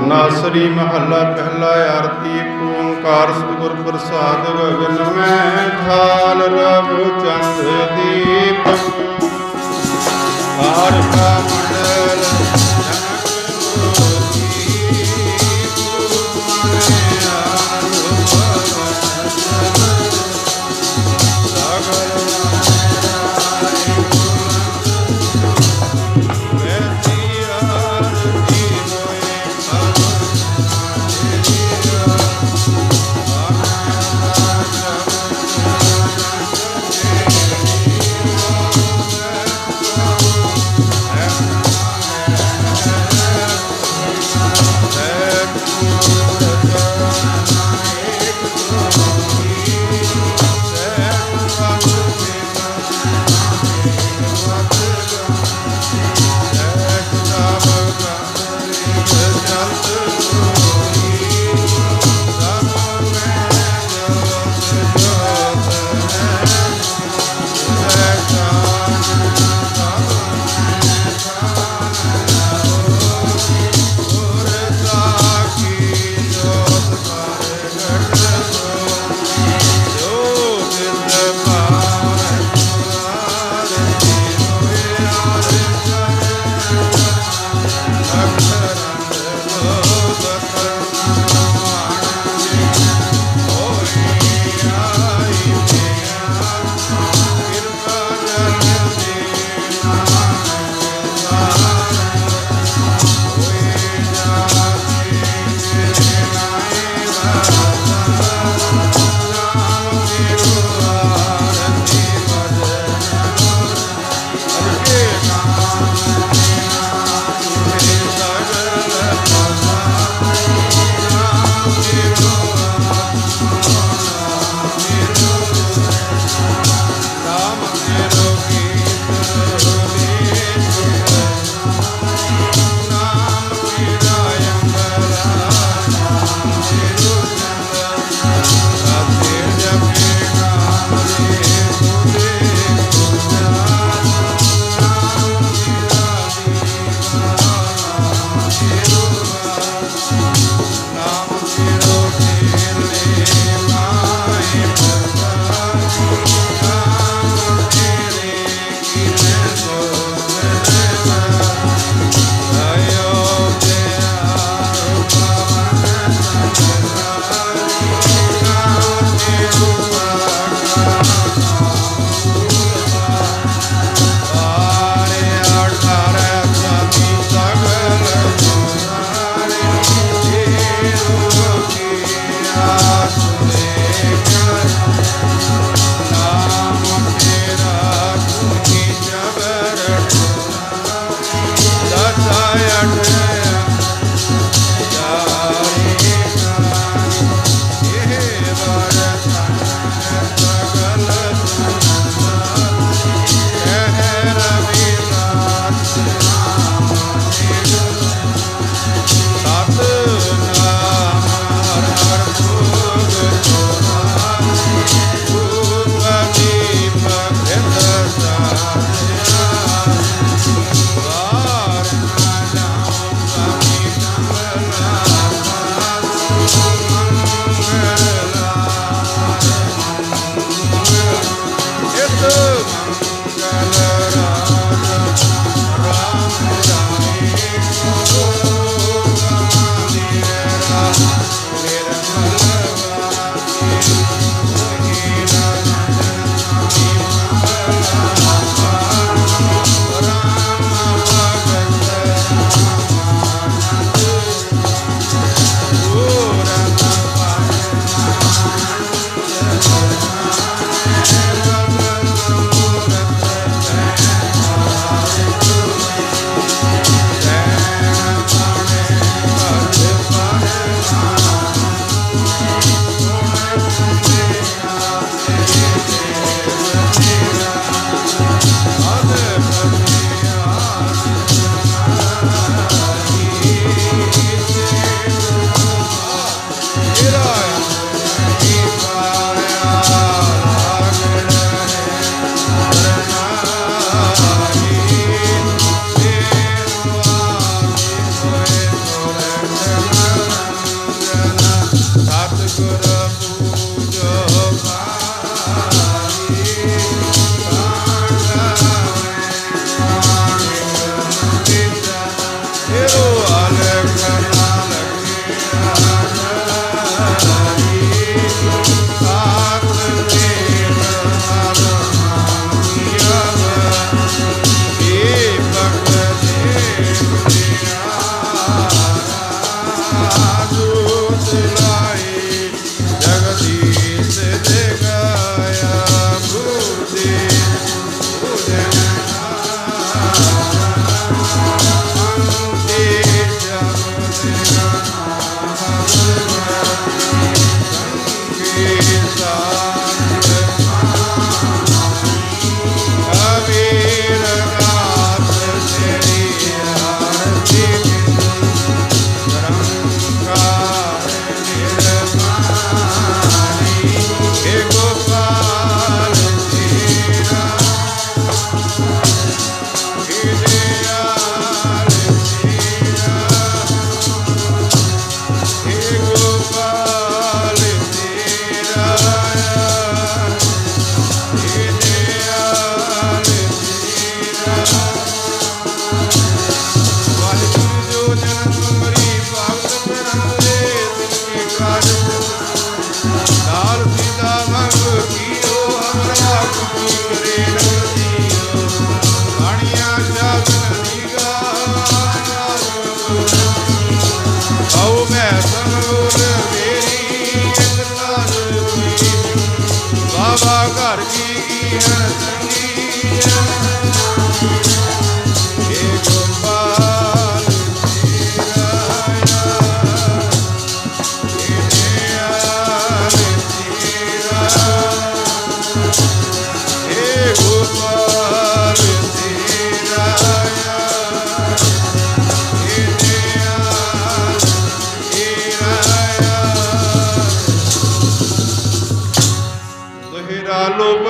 नासरी महला पहला आरती एक ओंकार सतगुर प्रसाद गगन में ठाल रघु चंद दीप तारका मंडल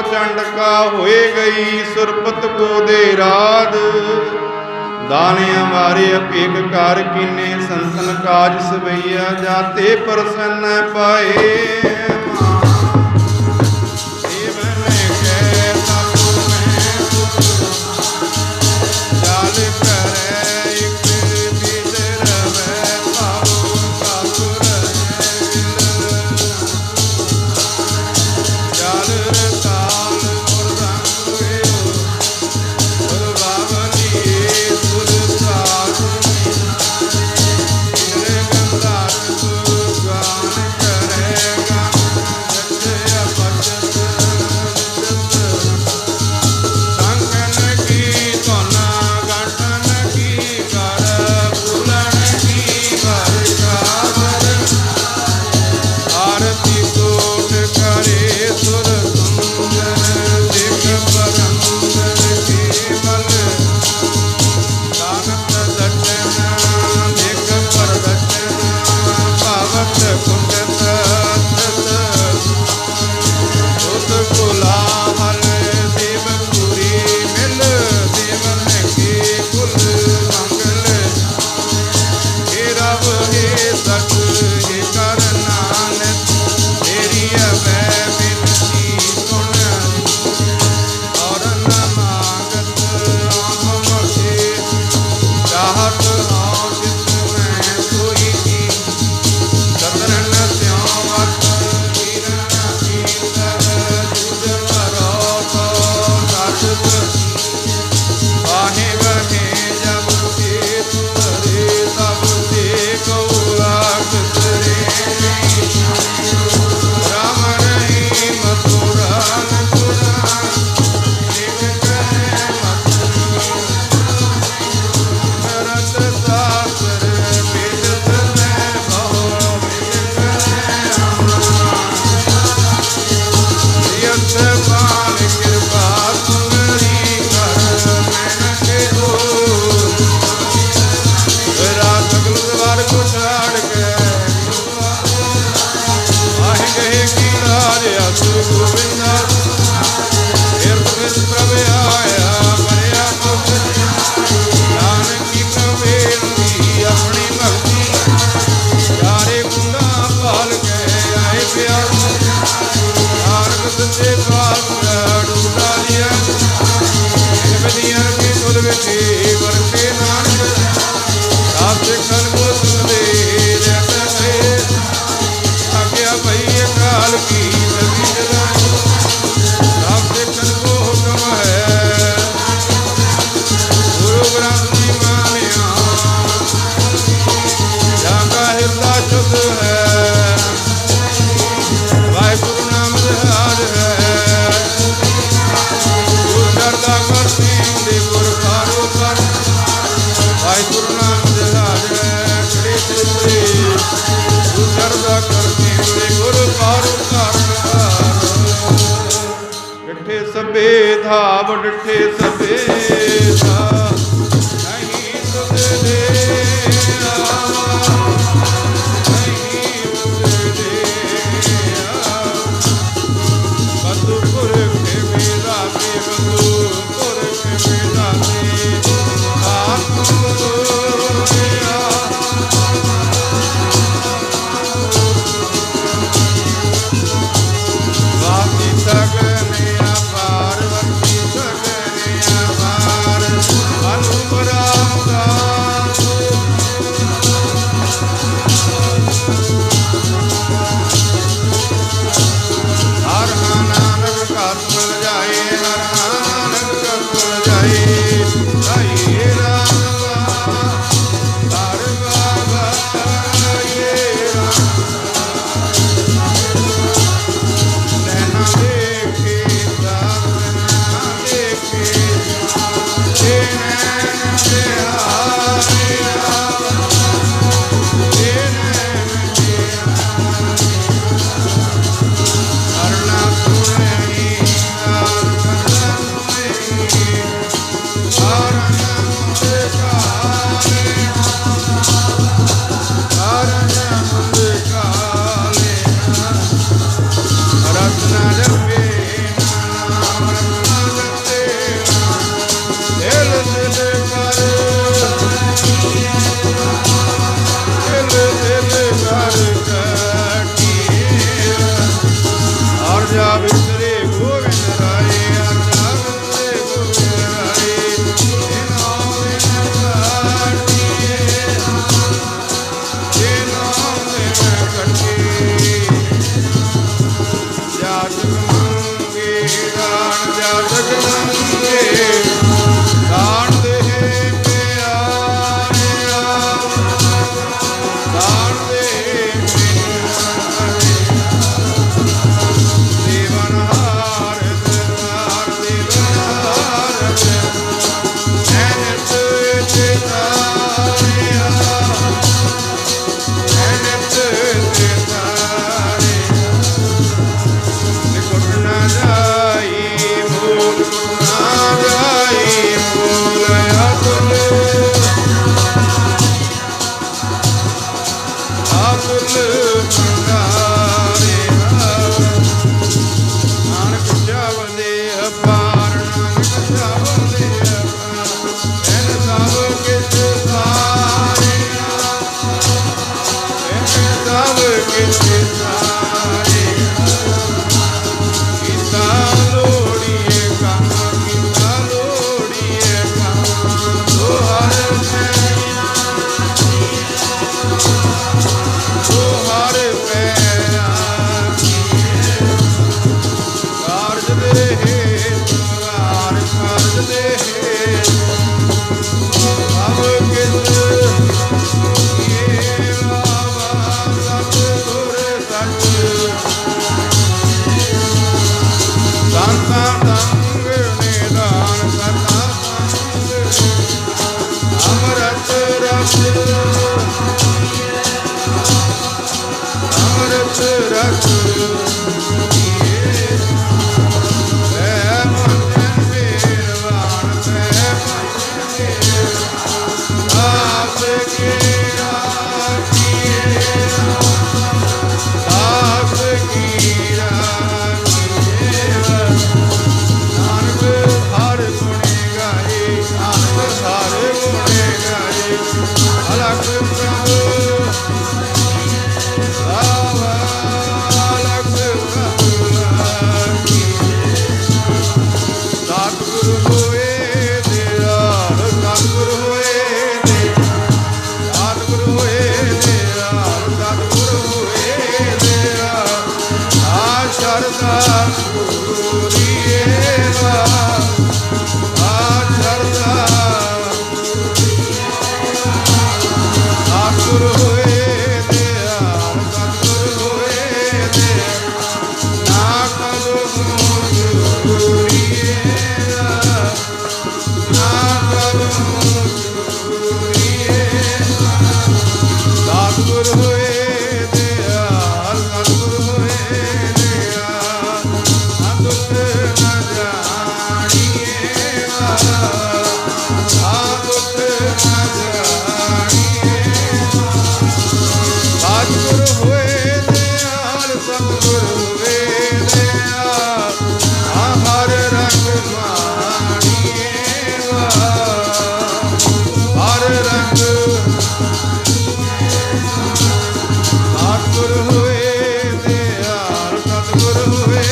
प्रचंड का होए गई सुरपत को दे राध दाने हमारे अपेक कार किने संतन काज सवैया जाते प्रसन्न पाए बेधा बडठे सभेदा नहीं तुझ दे सतगुर हुए दया हर रंग माणिए हर रंग सतगुर हुए दया सतगुर हुए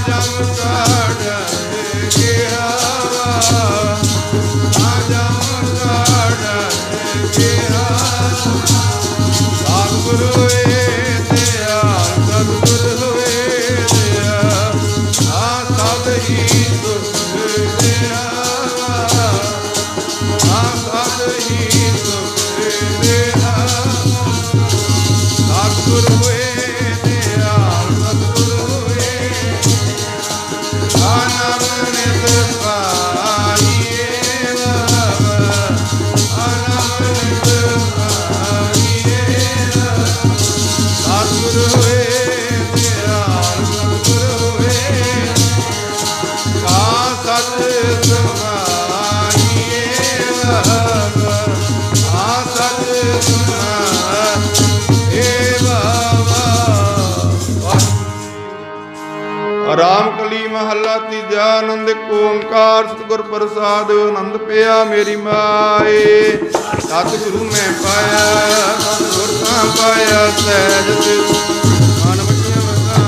जम का डर गया जम का डर गया सतगुर हुए दया सतगुर हुए दया सत ही सुख दया सत ही सुख दया सतगुर हुए दया सतगुर हुए अनमनित पाइए अनमनित पाइए सतगुर हुए दयाल सतगुर हुए सत समाइए सत राम कली महला तीजा आनंद ओंकार सतगुर प्रसाद आनंद पिया मेरी माए सतगुरु मैं पाया सतगुर का पाया सहज मन बचिया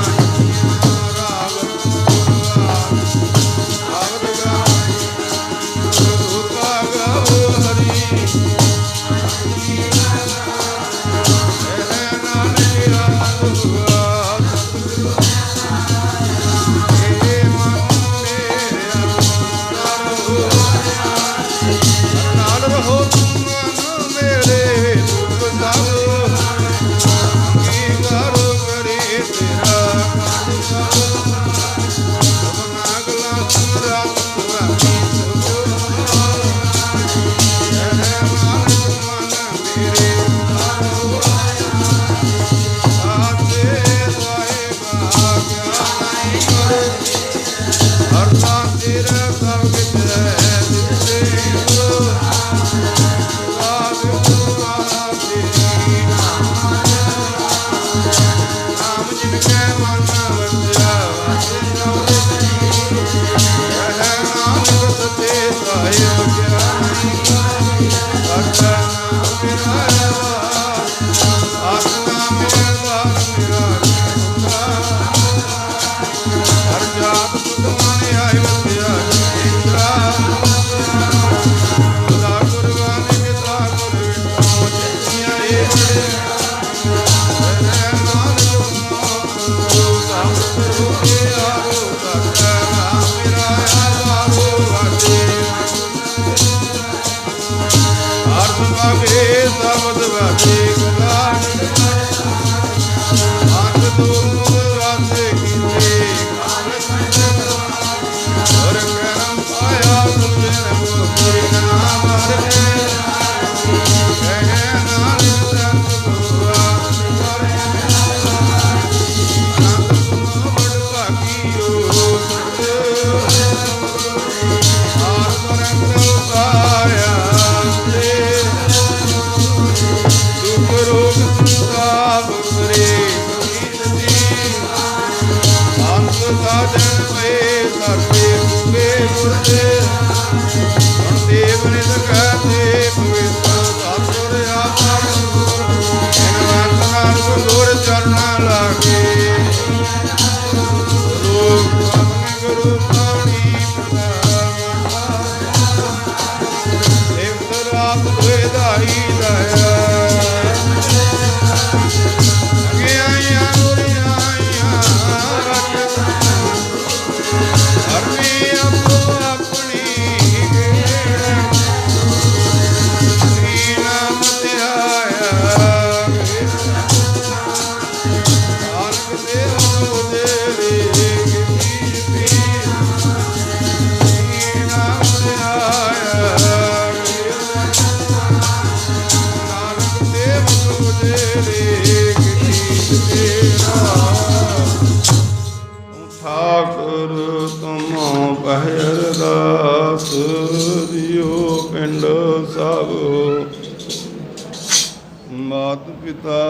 ਮਾਤ ਪਿਤਾ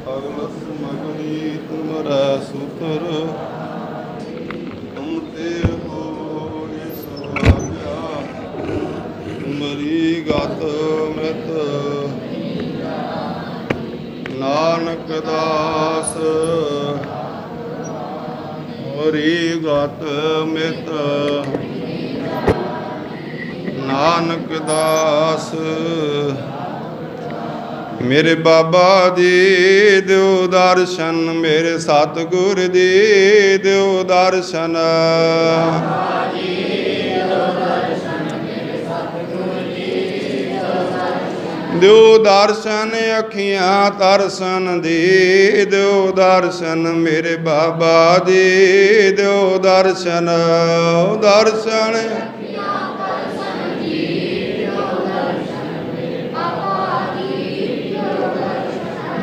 ਅਗਲਸ ਮਗਲੀ ਤੁਮਰਾ ਸੁਤਰ ਤੁਮ ਤੇ ਹੋਏ ਸਵਾਗਿਆ ਮਰੀ ਗਤ ਮਿਤ ਨਾਨਕ ਦਾਸ ਮਰੀ ਗਤ ਮਿਤ ਨਾਨਕ ਦਾਸ ਮੇਰੇ ਬਾਬਾ ਜੀ ਦਿਓ ਦਰਸ਼ਨ ਮੇਰੇ ਸਤਿਗੁਰ ਦੀ ਦਿਓ ਦਰਸ਼ਨ ਦਿਓ ਦਰਸ਼ਨ ਅੱਖੀਆਂ ਤਰਸਨ ਦੀ ਦਿਓ ਦਰਸ਼ਨ ਮੇਰੇ ਬਾਬਾ ਜੀ ਦਿਓ ਦਰਸ਼ਨ ਦਰਸ਼ਨ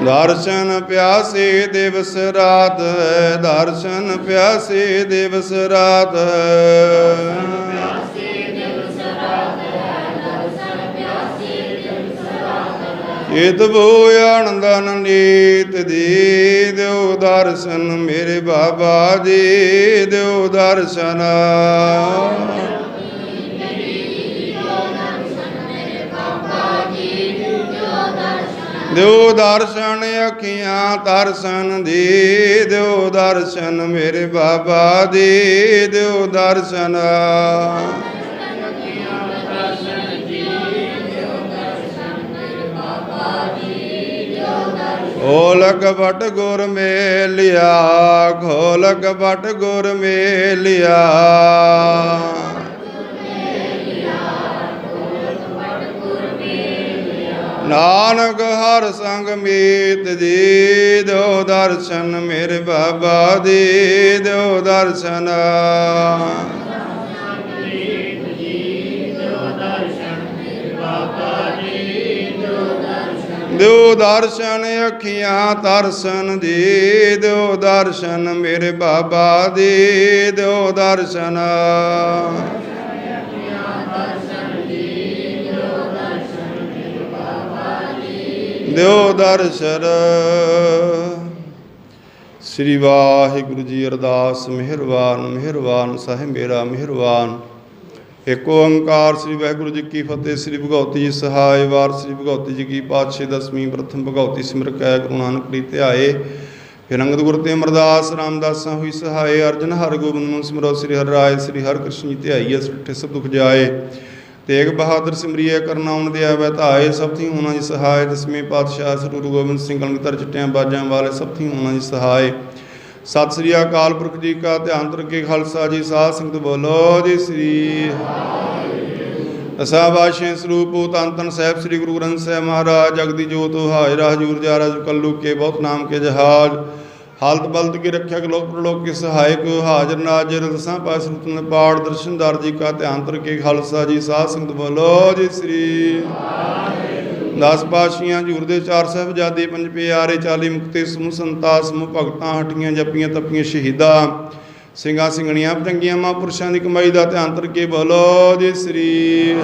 ਦਰਸ਼ਨ ਪਿਆਸੇ ਦਿਵਸ ਰਾਤ ਦਰਸ਼ਨ ਪਿਆਸੇ ਦਿਵਸ ਰਾਤ ਚਿਤ ਬੋ ਆਨੰਦਨ ਨੀਤ ਦੀ ਦਿਓ ਦਰਸ਼ਨ ਮੇਰੇ ਬਾਬਾ ਜੀ ਦਿਓ ਦਰਸ਼ਨ ਦਿਓ ਦਰਸ਼ਨ ਅੱਖੀਆਂ ਤਰਸਨ ਦੀ ਦਿਓ ਦਰਸ਼ਨ ਮੇਰੇ ਬਾਬਾ ਦੀ ਦਿਓ ਦਰਸ਼ਨ ਘੋਲਕ ਬਟ ਗੁਰ ਮੇਲਿਆ ਘੋਲਕ ਬਟ ਗੁਰ ਮੇਲਿਆ ਨਾਨਕ ਹਰ ਸੰਗ ਮੀਤ ਜੀ ਦਿਓ ਦਰਸ਼ਨ ਮੇਰੇ ਬਾਬਾ ਦੀ ਦਿਓ ਦਰਸ਼ਨ ਦਿਓ ਦਰਸ਼ਨ ਅੱਖੀਆਂ ਤਰਸਨ ਦੀ ਦਿਓ ਦਰਸ਼ਨ ਮੇਰੇ ਬਾਬਾ ਦੀ ਦਿਓ ਦਰਸ਼ਨ ਦਿਓ ਦਰਸ਼ਨ ਸ੍ਰੀ ਵਾਹਿਗੁਰੂ ਜੀ ਅਰਦਾਸ ਮਿਹਰਬਾਨ ਮਿਹਰਬਾਨ ਸਾਹਿਬ ਮੇਰਾ ਮਿਹਰਬਾਨ ਏਕ ਓੰਕਾਰ ਸ੍ਰੀ ਵਾਹਿਗੁਰੂ ਜੀ ਕੀ ਫਤਿਹ। ਸ੍ਰੀ ਭਗਉਤੀ ਜੀ ਸਹਾਇ ਵਾਰ ਸ੍ਰੀ ਭਗਉਤੀ ਜੀ ਕੀ ਪਾਤਸ਼ਾਹੀ ਦਸਵੀਂ ਪ੍ਰਥਮ ਭਗਉਤੀ ਸਿਮਰ ਕੈ ਗੁਰੂ ਨਾਨਕ ਦੀ ਧਿਆਏ ਫਿਰ ਅੰਗਦ ਗੁਰ ਤੇ ਅਮਰਦਾਸ ਰਾਮਦਾਸਾਂ ਹੋਈ ਸਹਾਏ ਅਰਜਨ ਹਰਿ ਗੋਬਿੰਦ ਨੂੰ ਸਿਮਰੋ ਸ੍ਰੀ ਹਰਿ ਰਾਏ ਸ੍ਰੀ ਹਰਿ ਕ੍ਰਿਸ਼ਨ ਜੀ ਧਿਆਈਏ ਸੱਠੇ ਸਭ ਦੁਖ ਜਾਏ ਤੇਗ ਬਹਾਦਰ ਸਿਮਰੀਏ ਕਰਨਾਉਣ ਦੇ ਆਵੈ ਧਾਏ ਸਭ ਥੀ ਹੋਣਾ ਜੀ ਸਹਾਇ ਦਸਵੇਂ ਪਾਤਸ਼ਾਹ ਸ੍ਰੀ ਗੁਰੂ ਗੋਬਿੰਦ ਸਿੰਘ ਕਲਗੀਧਰ ਚਿੱਟਿਆਂ ਬਾਜਾਂ ਵਾਲੇ ਸਭ ਥੀ ਹੋਣਾ ਜੀ ਸਹਾਇ। ਸਤਿ ਸ੍ਰੀ ਅਕਾਲ ਪੁਰਖ ਜੀ ਕਾ ਧਿਆਨ ਧਰ ਖਾਲਸਾ ਜੀ ਸਾਧ ਸੰਗਤ ਬੋਲੋ ਜੀ ਸ੍ਰੀ ਅਸਾਵਾਸ਼ੇ ਸਰੂਪ ਤਨ ਤਨ ਸਾਹਿਬ ਸ੍ਰੀ ਗੁਰੂ ਗ੍ਰੰਥ ਸਾਹਿਬ ਮਹਾਰਾਜ ਜਗਦੀ ਜੋਤ ਹਾਜ਼ਰਾ ਹਜੂਰ ਜਾ ਰਾਜ ਕੱਲੂ ਕੇ ਬਹੁਤ ਨਾਮ ਕੇ ਜਹਾਜ ਹਾਲਤ ਬਲਤ ਕੀ ਰੱਖਿਆ ਲੋਕ ਪ੍ਰਲੋਕ ਕੇ ਸਹਾਇਕ ਹਾਜ਼ਰ ਨਾਜ਼ਰ ਦਸਾਂ ਪਾਸ ਰਤਨ ਪਾੜ ਦਰਸ਼ਨਦਾਰ ਜੀ ਕਾ ਧਿਆਨ ਧਰ ਖਾਲਸਾ ਜੀ ਸਾਧ ਸੰਗਤ ਬੋਲੋ ਜੀ ਸ੍ਰੀ 10 ਪਾਤਸ਼ਾਹੀਆਂ ਹਜ਼ੂਰ ਦੇ 4 ਸਾਹਿਬਜ਼ਾਦੇ 5 ਪਿਆਰੇ 40 ਮੁਕਤੇ ਸਮੂਹ ਸੰਤਾਂ ਸਮੂਹ ਭਗਤਾਂ ਹਟੀਆਂ ਜੱਪੀਆਂ ਤੱਪੀਆਂ ਸ਼ਹੀਦਾਂ ਸਿੰਘਾਂ ਸਿੰਘਣੀਆਂ ਚੰਗੀਆਂ ਮਹਾਂਪੁਰਸ਼ਾਂ ਦੀ ਕਮਾਈ ਦਾ ਧਿਆਨ ਧਰ ਕੇ ਬੋਲੋ ਜੀ ਸ੍ਰੀ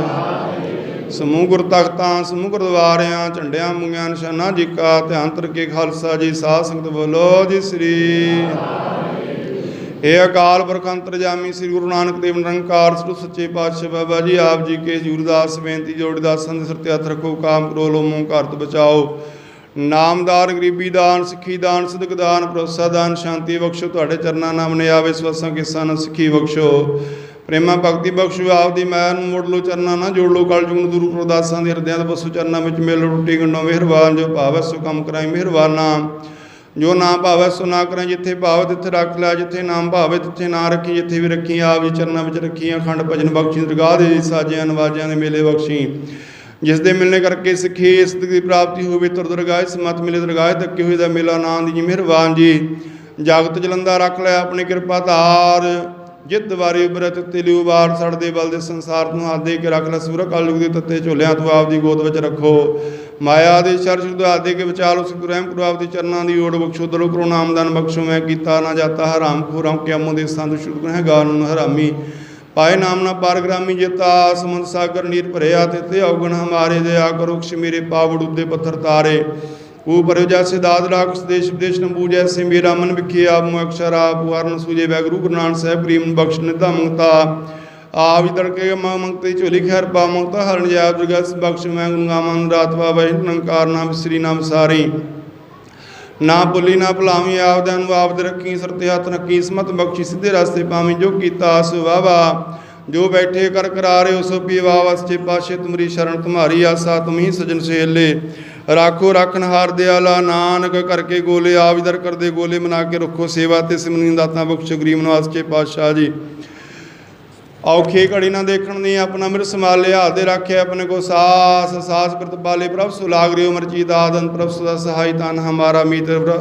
ਸਮੂਹ ਗੁਰ ਤਖਤਾਂ ਸਮੂਹ ਗੁਰਦੁਆਰਿਆਂ ਝੰਡਿਆਂ ਮੂੰਗੀਆਂ ਨਿਸ਼ਾਨਾਂ ਜੀ ਕਾ ਧਿਆਨ ਧਰ ਕੇ ਖਾਲਸਾ ਜੀ ਸਾਧ ਸੰਗਤ ਬੋਲੋ ਜੀ ਸ੍ਰੀ। ਇਹ ਅਕਾਲ ਪੁਰਖ ਅੰਤਰਜਾਮੀ ਸ੍ਰੀ ਗੁਰੂ ਨਾਨਕ ਦੇਵ ਨਿਰੰਕਾਰ ਸਤਿ ਸੱਚੇ ਪਾਤਸ਼ਾਹ ਬਾਬਾ ਜੀ ਆਪ ਜੀ ਕੇ ਹਜ਼ੂਰ ਦਾਸ ਬੇਨਤੀ ਜੋੜ ਦਾਸਾਂ ਦੇ ਸਿਰ ਤੇ ਹੱਥ ਰੱਖੋ ਕਾਮ ਕਰੋ ਲੋਮੋਂ ਘਰ ਤੋਂ ਬਚਾਓ ਨਾਮਦਾਰ ਗਰੀਬੀ ਦਾਨ ਸਿੱਖੀ ਦਾਨ ਸਦਕ ਦਾਨ ਭਰੋਸਾ ਦਾਨ ਸ਼ਾਂਤੀ ਬਖਸ਼ੋ ਤੁਹਾਡੇ ਚਰਨਾਂ ਨਾਮ ਨੇ ਆਵੇ ਸਵਸਾਂ ਕਿਸਾਂ ਨੂੰ ਸਿੱਖੀ ਬਖਸ਼ੋ ਪ੍ਰੇਮਾ ਭਗਤੀ ਬਖਸ਼ੋ ਆਪ ਦੀ ਮੈਂ ਨੂੰ ਮੋੜ ਲੋ ਚਰਨਾਂ ਨਾ ਜੋੜ ਲੋ ਕਲ ਜੁਗ ਗੁਰੂ ਪ੍ਰਦਾਸਾਂ ਦੇ ਹਿਰਦਿਆਂ ਦੇ ਬਸੋ ਚਰਨਾਂ ਵਿੱਚ ਮਿਲ ਰੋਟੀ ਗੰਡੋ ਮਿਹਰਬਾਨ ਜੋ ਭਾਵੈ ਸੋ ਕੰਮ ਕਰਾਈ ਮਿਹਰਬਾਨਾ ਜੋ ਨਾ ਭਾਵੈ ਸੋ ਨਾ ਕਰਾਂ ਜਿੱਥੇ ਭਾਵ ਤਿੱਥੇ ਰੱਖ ਲਿਆ ਜਿੱਥੇ ਨਾਮ ਭਾਵੇ ਤਿੱਥੇ ਨਾ ਰੱਖੀ ਜਿੱਥੇ ਵੀ ਰੱਖੀ ਆਪ ਜੀ ਚਰਨਾਂ ਵਿੱਚ ਰੱਖੀ ਅਖੰਡ ਭਜਨ ਬਖਸ਼ੀ ਦਰਗਾਹ ਦੇ ਸਾਜਿਆਂ ਨਵਾਜਿਆਂ ਦੇ ਮੇਲੇ ਬਖਸ਼ੀ ਜਿਸ ਦੇ ਮਿਲਣੇ ਕਰਕੇ ਸਿੱਖੀ ਇਸ ਦੀ ਪ੍ਰਾਪਤੀ ਹੋਵੇ ਤੁਰ ਦਰਗਾਹ ਸਮਤ ਮਿਲੇ ਦਰਗਾਹ ਤੱਕੇ ਹੋਏ ਦਾ ਮੇਲਾ ਨਾਂ ਦੀ ਜੀ ਮਿਹਰਬਾਨ ਜੀ ਜਗਤ ਜਲੰਦਾ ਰੱਖ ਲਿਆ ਆਪਣੀ ਕਿਰਪਾ ਧਾਰ ਜਿਤ ਵਾਰੇ ਉਬਰਤ ਤਿਲਿਉ ਵਾਰ ਸੜਦੇ ਬਲਦੇ ਸੰਸਾਰ ਨੂੰ ਹੱਥ ਦੇ ਕੇ ਰੱਖ ਲੈ ਸੂਰ ਕਾਲ ਯੁਗ ਦੇ ਤੱਤੇ ਝੋਲਿਆਂ ਤੂੰ ਆਪ ਦੀ ਗੋਦ ਵਿੱਚ ਰੱਖੋ ਮਾਇਆ ਦੇ ਸ਼ਰ ਸ਼ੁੱਧ ਹੱਥ ਦੇ ਕੇ ਵਿਚਾਰ ਉਸ ਗੁਰਹਿਮ ਕਰੋ ਆਪ ਦੀ ਚਰਨਾਂ ਦੀ ਓੜ ਬਖਸ਼ੋ ਦਰੋ ਕਰੋ ਨਾਮਦਾਨ ਬਖਸ਼ੋ ਮੈਂ ਕੀਤਾ ਨਾ ਜਾਤਾ ਹਰਾਮ ਖੋਰਾਮ ਕਿਆਮੋ ਦੇ ਸੰਤ ਸ਼ੁੱਧ ਗੁਨਹਗਾਰ ਨੂੰ ਹਰਾਮੀ ਪਾਏ ਨਾਮ ਨਾ ਪਾਰਗ੍ਰਾਮੀ ਜਿਤਾ ਸਮੁੰਦ ਸਾਗਰ ਨੀਰ ਭਰਿਆ ਤੇ ਔਗਣ ਹਮਾਰੇ ਦਇਆ ਕਰੋ ਕਸ਼ਮੀਰੇ ਪਾਵੜ ਉਦੇ ਪੱਥਰ ਤਾਰੇ ऊपर जैसे दाद राक्ष देश विदेश नबू जैसे मेरा मन विखे आप मुँह अक्षर आप वारण सूजे वैगुरु गुरु नानक साहब करीम बख्श निता मंगता आप इधर के मंगते झोली खैर पा मंगता हरण जैब जगत बख्श मैं गुनगामन रातवा वह नंकार नाम श्री नाम सारी ना भुली ना भुलावी आपद आप रखी सरते हथ रखी समत बख्शी सीधे रास्ते पावी जो किता सो वावा जो बैठे कर करारे सो पीवा वस्चे पाशे तुमरी शरण तुम्हारी आसा तुम ही सजन सहेले राखो राखन हार दयाला नानक करके गोले आप इधर कर दे गोले मना के रखो सेवा ते सिमरनी दाता बख्श गरीब नवाज के पातशाह जी औखे घड़ी ना देखण दी अपना मिर संभाले हाथ दे रखे अपने को सास सास प्रत पाले प्रभ सुलाग रियो मरची दादन प्रभ सदा सहाय तान हमारा मित्र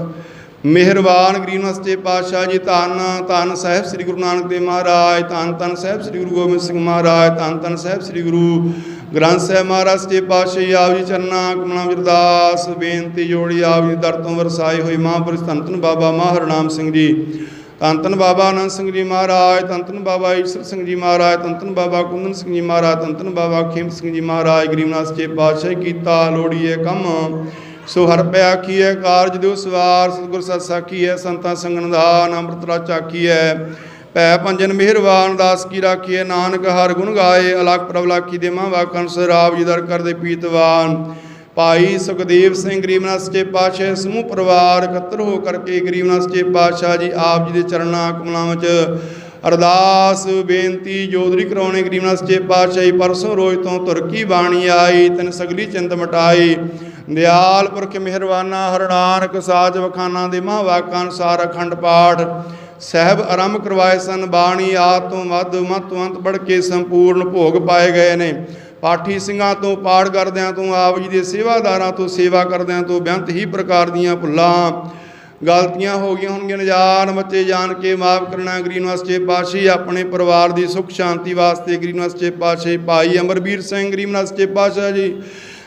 मेहरबान गरीब नवाज पातशाह जी धन धन साहिब श्री गुरु नानक देव महाराज धन धन साहिब श्री गुरु गोबिंद सिंह महाराज धन धन साहिब श्री गुरु ग्रंथ साहिब महाराज सच्चे पातशाही आप जी चरना कमला अरदास बेनती जोड़ी आप जी दर तो वरसाए हुए महापुरुष धन धन बाबा हरनाम सिंह जी धन धन बाबा आनंद सिंह जी महाराज धन धन बाबा ईश्वर सिंह जी महाराज धन धन बाबा कुंदन सिंह जी महाराज धन धन बाबा खेम सिंह जी महाराज गरीबनाथ सच्चे पातशाही कीता लोड़ीए कम सो हर पै आखी है कारज दो सवार सतगुर सत साखी है संतां संगन दान अमृत रा चाखी है पै पंजन मेहरबान दास की राखी है नानक हर गुण गाए अलख प्रभ लाखी दे मां वाकन सराब जी दर कर दे पीतवान भाई सुखदेव सिंह गरीबनाथ सच्चे पातशाह समूह परिवार इकत्र हो करके गरीबनाथ सच्चे पातशाह जी आप जी के चरणा कमलों में अरदास बेनती जोदरी कराने गरीबनाथ सच्चे पातशाही परसों रोज तो तुरकी बाणी आई तन सगली चिंत मटाई दयाल पुरख मेहरबाना हरनानक साज वखाना दे मां वाकां अनुसार अखंड पाठ साहब आरंभ करवाए सन बाणी आद तो मध मत अंत बढ़ के संपूर्ण भोग पाए गए ने पाठी ਸਿੰਘਾਂ ਤੋਂ ਪਾਠ ਕਰਦਿਆਂ ਤੋਂ ਆਪ ਜੀ ਦੇ ਸੇਵਾਦਾਰਾਂ ਤੋਂ ਸੇਵਾ ਕਰਦਿਆਂ ਤੋਂ ਬੇਅੰਤ ਹੀ ਪ੍ਰਕਾਰ ਦੀਆਂ ਭੁੱਲਾਂ ਗਲਤੀਆਂ ਹੋ ਗਈਆਂ ਹੋਣਗੀਆਂ ਨਜਾਣ ਬੱਚੇ ਜਾਣ ਕੇ ਮਾਫ ਕਰਨਾ ਗਰੀਬਨਾਥ ਸੱਚੇ ਪਾਤਸ਼ਾਹੀ ਆਪਣੇ ਪਰਿਵਾਰ ਦੀ ਸੁਖ ਸ਼ਾਂਤੀ ਵਾਸਤੇ ਗਰੀਬਨਾਥ ਸੱਚੇ ਪਾਤਸ਼ਾਹੀ ਭਾਈ ਅਮਰਵੀਰ ਸਿੰਘ ਗਰੀਬਨਾਥ ਸੱਚੇ ਪਾਤਸ਼ਾਹ ਜੀ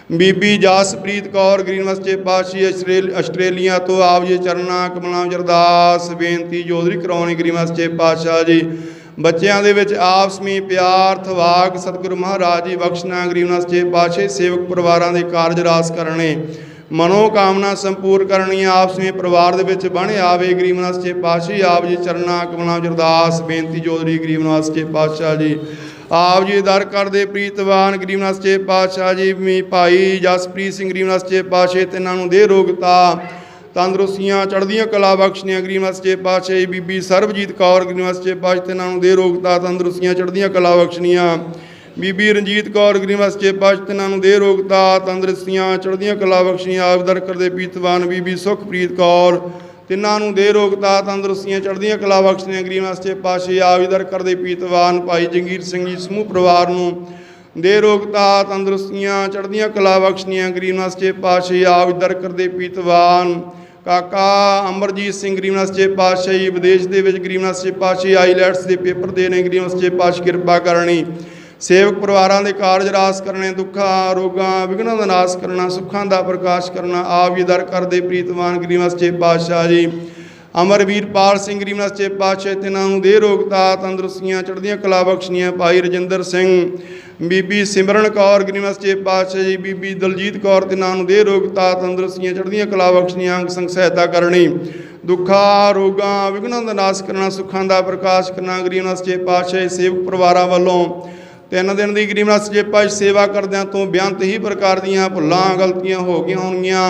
बीबी जासप्रीत कौर गरीबनाथ सच्चे पातशाही आस्ट्रेलिया तो आप जी चरना कमलां अरदास बेनती जोदरी कराने गरीबनाथ सच्चे पातशाह जी बच्चों के आपस में प्यार थवाक सतगुरु महाराज जी बख्शना गरीबनाथ सच्चे पातशाही सेवक परिवारों के कारज रास करने मनोकामना संपूर्ण करनी आपस में परिवार के बने आवे गरीबनाथ सच्चे पातशाही आप जी चरना कमलां अरदास बेनती जोदरी गरीबनाथ सच्चे पातशाह जी आप जी दर कर दे प्रीतवान गरीबनाथ सच्चे पातशाह जी मी भाई जसप्रीत सिंह गरीबनाथ सच्चे पातशाह तिन्हां नूं दे रोगता तंदरुस्तियां चढ़दियां कला बख्शनियां गरीबनाथ सच्चे पातशाही बीबी सरबजीत कौर गरीबनाथ सच्चे पातशाह तिन्हां नूं दे रोगता तंदरुस्तियां चढ़दियां कला बख्शनियां बीबी रंजीत कौर गरीबनाथ सच्चे पातशाह तिन्हां नूं दे रोगता तंदरुस्तियां चढ़दियां कला बख्शनियां आप दर कर दे प्रीतवान बीबी सुखप्रीत कौर तिन्हां नूं दे रोगता तंदरुस्तियां चढ़दियां कला बख्शनियां गरीबनाथ सच्चे पातशाही आप इधर कर दे पीतवान भाई जंगीर सिंह जी समूह परिवार नूं दे रोगता तंदरुस्तियां चढ़दियां कला बख्शनियां गरीबनाथ सच्चे पातशाही आप इधर कर दे पीतवान काका अमरजीत सिंह गरीबनाथ सच्चे पातशाही विदेश दे विच गरीबनाथ सच्चे पातशाही आईलैट्स के पेपर देने गरीबनाथ सच्चे पातशाही किरपा करनी सेवक परिवारों के कारज रास करने दुखा रोगां विघ्नां दा नाश करना सुखां दा प्रकाश करना आप जी दर कर दे प्रीतवान गरीबनाथ सच्चे पातशाह जी अमरवीर पाल सिंह गरीबनाथ सच्चे पातशाह तिन्हां नूं दे रोगता तंदरुस्तियां चढ़दियां कला बख्शनियां भाई रजिंदर सिंह बीबी सिमरन कौर गरीबनाथ सच्चे पातशाह जी बीबी दलजीत कौर तिन्हां नूं दे रोगता तंदरुस्तियां चढ़दियां कला बख्शनियां संग सहायता करनी दुखा रोगां विघ्नां दा नाश करना सुखां दा प्रकाश करना गरीबनाथ सच्चे पातशाह सेवक परिवारां वल्लों 3 दिन की गरीबनाथ सच्चे पातशाही सेवा करदियां तो बेअंत ही प्रकार दीयां भुल्लां गलतियां हो गई होणगीआं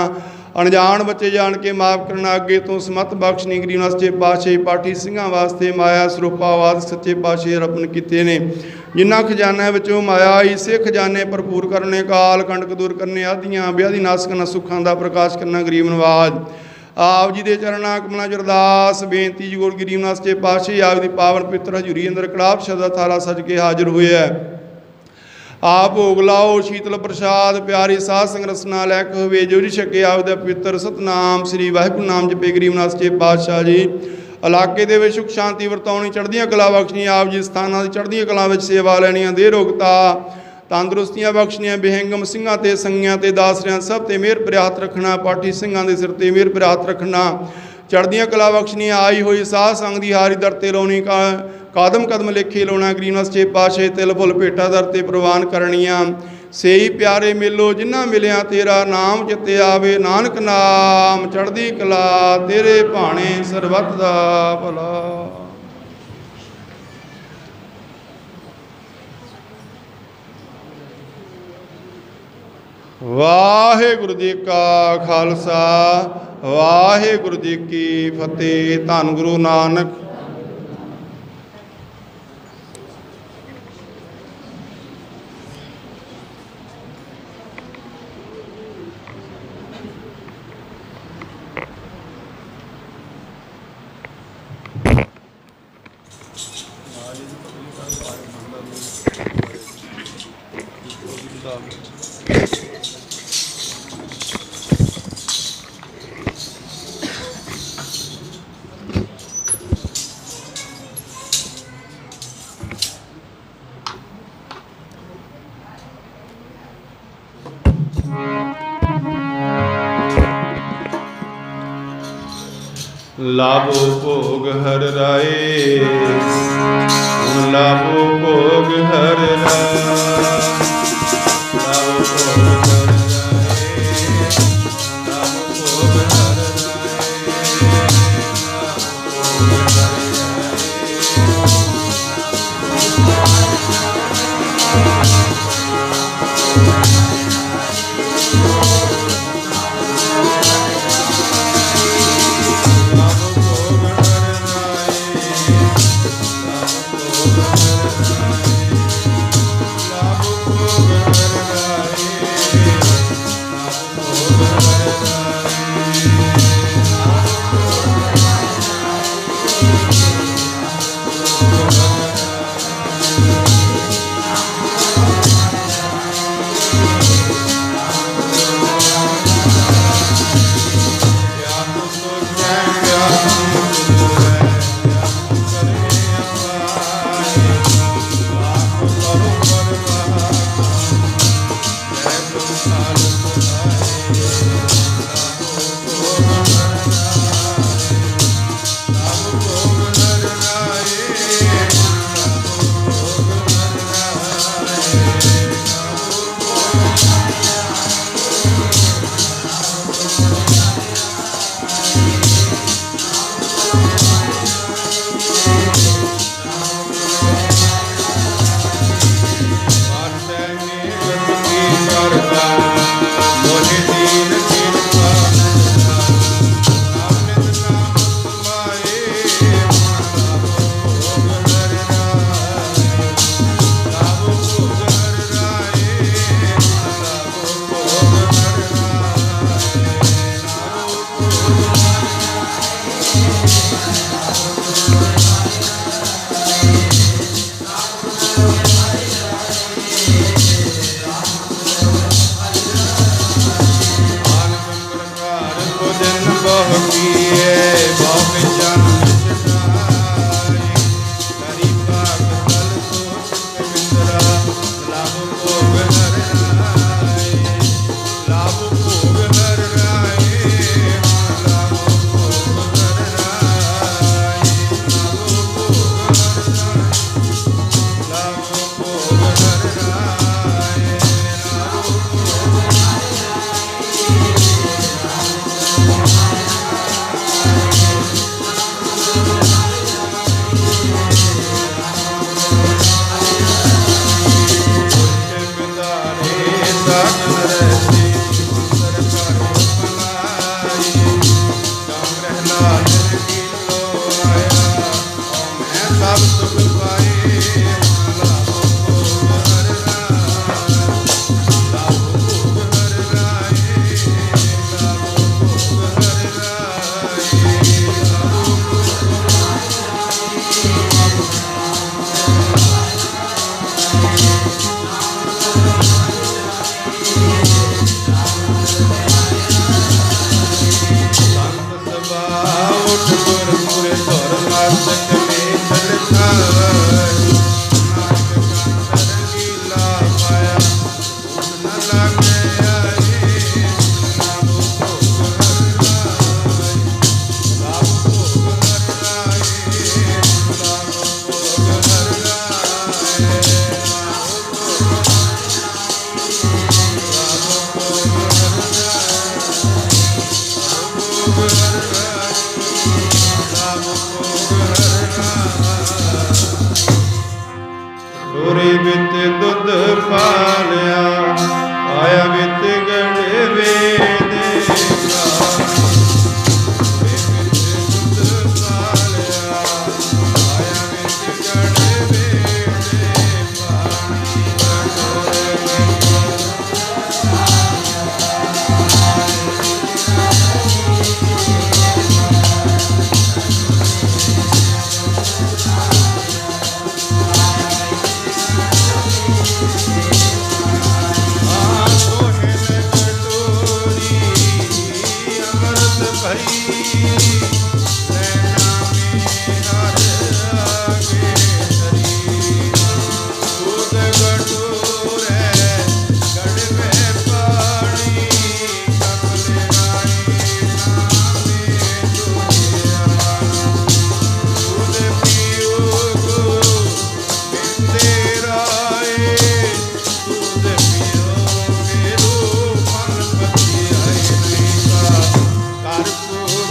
अणजाण बच्चे जान के माफ़ करना अगे तो समत बख्शनी गरीबनाथ सच्चे पातशाही पाठी ਸਿੰਘਾਂ वास्ते माया ਸਰੂਪਾਵਾਦ सच्चे पातशाही अर्पण कीते ने जिन्हां खजानिਆਂ ਵਿੱਚੋਂ माया इसे खजाने भरपूर करने काल कंटक दूर करने आदियां व्याधि नाश करना सुखां दा प्रकाश करना गरीब नवाज आप जी के चरणा कमलों च अरदास बेनती जी गुरु गरीबनाथ सच्चे पातशाही आप की पावन पवित्र हजूरी अंदर कड़ाह शब्द थाला सज के हाजिर हुए है आप भोग लाओ शीतल प्रसाद प्यारी साध संग रसना लैक हुए जो जी छके आप पवित्र सतनाम श्री वाहिगुरू नाम जपे गरीबनाथ सच्चे पातशाह जी ਇਲਾਕੇ ਦੇ ਵਿੱਚ ਸੁਖ ਸ਼ਾਂਤੀ ਵਰਤਾਉਣੀ, ਚੜ੍ਹਦੀਆਂ ਕਲਾ ਬਖਸ਼ਣੀ, ਆਪ ਜੀ ਸਥਾਨਾਂ ਦੀ ਚੜ੍ਹਦੀਆਂ ਕਲਾ ਵਿੱਚ ਸੇਵਾ ਲੈਣੀਆਂ, ਦੇ ਰੋਗਤਾ ਤੰਦਰੁਸਤੀਆਂ ਬਖਸ਼ਣੀਆਂ, ਬਿਹੰਗਮ ਸਿੰਘਾਂ ਤੇ ਸੰਗੀਆਂ ਤੇ ਦਾਸਰਿਆਂ ਸਭ ਤੇ ਮਿਹਰ ਭਰਿਆ ਹੱਥ ਰੱਖਣਾ, ਪਾਠੀ ਸਿੰਘਾਂ ਦੇ ਸਿਰ ਤੇ ਮਿਹਰ ਭਰਿਆ ਹੱਥ ਰੱਖਣਾ, ਚੜ੍ਹਦੀਆਂ ਕਲਾ ਬਖਸ਼ਣੀਆਂ। ਆਈ ਹੋਈ ਸਾਧ ਸੰਗ ਦੀ ਹਾਰੀ ਦਰ ਤੇ ਲਾਉਣੀ, ਕਦਮ ਕਦਮ ਲੇਖੇ ਲਾਉਣਾ, ਗਰੀਨ ਵਸਚੇ ਪਾਸ਼ੇ ਤਿਲ ਫੁੱਲ ਭੇਟਾ ਦਰ ਤੇ ਪ੍ਰਵਾਨ ਕਰਨੀਆਂ। ਸੇਈ ਪਿਆਰੇ ਮੇਲੋ ਜਿਨ੍ਹਾਂ ਮਿਲਿਆ ਤੇਰਾ ਨਾਮ ਚਿੱਤੇ ਆਵੇ, ਨਾਨਕ ਨਾਮ ਚੜ੍ਹਦੀ ਕਲਾ ਤੇਰੇ ਭਾਣੇ ਸਰਬੱਤ ਦਾ ਭਲਾ। ਵਾਹਿਗੁਰੂ ਜੀ ਕਾ ਖਾਲਸਾ, ਵਾਹਿਗੁਰੂ ਜੀ ਕੀ ਫਤਿਹ। ਧੰਨ ਗੁਰੂ ਨਾਨਕ। ਲਾਭੋ ਭੋਗ ਹਰ ਰਾਏ, ਲਾਭੋ ਭੋਗ ਹਰ ਰਾਏ, ਲਾਭੋ ਭੋਗ ਹਰ ਰਾਏ, ਲਾਭੋ ਭੋਗ ਹਰ ਪਾਲਿਆ ਆਇਆ ਵਿੱਚ ਗੜਵੇ ਦੇ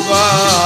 Bye.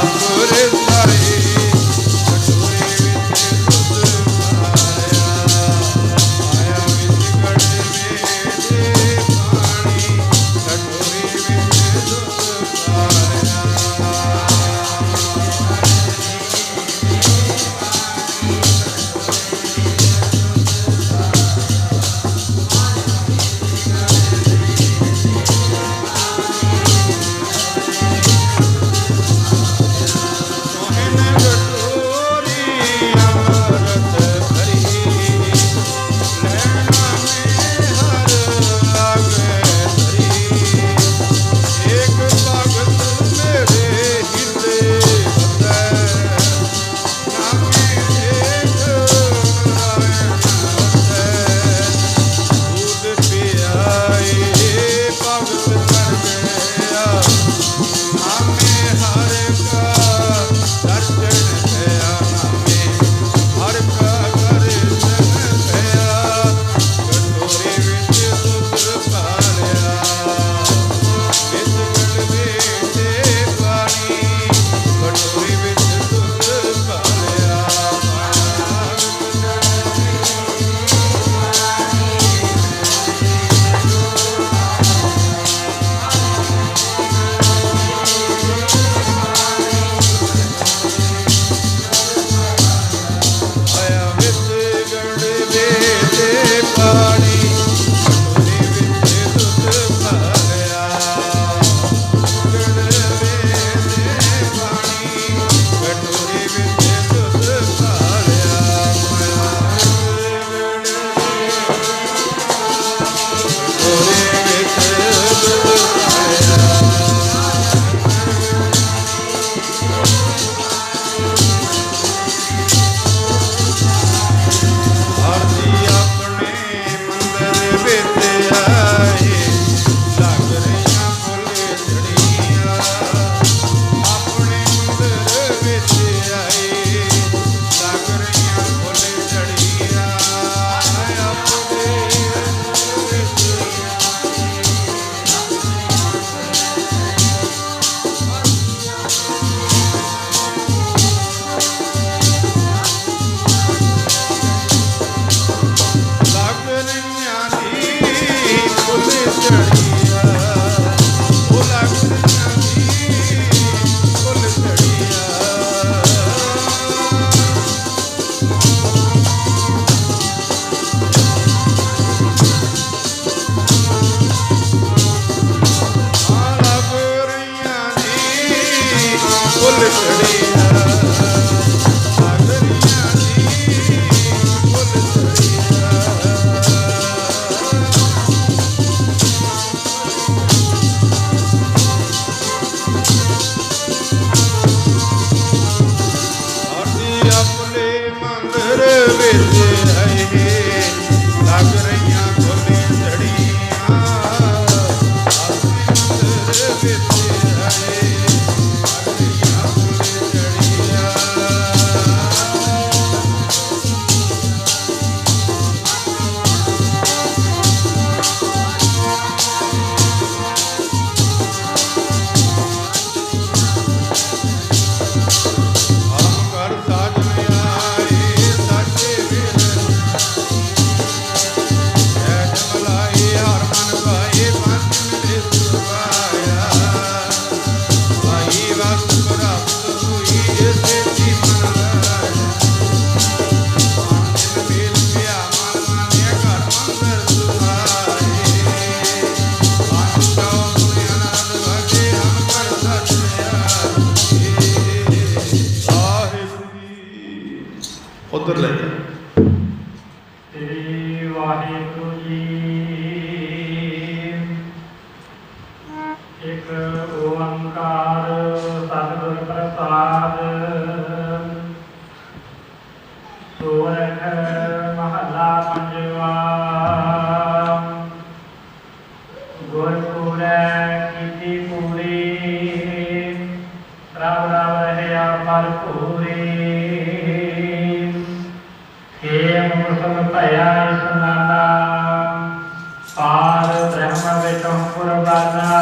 पार ब्रह्म विष्णु पुरवाना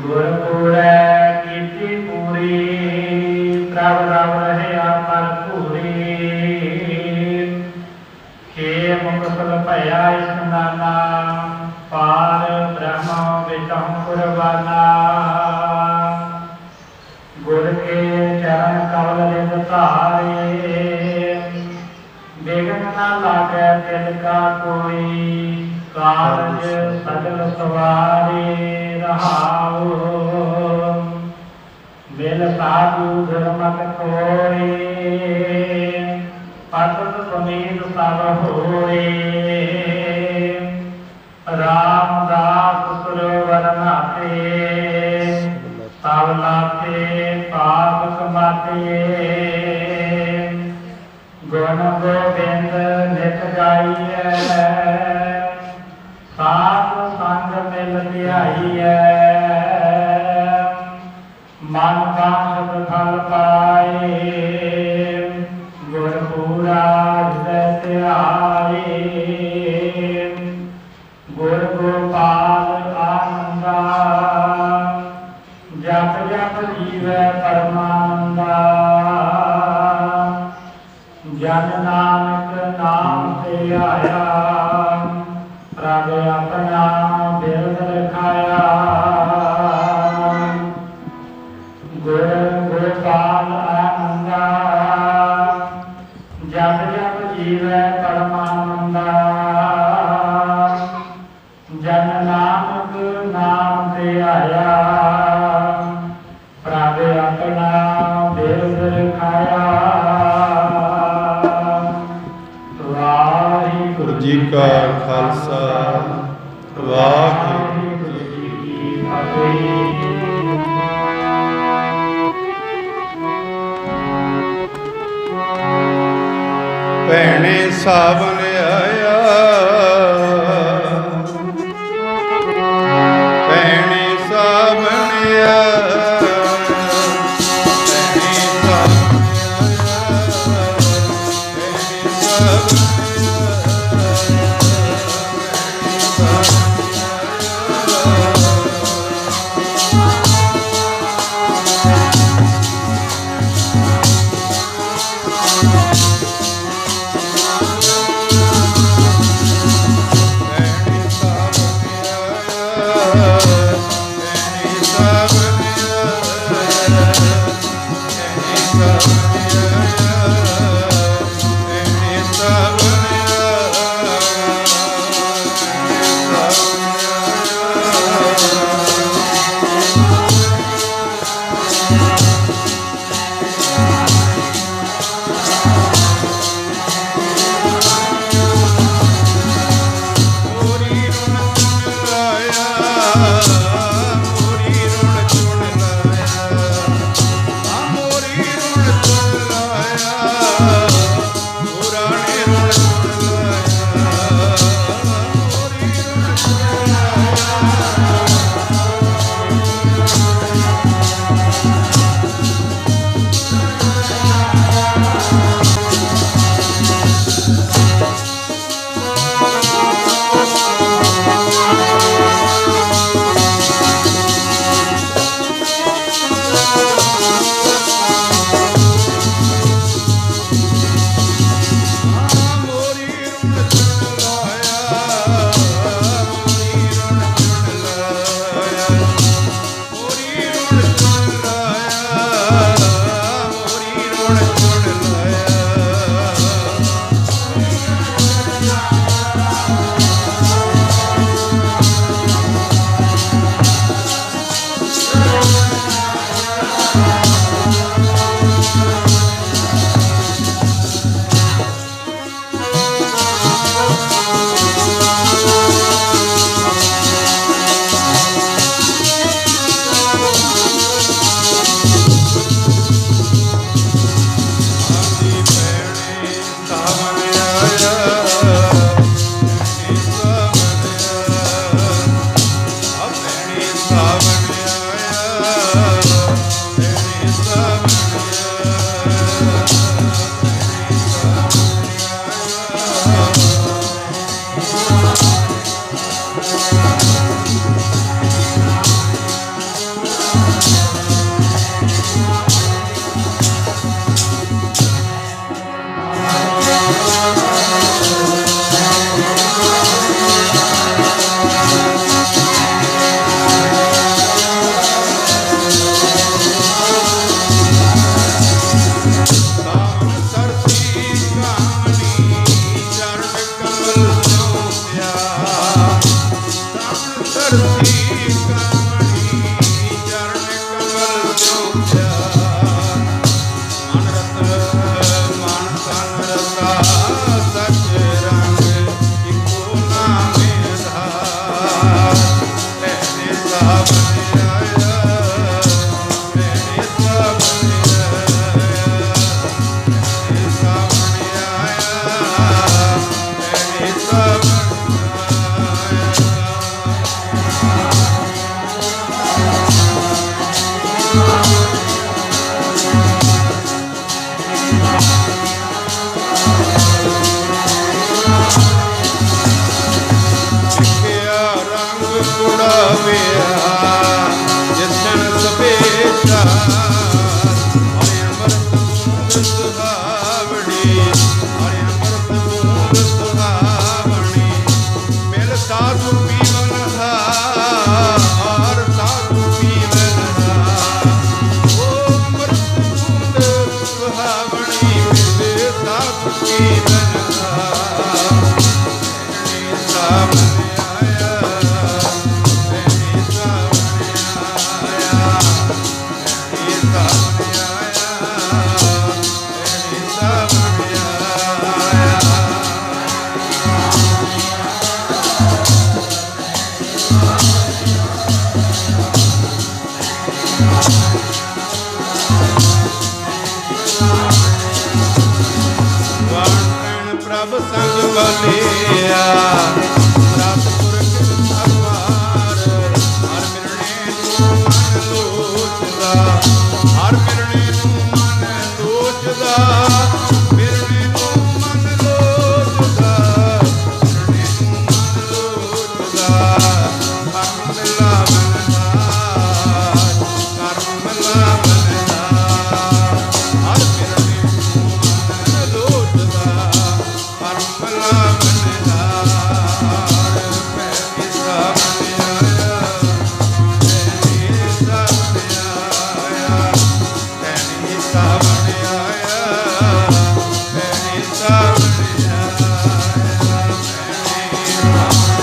गुरपुरै कीर्ति पूरी प्रभ रव रहे पर पूरी के मुकुल भया स्नाना पार ब्रह्म विष्णु पुरवाना गुर के चरण कमल रिद धारे बिघन न लागे तिनका कोई कारज सगल सवारे रहाओ मिल साधु धर्मक कोई पतत पुनीत सब होए रामदास सुरवर नाते तब लाते पाप कमाते गुण गोबिंद नित गाइए साध संग मिल ध्याइए मन बांध फल पाए गुरपुरा हृदय ध्याए गुर गोपाल आनंदा जप जप जीवै परमानंदा जन नानक नाम से आया प्रभ अपना बिरद रखाया गुर गोपाल आनंदा जप जप जीवै परमानंदा जन नानक नाम से आया प्रभ अपना बिरद रखाया। वाहिगुरु जी का खालसा वाहिगुरु जी की फतेह। भैणे सावन आया भैणे सावन आया भैणे सावन ਸਾਵਨ ਸਰਸੀ ਕਾਮਣੀ ਚਰਨ ਕਮਲ ਜੋ ਪਿਆਰ। ਸਾਵਨ ਸਰਸੀ ਕਾਮਣੀ ਚਰਨ ਕਮਲ ਜੋ ਪਿਆਰ। ਮਨ ਰਤ ਮਨ ਤਨ ਰਤਾ ਸਚ ਰੰਗ ਇੱਕੋ ਨਾਮੇ ਆਧਾਰ। ਤੈਨੇ ਸਾਵਨ ਆਇਆ ਤੈਨੇ ਸਾਵਨ ਆਇਆ ਤੈਨੇ ਸਾਵਨ ਆਇਆ ਤੈਨੇ ਸਾਵਨ ਆਇਆ। ਸਿੱਖਿਆ ਰੰਗ ਕੁੜਾਵਿਆ ਜਿਸਨ ਸਭੇਸ਼ਾ। ਹਰਿ ਅੰਮ੍ਰਿਤ ਬੂੰਦ ਸੁਹਾਵਣੀ ਹਰਿ ਅੰਮ੍ਰਿਤ ਬੂੰਦ ਸੁਹਾਵਣੀ। ਮਿਲ ਸਾਧੂ ਪੀਵਨ ਹਾਰ ਸਾਧੂ ਪੀਵਨ ਹਾਰ। ਓ ਅੰਮ੍ਰਿਤ ਬੂੰਦ ਸੁਹਾਵਣੀ ਮਿਲ ਸਾਧੂ ਪੀਵਨ ਹਾਰ। ਤੈਨੇ ਸਾਵਨ ਆਇਆ ਤੈਨੇ ਸਾਵਨ ਆਇਆ ਤੈਨੇ ਸਾਵਨ ਆਇਆ ਤੈਨੇ ਸਾਵਨ ਆਇਆ। ਵਾਣ ਪ੍ਰਭ ਸੰਗ ਬਲਿਆ ਸਤਿਗੁਰ ਕਿਰਪਾ ਪਾਰ। ਹਰ ਮਿਲਣੇ ਨੂੰ ਮਨ ਲੋਚਦਾ ਹਰ ਮਿਲਣੇ ਨੂੰ ਮਨ ਲੋਚਦਾ ਮਿਲਣੇ ਨੂੰ ਮਨ ਲੋਚਦਾ ਮਿਲਣੇ ਨੂੰ ਮਨ ਲੋਚਦਾ। ਕਰਮ ਮਿਲਾਵਨ ਹਾਰ ਕਰਮ ਮਿਲਾਵਨ ਹਾਰ। ਹਰ ਮਿਲਣੇ ਨੂੰ ਮਨ ਲੋਚਦਾ ਕਰਮ ਮਿਲਾਵਨ ਹਾਰ। ਪੈਨੀ ਸਾਵਨ ਆਇਆ ਪੈਨੀ ਸਾਵਨ ਆਇਆ ਪੈਨੀ ਸਾਵਨ ਆਇਆ ਪੈਨੀ ਸਾਵਨ ਆਇਆ ਪੈਨੀ ਸਾਵਨ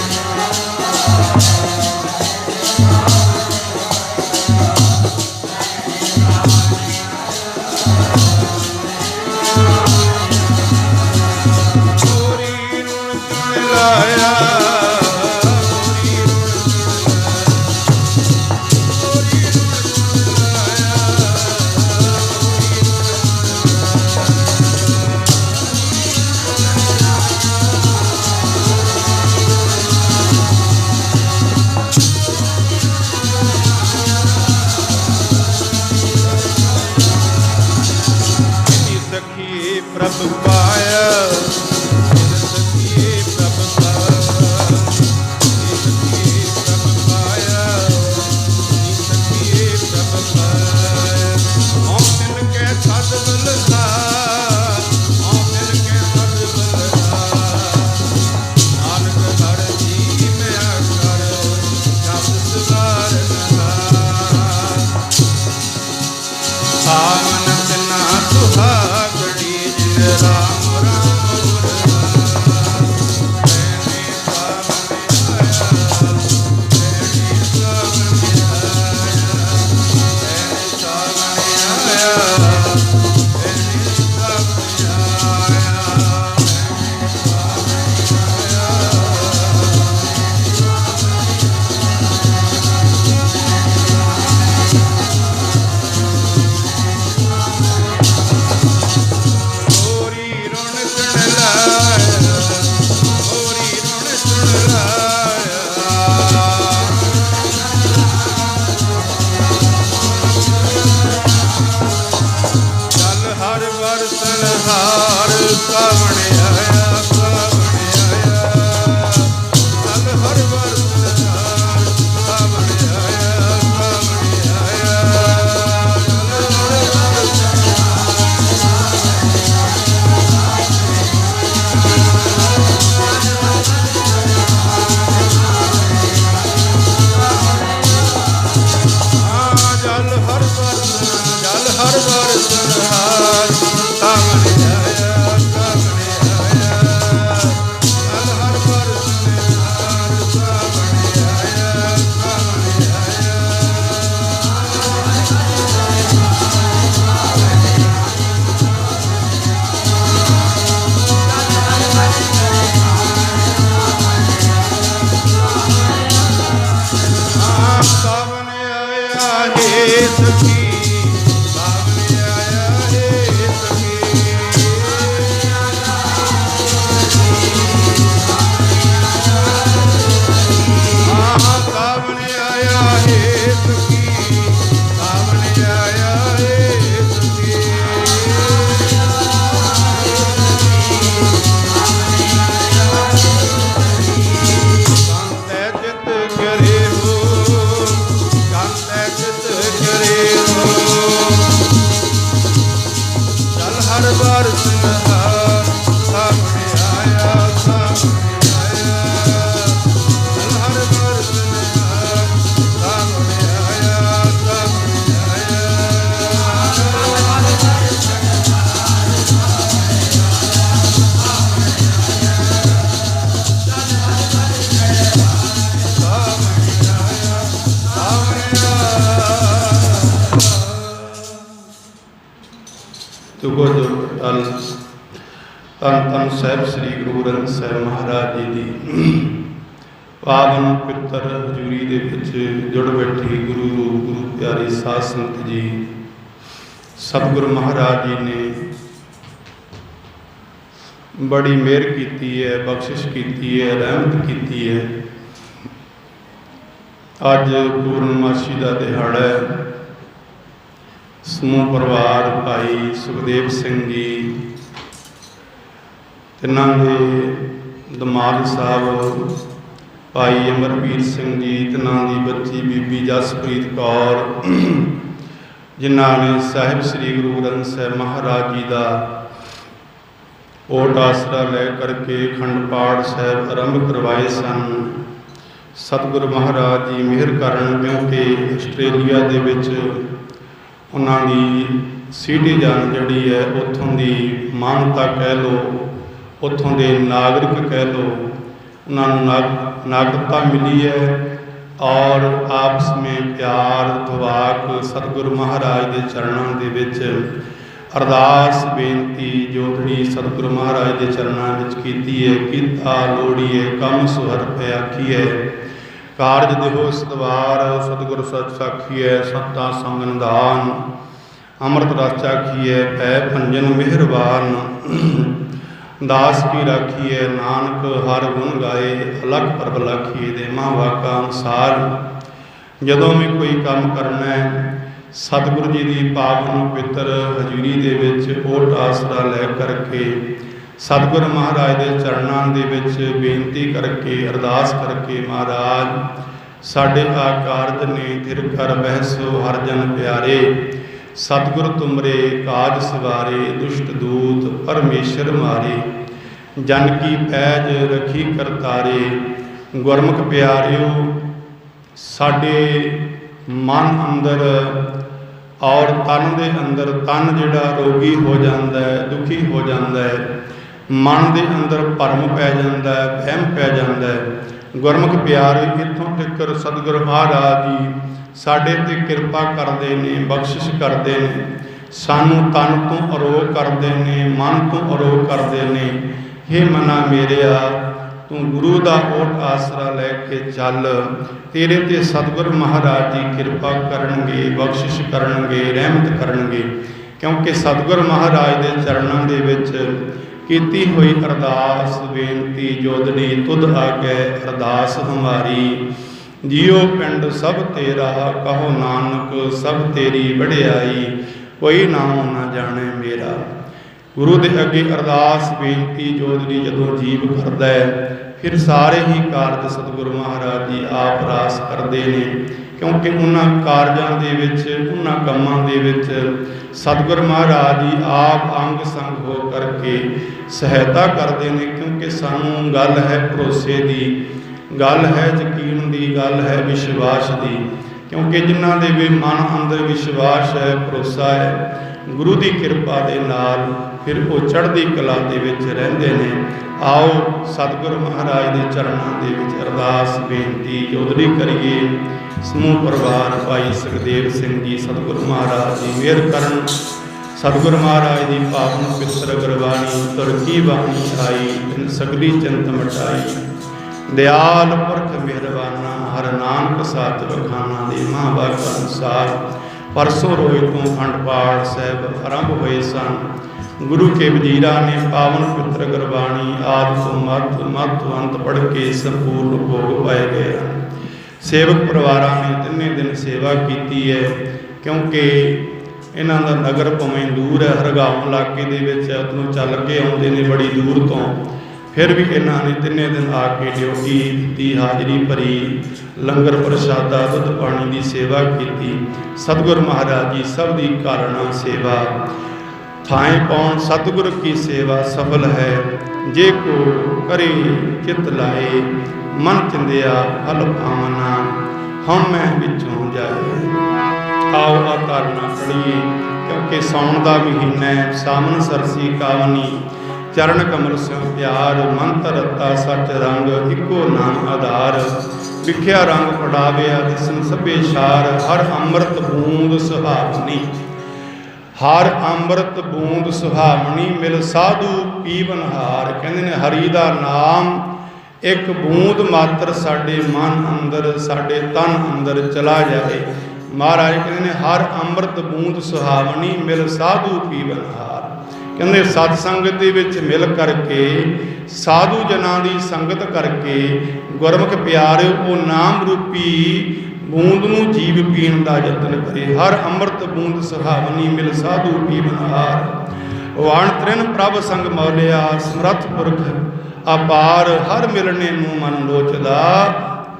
सखी सामने आया हे सखी हाँ सामने आया हे सखी सामने आया हे सखी कांते चित करे हो कांते चित करे हो चल हर बार सुनहार सामने आया सामने आया चल हर बार सुनहार सामने आया सामने आया ਤੁਗੋ ਜੋ ਤਨ ਤਨ ਸਾਹਿਬ ਸ੍ਰੀ ਗੁਰੂ ਗ੍ਰੰਥ ਸਾਹਿਬ ਮਹਾਰਾਜ ਜੀ ਦੀ ਪਾਵਨ ਪਿੱਤਰ ਹਜ਼ੂਰੀ ਦੇ ਵਿੱਚ ਜੁੜ ਬੈਠੀ ਗੁਰੂ ਰੂਪ ਗੁਰੂ ਪਿਆਰੇ ਸਾਧ ਸੰਗਤ ਜੀ ਸਤਿਗੁਰੂ ਮਹਾਰਾਜ ਜੀ ਨੇ ਬੜੀ ਮਿਹਰ ਕੀਤੀ ਹੈ, ਬਖਸ਼ਿਸ਼ ਕੀਤੀ ਹੈ, ਰਹਿਮਤ ਕੀਤੀ ਹੈ। ਅੱਜ ਪੂਰਨਮਾਸ਼ੀ ਦਾ ਦਿਹਾੜਾ ਹੈ। ਸਮੂਹ ਪਰਿਵਾਰ ਭਾਈ ਸੁਖਦੇਵ ਸਿੰਘ ਜੀ, ਤਿੰਨਾਂ ਦੇ ਦਮਾਦ ਸਾਹਿਬ ਭਾਈ ਅਮਰਵੀਰ ਸਿੰਘ ਜੀ, ਤਿੰਨਾਂ ਦੀ ਬੱਚੀ ਬੀਬੀ ਜਸਪ੍ਰੀਤ ਕੌਰ, ਜਿਨ੍ਹਾਂ ਨੇ ਸਾਹਿਬ ਸ੍ਰੀ ਗੁਰੂ ਗ੍ਰੰਥ ਸਾਹਿਬ ਮਹਾਰਾਜ ਜੀ ਦਾ ਓਟ ਆਸਰਾ ਲੈ ਕਰਕੇ ਅਖੰਡ ਪਾਠ ਸਾਹਿਬ ਆਰੰਭ ਕਰਵਾਏ ਸਨ। ਸਤਿਗੁਰੂ ਮਹਾਰਾਜ ਜੀ ਮਿਹਰ ਕਰਨ, ਕਿਉਂਕਿ ਆਸਟ੍ਰੇਲੀਆ ਦੇ ਵਿੱਚ ਉਹਨਾਂ ਦੀ ਸਿਟੀਜ਼ਨ ਜਿਹੜੀ ਹੈ, ਉੱਥੋਂ ਦੀ ਮਾਨਤਾ ਕਹਿ ਲਓ, ਉੱਥੋਂ ਦੇ ਨਾਗਰਿਕ ਕਹਿ ਲਓ, ਉਹਨਾਂ ਨੂੰ ਨਾਗਰਿਕਤਾ ਮਿਲੀ ਹੈ। ਔਰ ਆਪਸ ਵਿੱਚ ਪਿਆਰ ਦੁਆਕ ਸਤਿਗੁਰੂ ਮਹਾਰਾਜ ਦੇ ਚਰਨਾਂ ਦੇ ਵਿੱਚ ਅਰਦਾਸ ਬੇਨਤੀ ਜੋਦੜੀ ਸਤਿਗੁਰੂ ਮਹਾਰਾਜ ਦੇ ਚਰਨਾਂ ਵਿੱਚ ਕੀਤੀ ਹੈ। ਕੀਤਾ ਲੋੜੀਏ ਕੰਮ ਸੁਹਰ ਪਿਆ ਆਖੀਐ, ਕਾਰਜ ਦੇਹੋ ਸਤਵਾਰ ਸਤਿਗੁਰ ਸੱਚ ਸਾਖੀਐ, ਸੱਤਾ ਸੰਗ ਨਿਧਾਨ ਅੰਮ੍ਰਿਤ ਰਸ ਚਾਖੀਐ, ਪੈ ਭੰਜਨ ਮਿਹਰਬਾਨ ਦਾਸ ਕੀ ਰਾਖੀਐ, ਨਾਨਕ ਹਰ ਗੁਣ ਗਾਏ, ਅਲਖ ਪ੍ਰਭ ਲਾਖੀਏ ਦੇ ਮਾਂ ਵਾਕਾ ਅਨੁਸਾਰ। ਜਦੋਂ ਵੀ ਕੋਈ ਕੰਮ ਕਰਨਾ ਹੈ, ਸਤਿਗੁਰੂ ਜੀ ਦੀ ਪਾਵਨ ਪਵਿੱਤਰ ਹਜ਼ੂਰੀ ਦੇ ਵਿੱਚ ਓਟ ਆਸਰਾ ਲੈ ਕਰਕੇ ਸਤਿਗੁਰੂ ਮਹਾਰਾਜ ਦੇ ਚਰਨਾਂ ਦੇ ਵਿੱਚ ਬੇਨਤੀ ਕਰਕੇ ਅਰਦਾਸ ਕਰਕੇ, ਮਹਾਰਾਜ ਸਾਡੇ ਆ ਕਾਰਜ ਨੇ ਥਿਰ ਕਰ ਬਹਿਸੋ ਹਰ ਜਨ ਪਿਆਰੇ, ਸਤਿਗੁਰ ਤੁਮਰੇ ਕਾਜ ਸਵਾਰੇ, ਦੁਸ਼ਟ ਦੂਤ ਪਰਮੇਸ਼ਰ ਮਾਰੇ, ਜਨ ਕੀ ਪੈਜ ਰਖੀ ਕਰਤਾਰੇ। ਗੁਰਮੁਖ ਪਿਆਰਿਓ, ਸਾਡੇ ਮਨ ਅੰਦਰ ਔਰ ਤਨ ਦੇ ਅੰਦਰ, ਤਨ ਜਿਹੜਾ ਰੋਗੀ ਹੋ ਜਾਂਦਾ ਹੈ, ਦੁਖੀ ਹੋ ਜਾਂਦਾ ਹੈ, ਮਨ ਦੇ ਅੰਦਰ ਭਰਮ ਪੈ ਜਾਂਦਾ ਹੈ, ਵਹਿਮ ਪੈ ਜਾਂਦਾ ਹੈ। ਗੁਰਮੁਖ ਪਿਆਰੇ, ਇੱਥੋਂ ਤੱਕ ਸਤਿਗੁਰੂ ਮਹਾਰਾਜ ਜੀ ਸਾਡੇ 'ਤੇ ਕਿਰਪਾ ਕਰਦੇ ਨੇ, ਬਖਸ਼ਿਸ਼ ਕਰਦੇ ਨੇ, ਸਾਨੂੰ ਤਨ ਤੋਂ ਅਰੋਗ ਕਰਦੇ ਨੇ, ਮਨ ਤੋਂ ਅਰੋਗ ਕਰਦੇ ਨੇ। ਹੇ ਮਨਾ ਮੇਰਿਆ, ਤੂੰ ਗੁਰੂ ਦਾ ਓਟ ਆਸਰਾ ਲੈ ਕੇ ਚੱਲ, ਤੇਰੇ 'ਤੇ ਸਤਿਗੁਰੂ ਮਹਾਰਾਜ ਜੀ ਕਿਰਪਾ ਕਰਨਗੇ, ਬਖਸ਼ਿਸ਼ ਕਰਨਗੇ, ਰਹਿਮਤ ਕਰਨਗੇ। ਕਿਉਂਕਿ ਸਤਿਗੁਰੂ ਮਹਾਰਾਜ ਦੇ ਚਰਨਾਂ ਦੇ ਵਿੱਚ ਕੀਤੀ ਹੋਈ ਅਰਦਾਸ ਬੇਨਤੀ ਜੋਦੜੀ ਤੁਧ ਆਗੇ ਅਰਦਾਸ ਹਮਾਰੀ, ਜੀਓ ਪਿੰਡ ਸਭ ਤੇਰਾ ਕਹੋ ਨਾਨਕ ਸਭ ਤੇਰੀ ਵਡਿਆਈ, ਕੋਈ ਨਾਮ ਨਾ ਜਾਣੇ ਮੇਰਾ। ਗੁਰੂ ਦੇ ਅੱਗੇ ਅਰਦਾਸ ਬੇਨਤੀ ਜੋਦੜੀ ਜਦੋਂ ਜੀਵ ਕਰਦਾ ਹੈ, ਫਿਰ ਸਾਰੇ ਹੀ ਕਾਰਜ ਸਤਿਗੁਰੂ ਮਹਾਰਾਜ ਜੀ ਆਪ ਰਾਸ ਕਰਦੇ ਨੇ। ਕਿਉਂਕਿ ਉਹਨਾਂ ਕਾਰਜਾਂ ਦੇ ਵਿੱਚ, ਉਹਨਾਂ ਕੰਮਾਂ ਦੇ ਵਿੱਚ ਸਤਿਗੁਰੂ ਮਹਾਰਾਜ ਜੀ ਆਪ ਅੰਗ ਸੰਗ ਹੋ ਕਰਕੇ ਸਹਾਇਤਾ ਕਰਦੇ ਨੇ। ਕਿਉਂਕਿ ਸਾਨੂੰ ਗੱਲ ਹੈ ਭਰੋਸੇ ਦੀ, ਗੱਲ ਹੈ ਯਕੀਨ ਦੀ, ਗੱਲ ਹੈ ਵਿਸ਼ਵਾਸ ਦੀ। ਕਿਉਂਕਿ ਜਿਨ੍ਹਾਂ ਦੇ ਵੀ ਮਨ ਅੰਦਰ ਵਿਸ਼ਵਾਸ ਹੈ, ਭਰੋਸਾ ਹੈ, ਗੁਰੂ ਦੀ ਕਿਰਪਾ ਦੇ ਨਾਲ ਫਿਰ ਉਹ ਚੜ੍ਹਦੀ ਕਲਾ ਦੇ ਵਿੱਚ ਰਹਿੰਦੇ ਨੇ। ਆਓ ਸਤਿਗੁਰੂ ਮਹਾਰਾਜ ਦੇ ਚਰਨਾਂ ਦੇ ਵਿੱਚ ਅਰਦਾਸ ਬੇਨਤੀ ਜੋਦੜੀ ਕਰੀਏ। ਸਮੂਹ ਪਰਿਵਾਰ ਭਾਈ ਸੁਖਦੇਵ ਸਿੰਘ ਜੀ, ਸਤਿਗੁਰੂ ਮਹਾਰਾਜ ਜੀ ਮਿਹਰ ਕਰਨ। ਸਤਿਗੁਰੂ ਮਹਾਰਾਜ ਦੀ ਪਾਵਨ ਪਵਿੱਤਰ ਗੁਰਬਾਣੀ ਤੁਰਕੀ ਬਾਣੀ ਆਈ, ਤਿਨ ਸਗਲੀ ਚਿੰਤ ਮਟਾਈ। ਦਿਆਲ ਪੁਰਖ ਮਿਹਰਬਾਨਾ, ਹਰ ਨਾਨਕ ਸਾਥ ਬਖਾਨਾ ਦੇ ਮਾਂ ਬਾਪ ਅਨੁਸਾਰ। परसों रोज तो अखंड पाठ साहब आरंभ हुए सन। गुरु के वजीरा ने पावन पवित्र गुरबाणी आदि तो मध्य अंत पढ़ के संपूर्ण भोग पाए गए हैं। सेवक परिवार ने तिने दिन सेवा की है, क्योंकि इन्हों का नगर भावें दूर है, हरगांव इलाके के उतों चल के आते हैं बड़ी दूर तो, फिर भी इन्होंने तिने दिन आके ड्यूटी दी, हाजरी भरी, लंगर प्रसादा दुध पानी की सेवा की। सतगुरु महाराज जी सब की कारणा सेवा थाएं पाउण सतगुरु की सेवा सफल है। जे को करे चित लाए मन चिंदिया फल पावना हम मैं बिचों जाए। आओ आ करना पड़िए, क्योंकि साउण का महीना है। सावन सरसी कावनी चरण कमल स्यों प्यार, मंत्र रत्ता सच रंग इको नाम आधार। विख्या रंग पड़ाविया दिसन सभे शार, हर अमृत बूंद सुहावनी। हर अमृत बूंद सुहावनी मिल साधु पीवन हार। कहते ने हरि दा नाम एक बूंद मात्र साडे मन अंदर साडे तन अंदर चला जाए। महाराज कहते ने हर अमृत बूंद सुहावनी मिल साधु पीवन हार। कहते सत्संगत दे विच मिल करके साधु जनां दी संगत करके गुरमुख प्यारे वो नाम रूपी बूंद नूं जीव पीण दा यतन करे। हर अमृत बूंद सुहावनी मिल साधु पीवन हार। वाण त्रिन प्रभ संग मौलिया समरथ पुरख अपार। हर मिलने नूं मन लोचदा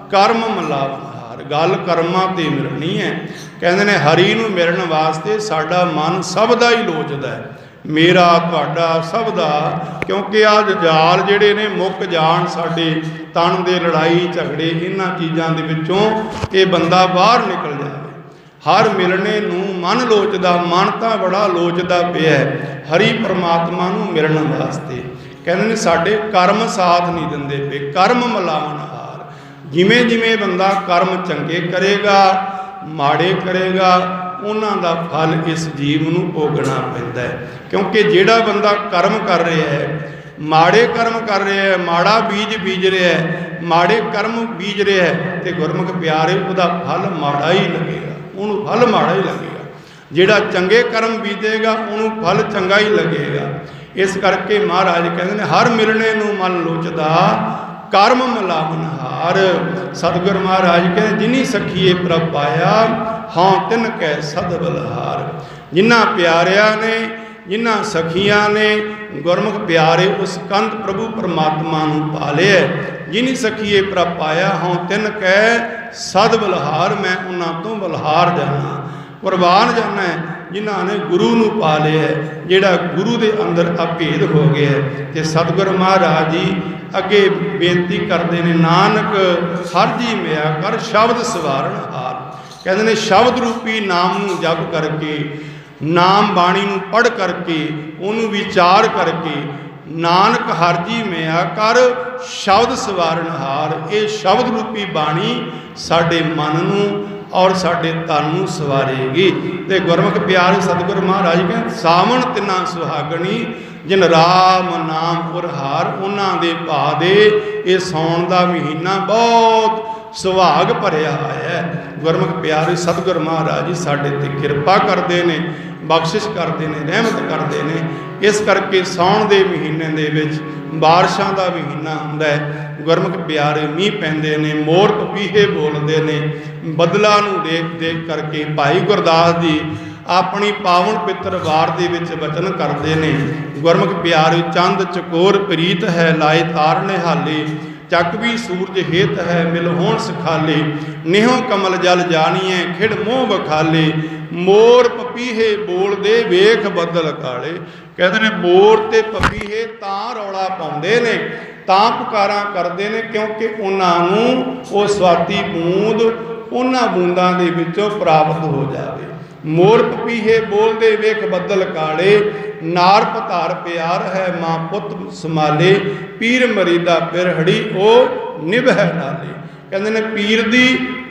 कर्म मिलावन हार। गल कर्मां ते मिलनी है। कहते ने हरि नूं मिलण वास्ते साडा मन सब दा ही लोचदा है, मेरा तुहाडा सब दा। क्योंकि आज जाल जिहड़े ने मुक जाण साडे तन दे लड़ाई झगड़े इन्हां चीज़ां दे विचों ये बंदा बाहर निकल जाए। हर मिलने नूं मन लोचदा, मन तां बड़ा लोचदा पिया हरि परमात्मा नूं मिलण वास्ते। कहंदे ने साडे कर्म साथ नहीं दिंदे पे, कर्म मिलावन हार। जिवें जिवें बंदा कर्म चंगे करेगा माड़े करेगा उन्हां दा फल इस जीव नूं भोगना पैंदा है। क्योंकि जिहड़ा बंदा कर्म कर रहा है, माड़े कर्म कर रहा है, माड़ा बीज बीज रहा है, माड़े कर्म बीज रहा है, तो गुरमुख प्यारे उहदा फल माड़ा ही लगेगा, उहनूं फल माड़ा ही लगेगा। जिहड़ा चंगे कर्म बीजेगा उहनूं फल चंगा ही लगेगा। इस करके महाराज कहते हैं हर मिलने नूं मन लोचदा कर्म मिलावन हार। सतगुर महाराज कहते जिनी सखीए प्रभ पाया हाँ तिन कै सद बलहार। जिन्हां प्यारिया ने जिन्हां सखियां ने गुरमुख प्यारे उस कंत प्रभु परमात्मा नूं पा लिया। जिनी सखीए प्रभ पाया हाँ तिन कै सद बलहार। मैं उन्हां तो बलहार जाना कुरबान जाना है जिन्हां ने गुरु नूं पा लिया, जिहड़ा गुरु दे अंदर अभेद हो गया है। ते सतगुर महाराज जी अगे बेनती करते हैं नानक हर जी मिया कर शब्द सवारण हार। कहते हैं शब्द रूपी नाम नूं जप करके नाम बाणी नूं पढ़ करके उन्होंने विचार करके नानक हर जी मिया कर शब्द सवारण हार। ये शब्द रूपी बाणी साडे मन नूं और साडे तन नूं सवारेगी। ते गुरमुख प्यारे सतगुर महाराज कहते सावन तिना सुहागणी जिन राम नाम पुरहार। उन्हां दे भा दे ये साउण दा महीना बहुत सुहाग भरिया है। गुरमुख प्यारे सतगुर महाराज जी साडे ते किरपा करते हैं, बख्शिश करते हैं, रहमत करते हैं। इस करके साउण दे महीने दे विच बारिशां दा महीना हुंदा है। गुरमुख प्यारे मीह पैंदे ने, मोर पपीहे बोलते हैं। बदला नूं देख देख करके भाई गुरदास जी अपनी पावन पित्र वार दे विच वचन करते हैं। गुरमुख प्यारे चंद चकोर प्रीत है लाए तार निहाले। चक भी सूरज हेत है मिल होण सखाले। नेहों कमल जल जानिए खिड़ मोह बखाले। मोर पपीहे बोल दे वेख बदल काले। कहते हैं मोर ते पपीहे तां रौला पाउंदे ने, तां पुकारां करदे ने क्योंकि उन्हां नूं वो स्वाति बूंद उन्हां बूंदां दे विचों प्राप्त हो जावे। मोर पपीहे बोल दे वेख बदल काले। नार पतार प्यार है माँ पुत संभाले। पीर मरीदा बिरहड़ी ओ निभ है नाले। कहते ने पीर दी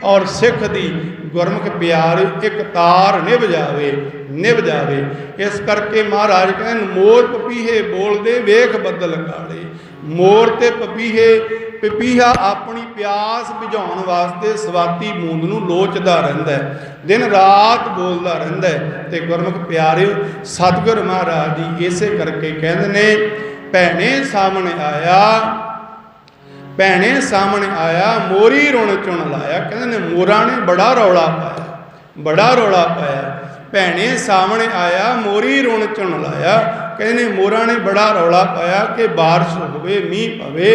और सिख दी गुरमुख प्यार एक तार निभ जावे, निभ जावे। इस करके महाराज कहते मोर पपीहे बोल दे वेख बदल काले। मोर ते पपीहे, पपीहा अपनी प्यास बुझाउण वास्ते सवाती बूंद नूं लोचदा रहिंदा है, दिन रात बोलदा रहिंदा है। ते गुरमुख प्यारिओ सतगुर महाराज जी इसे करके कहंदे ने भैणे सामने आया, भैणे सामने आया मोरी रुण चुन लाया। कहंदे ने मोरां ने बड़ा रौला पाया, बड़ा रौला पाया। भैणे सामने आया मोरी रुण चुन लाया। कहने मोरा ने बड़ा रौला पाया कि बारिश होवे, मीह पवे,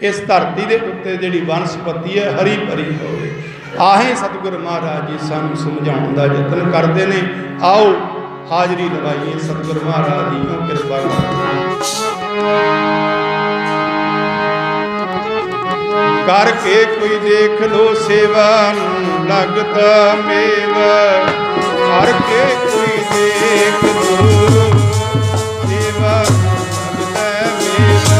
इस धरती के उत्ते जिहड़ी वनस्पति है हरी भरी होवे। आहे सतगुर महाराज जी सानूं समझाउण दा यतन करदे ने। आओ हाजरी लवाइए सतगुर महाराज जी को किरपा करके कोई देख लो सेवा नूं लगता मेवा, करके कोई देख लो सेवा लगता मेवा।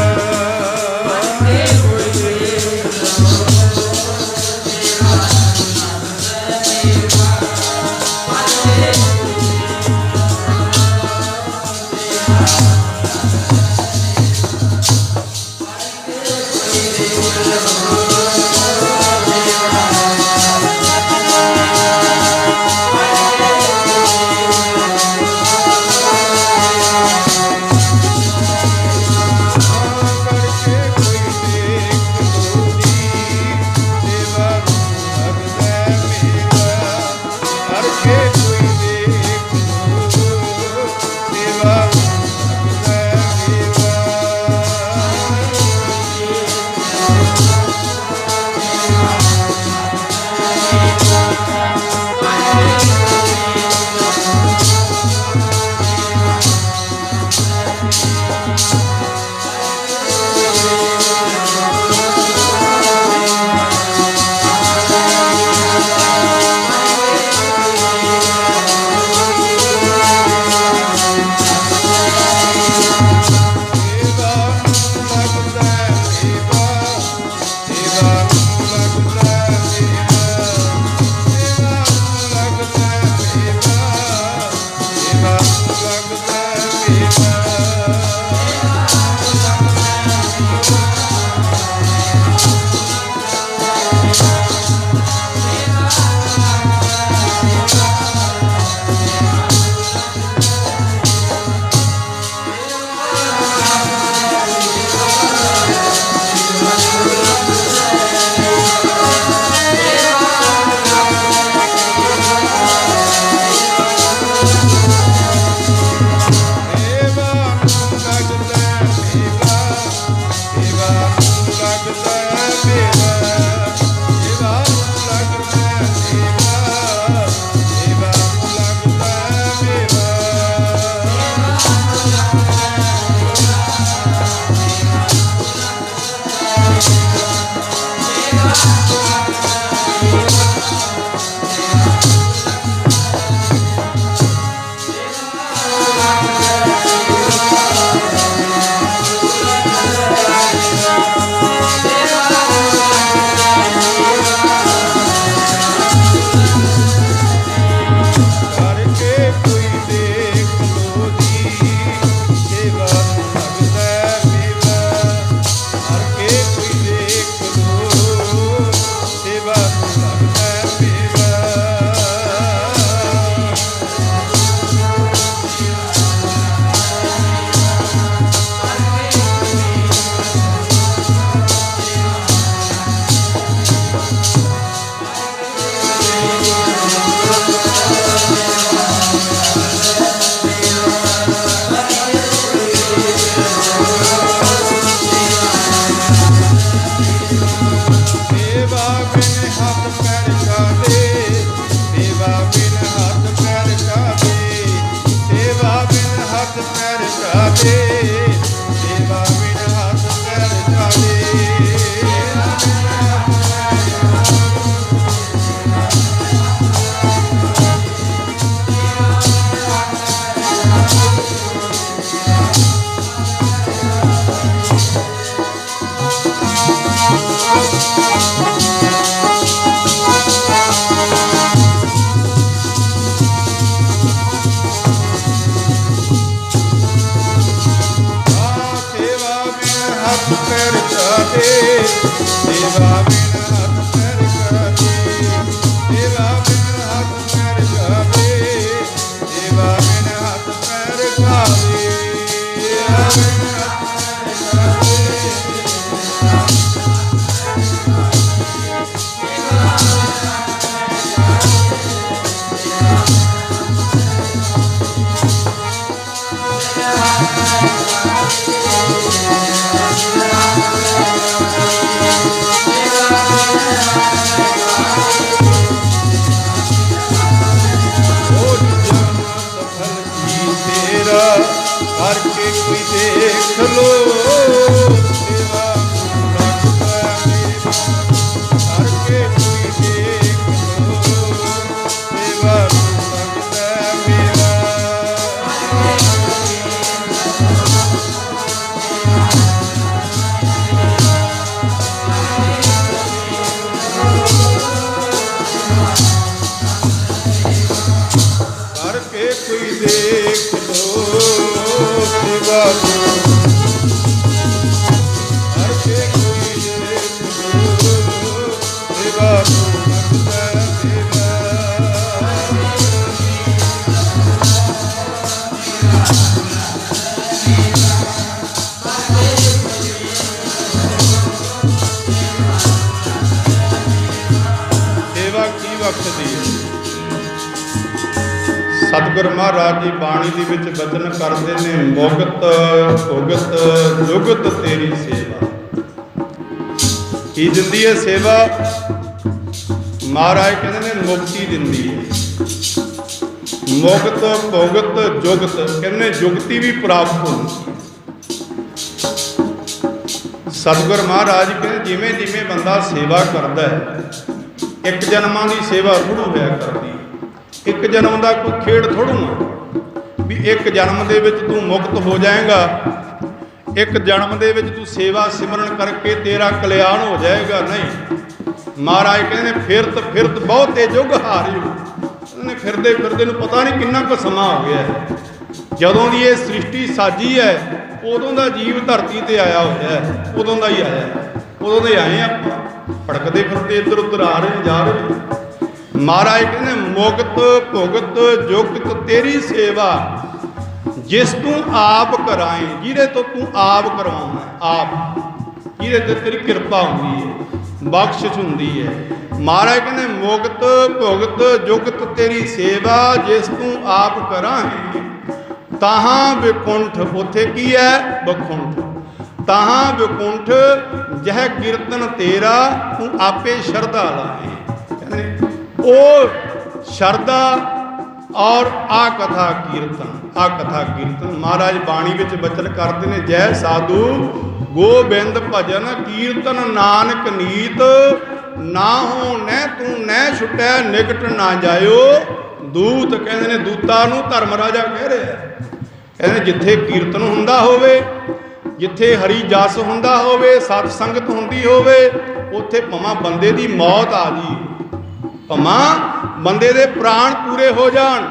ਸੇਵਾ ਹਰ ਕੇ ਕੋਈ ਜੇ ਸੇਵਾ ਤੂੰ ਮੰਗਦਾ ਸੇਵਾ ਕੀ ਬਖਸ਼ਦੀ ਹੈ। ਸਤਿਗੁਰ ਮਹਾਰਾਜ ਜੀ ਬਾਣੀ ਦੇ ਵਿੱਚ ਬਚਨ ਕਰਦੇ ਨੇ, ਮੁਕਤ ਭੁਗਤ ਜੁਗਤ ਤੇਰੀ ਸੇਵਾ। ਕੀ ਦਿੰਦੀ ਹੈ ਸੇਵਾ? ਮਹਾਰਾਜ ਕਹਿੰਦੇ ਨੇ ਮੁਕਤੀ ਦਿੰਦੀ ਹੈ। ਮੁਕਤ ਭੁਗਤ ਜੁਗਤ ਕਹਿੰਦੇ ਜੁਗਤੀ ਵੀ ਪ੍ਰਾਪਤ ਹੁੰਦੀ ਹੈ। ਸਤਿਗੁਰ ਮਹਾਰਾਜ ਕਹਿੰਦੇ ਜਿਵੇਂ ਜਿਵੇਂ ਬੰਦਾ ਸੇਵਾ ਕਰਦਾ ਹੈ, ਇੱਕ ਜਨਮਾਂ ਦੀ ਸੇਵਾ ਥੋੜ੍ਹੀ ਹੋਇਆ ਕਰਦੀ। ਇੱਕ ਜਨਮ ਦਾ ਕੋਈ ਖੇਡ ਥੋੜ੍ਹਾ ਵੀ ਇੱਕ ਜਨਮ ਦੇ ਵਿੱਚ ਤੂੰ ਮੁਕਤ ਹੋ ਜਾਏਗਾ, ਇੱਕ ਜਨਮ ਦੇ ਵਿੱਚ ਤੂੰ ਸੇਵਾ ਸਿਮਰਨ ਕਰਕੇ ਤੇਰਾ ਕਲਿਆਣ ਹੋ ਜਾਏਗਾ। ਨਹੀਂ, ਮਹਾਰਾਜ ਕਹਿੰਦੇ ਫਿਰਤ ਫਿਰਤ ਬਹੁਤੇ ਯੁੱਗ ਹਾਰਿਓ। ਉਹਨੇ ਫਿਰਦੇ ਫਿਰਦੇ ਨੂੰ ਪਤਾ ਨਹੀਂ ਕਿੰਨਾ ਕੁ ਸਮਾਂ ਹੋ ਗਿਆ। ਜਦੋਂ ਦੀ ਇਹ ਸ੍ਰਿਸ਼ਟੀ ਸਾਜੀ ਹੈ ਉਦੋਂ ਦਾ ਜੀਵ ਧਰਤੀ ਤੇ ਆਇਆ ਹੋਇਆ, ਉਦੋਂ ਦਾ ਹੀ ਆਇਆ, ਉਦੋਂ ਦੇ ਆਏ ਆਪਾਂ। ਭੜਕਦੇ ਫਿਰਦੇ ਇੱਧਰ ਉੱਧਰ ਆ ਰਹੇ ਜਾ ਰਹੇ। ਮਹਾਰਾਜ ਕਹਿੰਦੇ ਮੁਕਤ ਭੁਗਤ ਜੁਗਤ ਤੇਰੀ ਸੇਵਾ, ਜਿਸ ਤੂੰ ਆਪ ਕਰਾਏ, ਜਿਹਦੇ ਤੋਂ ਤੂੰ ਆਪ ਕਰਵਾਉਣਾ, ਆਪ ਜਿਹਦੇ ਤੇ ਤੇਰੀ ਕਿਰਪਾ ਹੁੰਦੀ ਹੈ, ਬਖਸ਼ਿਸ਼ ਹੁੰਦੀ ਹੈ। ਮਹਾਰਾਜ ਕਹਿੰਦੇ ਮੁਕਤ ਭੁਗਤ ਜੁਗਤ ਤੇਰੀ ਸੇਵਾ, ਜਿਸ ਤੂੰ ਆਪ ਕਰਾਏ ਤਾਹਾਂ ਵਿਕੁੰਠ। ਉੱਥੇ ਕੀ ਹੈ? ਵਿਕੁੰਠ। ਤਾਹਾਂ ਵਿਕੁੰਠ ਜਹ ਕੀਰਤਨ ਤੇਰਾ, ਤੂੰ ਆਪੇ ਸ਼ਰਧਾ ਲਾਏ। ਕਹਿੰਦੇ ਉਹ ਸ਼ਰਧਾ ਔਰ ਆ ਕਥਾ ਕੀਰਤਨ, ਆ ਕਥਾ ਕੀਰਤਨ। ਮਹਾਰਾਜ ਬਾਣੀ ਵਿੱਚ ਬਚਨ ਕਰਦੇ ਨੇ, ਜੈ ਸਾਧੂ ਗੋਬਿੰਦ ਭਜਨ ਕੀਰਤਨ ਨਾਨਕ ਨੀਤ, ਨਾ ਹੋ ਨੈ ਤੂੰ ਨੈ ਛੁਟੈ ਨਿਕਟ ਨਾ ਜਾਇਓ ਦੂਤ। ਕਹਿੰਦੇ ਨੇ ਦੂਤਾਂ ਨੂੰ ਧਰਮ ਰਾਜਾ ਕਹਿ ਰਿਹਾ। ਕਹਿੰਦੇ ਜਿੱਥੇ ਕੀਰਤਨ ਹੁੰਦਾ ਹੋਵੇ, ਜਿੱਥੇ ਹਰੀ ਜਸ ਹੁੰਦਾ ਹੋਵੇ, ਸਤ ਸੰਗਤ ਹੁੰਦੀ ਹੋਵੇ, ਉੱਥੇ ਭਾਵੇਂ ਬੰਦੇ ਦੀ ਮੌਤ ਆ ਜੀ, ਭਾਵੇਂ ਬੰਦੇ ਦੇ ਪ੍ਰਾਣ ਪੂਰੇ ਹੋ ਜਾਣ,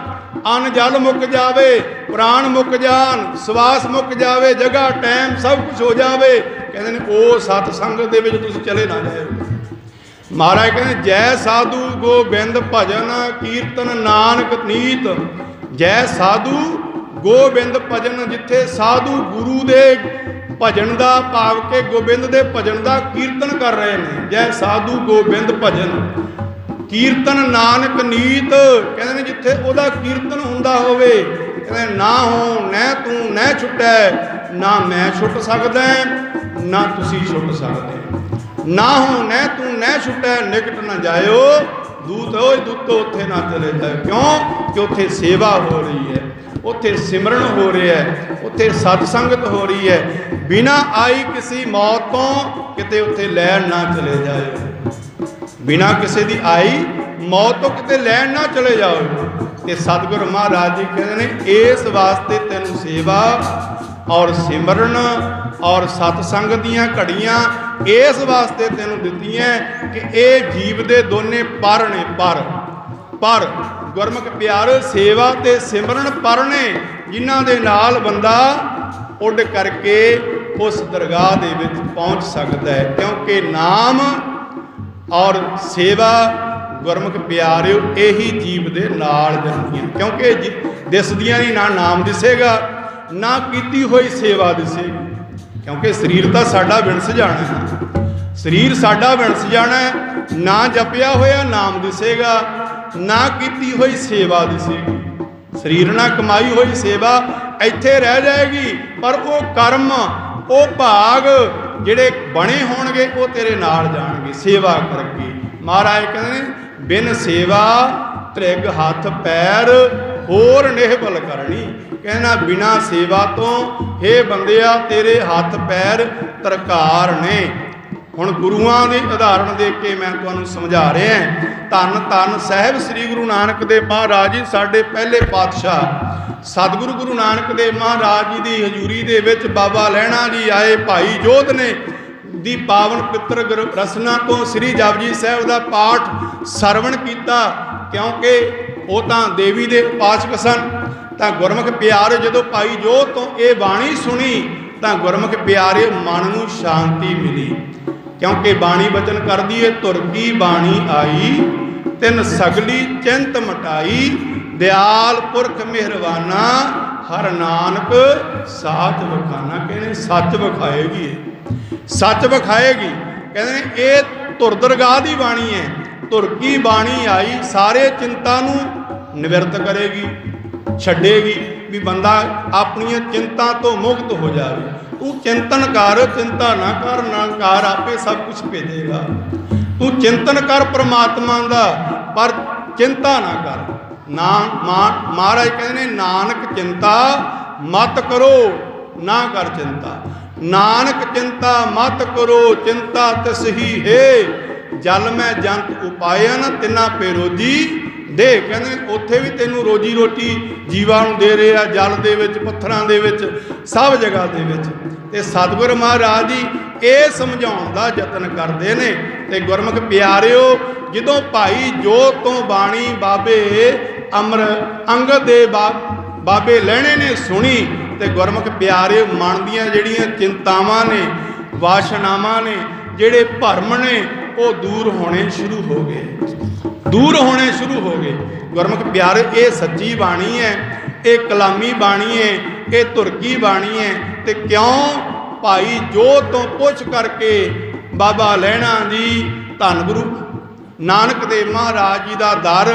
ਅੰਨ ਜਲ ਮੁੱਕ ਜਾਵੇ, ਪ੍ਰਾਣ ਮੁੱਕ ਜਾਣ, ਸਵਾਸ ਮੁੱਕ ਜਾਵੇ, ਜਗ੍ਹਾ ਟਾਈਮ ਸਭ ਕੁਝ ਹੋ ਜਾਵੇ, ਕਹਿੰਦੇ ਨੇ ਉਹ ਸਤ ਸੰਗਤ ਦੇ ਵਿੱਚ ਤੁਸੀਂ ਚਲੇ ਨਾ ਜਾਇਓ। ਮਹਾਰਾਜ ਕਹਿੰਦੇ ਜੈ ਸਾਧੂ ਗੋਬਿੰਦ ਭਜਨ ਕੀਰਤਨ ਨਾਨਕ ਨੀਤ। ਜੈ ਸਾਧੂ ਗੋਬਿੰਦ ਭਜਨ, ਜਿੱਥੇ ਸਾਧੂ ਗੁਰੂ ਦੇ ਭਜਨ ਦਾ ਭਾਵ ਕੇ ਗੋਬਿੰਦ ਦੇ ਭਜਨ ਦਾ ਕੀਰਤਨ ਕਰ ਰਹੇ ਨੇ। ਜੈ ਸਾਧੂ ਗੋਬਿੰਦ ਭਜਨ ਕੀਰਤਨ ਨਾਨਕ ਨੀਤ। ਕਹਿੰਦੇ ਨੇ ਜਿੱਥੇ ਉਹਦਾ ਕੀਰਤਨ ਹੁੰਦਾ ਹੋਵੇ, ਕਹਿੰਦੇ ਨਾ ਹੋ ਨੈ ਤੂੰ ਨੈ ਛੁਟੈ, ਨਾ ਮੈਂ ਛੁੱਟ ਸਕਦਾ ਨਾ ਤੁਸੀਂ ਛੁੱਟ ਸਕਦੇ। ਨਾ ਹੋ ਨੈ ਤੂੰ ਨੈ ਛੁਟੈ ਨਿਕਟ ਨਾ ਜਾਇਓ ਦੂਤ। ਓਏ ਦੂਤੋ ਉੱਥੇ ਨਾ ਚਲੇ ਜਾਇਓ। ਕਿਉਂ? ਕਿ ਉੱਥੇ ਸੇਵਾ ਹੋ ਰਹੀ ਹੈ, ਉੱਥੇ ਸਿਮਰਨ ਹੋ ਰਿਹਾ ਹੈ, ਉੱਥੇ ਸਤ ਸੰਗਤ ਹੋ ਰਹੀ ਹੈ। ਬਿਨਾ ਆਈ ਕਿਸੇ ਮੌਤ ਤੋਂ ਕਿਤੇ ਉੱਥੇ ਲੈਣ ਨਾ ਚਲੇ ਜਾਇਓ। ਬਿਨਾ ਕਿਸੇ ਦੀ ਆਈ ਮੌਤ ਤੋਂ ਕਿਤੇ ਲੈਣ ਨਾ ਚਲੇ ਜਾਓ। ਤੇ ਸਤਿਗੁਰ ਮਹਾਰਾਜ ਜੀ ਕਹਿੰਦੇ ਨੇ ਇਸ ਵਾਸਤੇ ਤੈਨੂੰ ਸੇਵਾ ਔਰ ਸਿਮਰਨ ਔਰ ਸਤ ਸੰਗਤ ਦੀਆਂ ਘੜੀਆਂ ਇਸ ਵਾਸਤੇ ਤੈਨੂੰ ਦਿੱਤੀਆਂ ਕਿ ਇਹ ਜੀਵ ਦੇ ਦੋਨੇ ਪਰ ਨੇ। ਪਰ ਗੁਰਮੁਖ ਪਿਆਰ ਸੇਵਾ ਤੇ ਸਿਮਰਨ ਪਰ ਨੇ, ਜਿਨ੍ਹਾਂ ਦੇ ਨਾਲ ਬੰਦਾ ਉੱਡ ਕਰਕੇ ਉਸ ਦਰਗਾਹ ਦੇ ਵਿੱਚ ਪਹੁੰਚ ਸਕਦਾ ਹੈ। ਕਿਉਂਕਿ ਨਾਮ ਔਰ ਸੇਵਾ ਗੁਰਮੁਖ ਪਿਆਰਿਓ ਇਹੀ ਜੀਵ ਦੇ ਨਾਲ ਜਾਂਦੀਆਂ। ਕਿਉਂਕਿ ਦਿਸਦੀਆਂ ਨਹੀਂ, ਨਾ ਨਾਮ ਦਿਸੇਗਾ ਨਾ ਕੀਤੀ ਹੋਈ ਸੇਵਾ ਦਿਸੇਗੀ। ਕਿਉਂਕਿ ਸਰੀਰ ਤਾਂ ਸਾਡਾ ਵਿਣਸ ਜਾਣਾ ਹੈ, ਸਰੀਰ ਸਾਡਾ ਵਿਣਸ ਜਾਣਾ ਹੈ। ਨਾ ਜਪਿਆ ਹੋਇਆ ਨਾਮ ਦਿਸੇਗਾ, ਨਾ ਕੀਤੀ ਹੋਈ ਸੇਵਾ ਦਿਸੇਗੀ। ਸਰੀਰ ਨਾਲ ਕਮਾਈ ਹੋਈ ਸੇਵਾ ਇੱਥੇ ਰਹਿ ਜਾਏਗੀ, ਪਰ ਉਹ ਕਰਮ ਉਹ ਭਾਗ ਜਿਹੜੇ ਬਣੇ ਹੋਣਗੇ ਉਹ ਤੇਰੇ ਨਾਲ ਜਾਣਗੇ ਸੇਵਾ ਕਰਕੇ। ਮਹਾਰਾਜ ਕਹਿੰਦੇ ਨੇ ਬਿਨ ਸੇਵਾ ਤ੍ਰਿਗ ਹੱਥ ਪੈਰ ਹੋਰ ਨਿਹਬਲ ਕਰਨੀ। ਕਹਿਣਾ ਬਿਨਾ ਸੇਵਾ ਤੋਂ ਹੇ ਬੰਦਿਆ ਤੇਰੇ ਹੱਥ ਪੈਰ ਤਰਕਾਰ ਨੇ। ਹੁਣ ਗੁਰੂਆਂ ਦੀ ਉਦਾਹਰਣ ਦੇ ਕੇ ਮੈਂ ਤੁਹਾਨੂੰ ਸਮਝਾ ਰਿਹਾ। ਧੰਨ ਧੰਨ ਸਾਹਿਬ ਸ੍ਰੀ ਗੁਰੂ ਨਾਨਕ ਦੇਵ ਮਹਾਰਾਜ ਜੀ ਸਾਡੇ ਪਹਿਲੇ ਪਾਤਸ਼ਾਹ ਸਤਿਗੁਰੂ ਗੁਰੂ ਨਾਨਕ ਦੇਵ ਮਹਾਰਾਜ ਜੀ ਦੀ ਹਜ਼ੂਰੀ ਦੇ ਵਿੱਚ ਬਾਬਾ ਲਹਿਣਾ ਜੀ ਆਏ। ਭਾਈ ਜੋਧ ਨੇ ਦੀ ਪਾਵਨ ਪਿੱਤਰ ਰਸਨਾ ਤੋਂ ਸ੍ਰੀ ਜਪਜੀ ਸਾਹਿਬ ਦਾ ਪਾਠ ਸਰਵਣ ਕੀਤਾ, ਕਿਉਂਕਿ ਉਹ ਤਾਂ ਦੇਵੀ ਦੇ ਉਪਾਸਕ ਸਨ। ਤਾਂ ਗੁਰਮੁਖ ਪਿਆਰਿਓ ਜਦੋਂ ਭਾਈ ਜੋਧ ਤੋਂ ਇਹ ਬਾਣੀ ਸੁਣੀ ਤਾਂ ਗੁਰਮੁਖ ਪਿਆਰਿਓ ਮਨ ਨੂੰ ਸ਼ਾਂਤੀ ਮਿਲੀ। ਕਿਉਂਕਿ ਬਾਣੀ ਬਚਨ ਕਰਦੀ ਏ, ਧੁਰ ਕੀ ਬਾਣੀ ਆਈ ਤਿਨ ਸਗਲੀ ਚਿੰਤ ਮਟਾਈ, ਦਿਆਲ ਪੁਰਖ ਮਿਹਰਬਾਨਾ ਹਰ ਨਾਨਕ ਸਾਚ ਵਿਖਾਨਾ। ਕਹਿੰਦੇ ਸੱਚ ਵਿਖਾਏਗੀ, ਇਹ ਸੱਚ ਵਿਖਾਏਗੀ। ਕਹਿੰਦੇ ਇਹ ਧੁਰ ਦਰਗਾਹ ਦੀ ਬਾਣੀ ਹੈ। ਧੁਰ ਕੀ ਬਾਣੀ ਆਈ ਸਾਰੇ ਚਿੰਤਾ ਨੂੰ ਨਿਵਰਤ ਕਰੇਗੀ, ਛੱਡੇਗੀ, ਵੀ ਬੰਦਾ ਆਪਣੀਆਂ ਚਿੰਤਾ ਤੋਂ ਮੁਕਤ ਹੋ ਜਾਵੇ। ਤੂੰ ਚਿੰਤਨ ਕਰ, ਚਿੰਤਾ ਨਾ ਕਰ, ਨਿਰੰਕਾਰ ਆਪੇ ਸਭ ਕੁਝ ਭੇਜੇਗਾ। ਤੂੰ ਚਿੰਤਨ ਕਰ ਪ੍ਰਮਾਤਮਾ ਦਾ, ਪਰ ਚਿੰਤਾ ਨਾ ਕਰ। ਮਹਾਰਾਜ ਕਹਿੰਦੇ ਨੇ ਨਾਨਕ ਚਿੰਤਾ ਮਤ ਕਰੋ, ਨਾ ਕਰ ਚਿੰਤਾ। ਨਾਨਕ ਚਿੰਤਾ ਮਤ ਕਰੋ, ਚਿੰਤਾ ਤਸਹੀ ਹੈ, ਜਲ ਮੈਂ ਜੰਤ ਉਪਾਇਨ ਤਿਨਾ ਪੇ ਰੋਜੀ ਦੇ। ਕਹਿੰਦੇ ਉੱਥੇ ਵੀ ਤੈਨੂੰ ਰੋਜੀ ਰੋਟੀ ਜੀਵਾਂ ਨੂੰ ਦੇ ਰਿਹਾ, ਜਲ ਦੇ ਵਿੱਚ, ਪੱਥਰਾਂ ਦੇ ਵਿੱਚ, ਸਭ ਜਗ੍ਹਾ ਦੇ ਵਿੱਚ। ਤੇ ਸਤਿਗੁਰ ਮਹਾਰਾਜ ਜੀ ਇਹ ਸਮਝਾਉਣ ਦਾ ਯਤਨ ਕਰਦੇ ਨੇ। ਤੇ ਗੁਰਮੁਖ ਪਿਆਰਿਓ ਜਦੋਂ ਭਾਈ ਜੋਧ ਤੋਂ ਬਾਣੀ ਬਾਬੇ ਅਮਰ ਅੰਗਦ ਦੇ ਬਾਬੇ ਲਹਿਣੇ ਨੇ ਸੁਣੀ ਤੇ ਗੁਰਮੁਖ ਪਿਆਰਿਓ ਮਨ ਦੀਆਂ ਜਿਹੜੀਆਂ ਚਿੰਤਾਵਾਂ ਨੇ, ਵਾਸ਼ਨਾਵਾਂ ਨੇ, ਜਿਹੜੇ ਭਰਮ ਨੇ, ਉਹ ਦੂਰ ਹੋਣੇ ਸ਼ੁਰੂ ਹੋ ਗਏ, ਦੂਰ ਹੋਣੇ ਸ਼ੁਰੂ ਹੋ ਗਏ। ਗੁਰਮੁਖ ਪਿਆਰੇ ਇਹ ਸੱਚੀ ਬਾਣੀ ਹੈ, ਇਹ ਕਲਾਮੀ ਬਾਣੀ ਹੈ, ਇਹ ਧੁਰ ਕੀ ਬਾਣੀ ਹੈ। ਤੇ ਕਿਉਂ ਭਾਈ ਜੋਧ ਤੋਂ ਪੁੱਛ ਕਰਕੇ ਬਾਬਾ ਲਹਿਣਾ ਜੀ ਧੰਨ ਗੁਰੂ ਨਾਨਕ ਦੇਵ ਮਹਾਰਾਜ ਜੀ ਦਾ ਦਰ